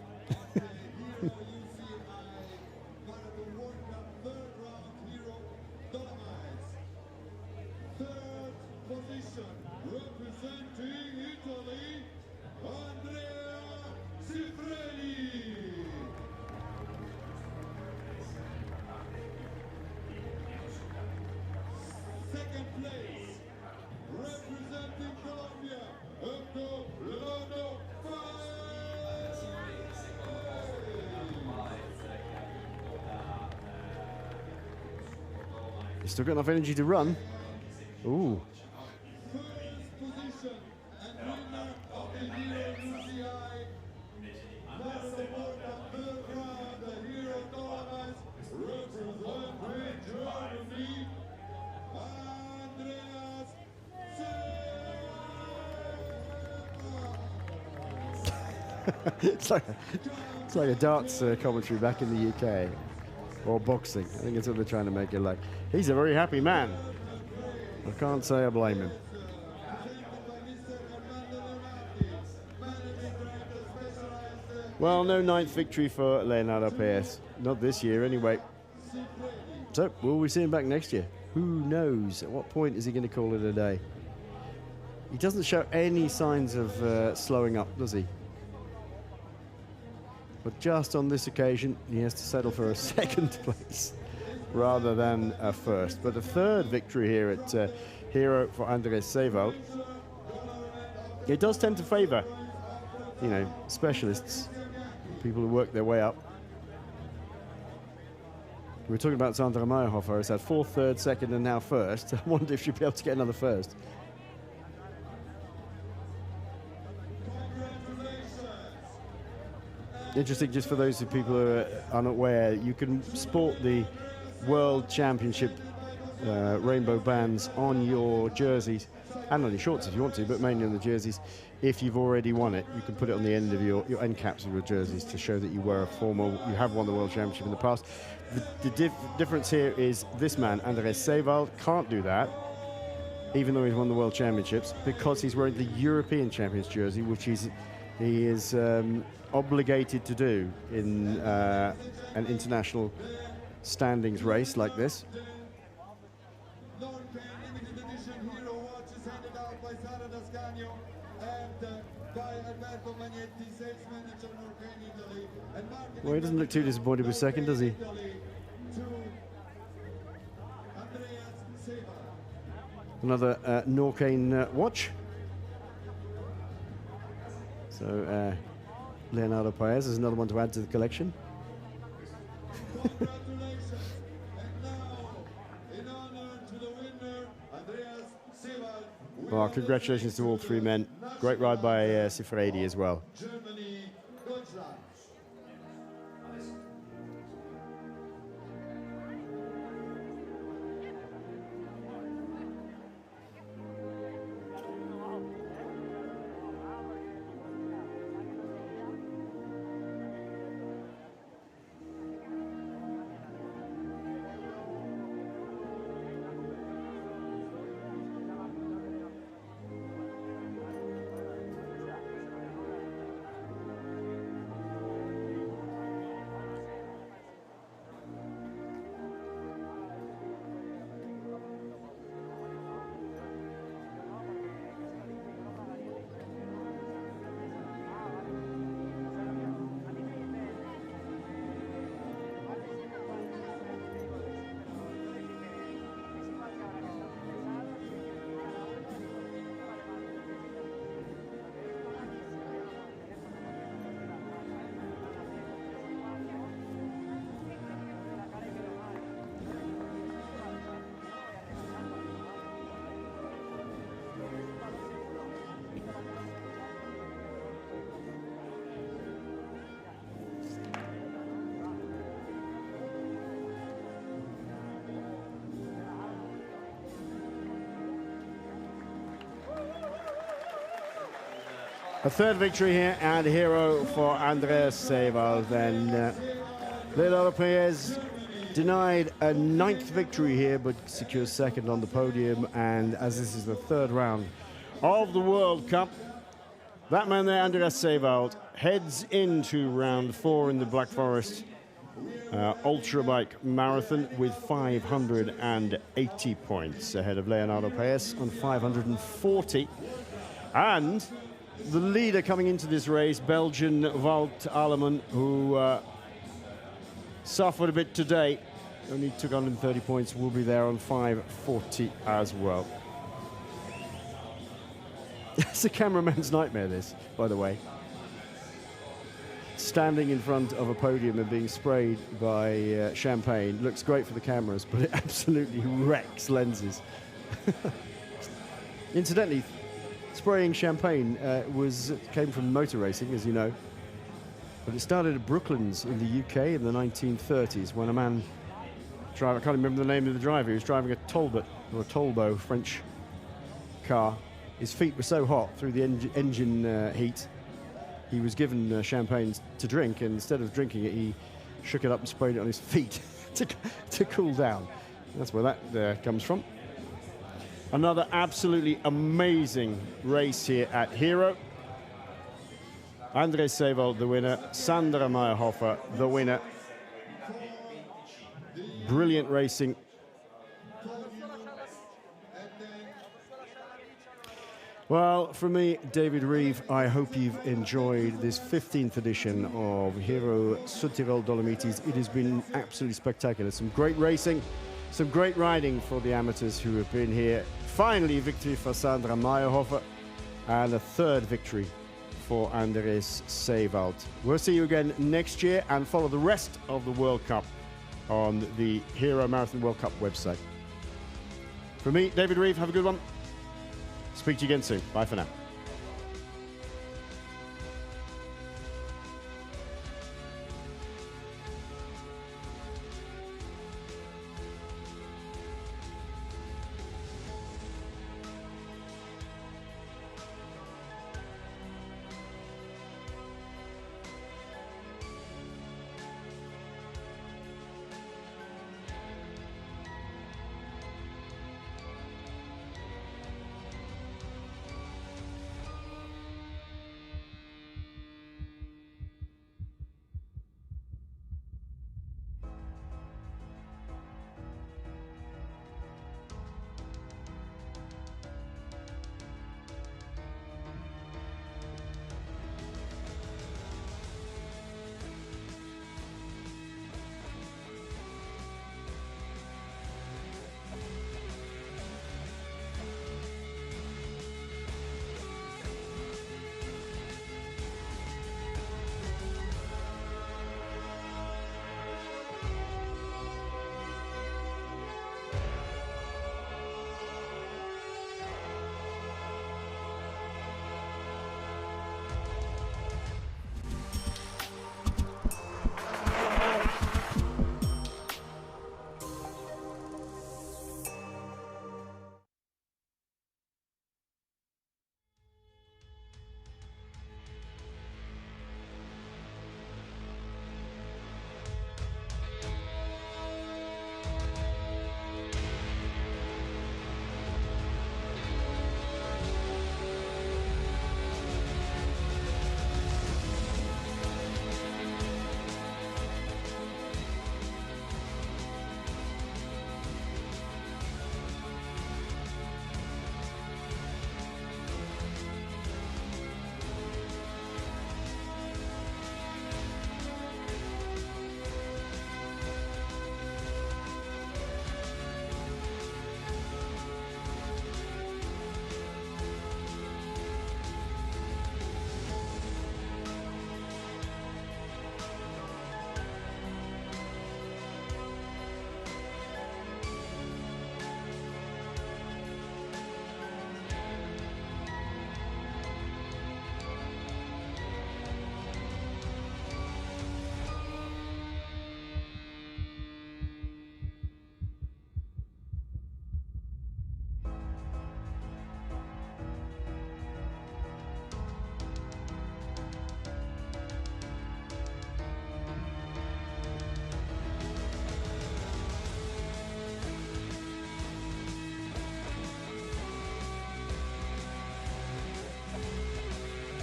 Still got enough energy to run. Ooh. It's like a darts commentary back in the UK. Or boxing. I think it's what they're trying to make it like. He's a very happy man. I can't say I blame him. Well, no ninth victory for Leonardo Paes. Not this year, anyway. So, will we see him back next year? Who knows? At what point is he going to call it a day? He doesn't show any signs of slowing up, does he? But just on this occasion, he has to settle for a second place rather than a first. But a third victory here at Hero for Andres Seewald. It does tend to favour, you know, specialists, people who work their way up. We were talking about Sandra Meyerhofer, who's had fourth, third, second, and now first. I wonder if she'll be able to get another first. Interesting, just for those people who are unaware, you can sport the World Championship rainbow bands on your jerseys and on your shorts if you want to, but mainly on the jerseys. If you've already won it, you can put it on the end of your end caps of your jerseys to show that you have won the World Championship in the past. The difference here is this man, Andrés Seewald, can't do that, even though he's won the World Championships, because he's wearing the European Champions jersey, which he is obligated to do in an international standings race like this. Well, he doesn't look too disappointed with second, does he? Another Norcane watch. So Leonardo Paes is another one to add to the collection. Well, congratulations to all three men. Great ride by Sifredi as well. A third victory here and a hero for Andrés Seewald. Then Leonardo Paes denied a 9th victory here, but secures second on the podium. And as this is the third round of the World Cup, that man there, Andrés Seewald, heads into round 4 in the Black Forest Ultra Bike Marathon with 580 points ahead of Leonardo Paes on 540. And the leader coming into this race, Belgian Wout Alleman, who suffered a bit today, only took 130 points, will be there on 540 as well. It's a cameraman's nightmare, this, by the way. Standing in front of a podium and being sprayed by champagne looks great for the cameras, but it absolutely wrecks lenses. Incidentally, spraying champagne came from motor racing, as you know, but it started at Brooklands in the UK in the 1930s when a man, I can't remember the name of the driver, he was driving a Talbot or a Tolbo French car. His feet were so hot through the engine heat, he was given champagne to drink, and instead of drinking it, he shook it up and sprayed it on his feet to cool down. That's where that comes from. Another absolutely amazing race here at Hero. Andrés Seewald, the winner. Sandra Meyerhofer, the winner. Brilliant racing. Well, from me, David Reeve, I hope you've enjoyed this 15th edition of Hero Südtirol Dolomites. It has been absolutely spectacular. Some great racing, some great riding for the amateurs who have been here. Finally, a victory for Sandra Meyerhofer and a third victory for Andrés Seewald. We'll see you again next year and follow the rest of the World Cup on the Hero Marathon World Cup website. From me, David Reeve, have a good one. Speak to you again soon. Bye for now.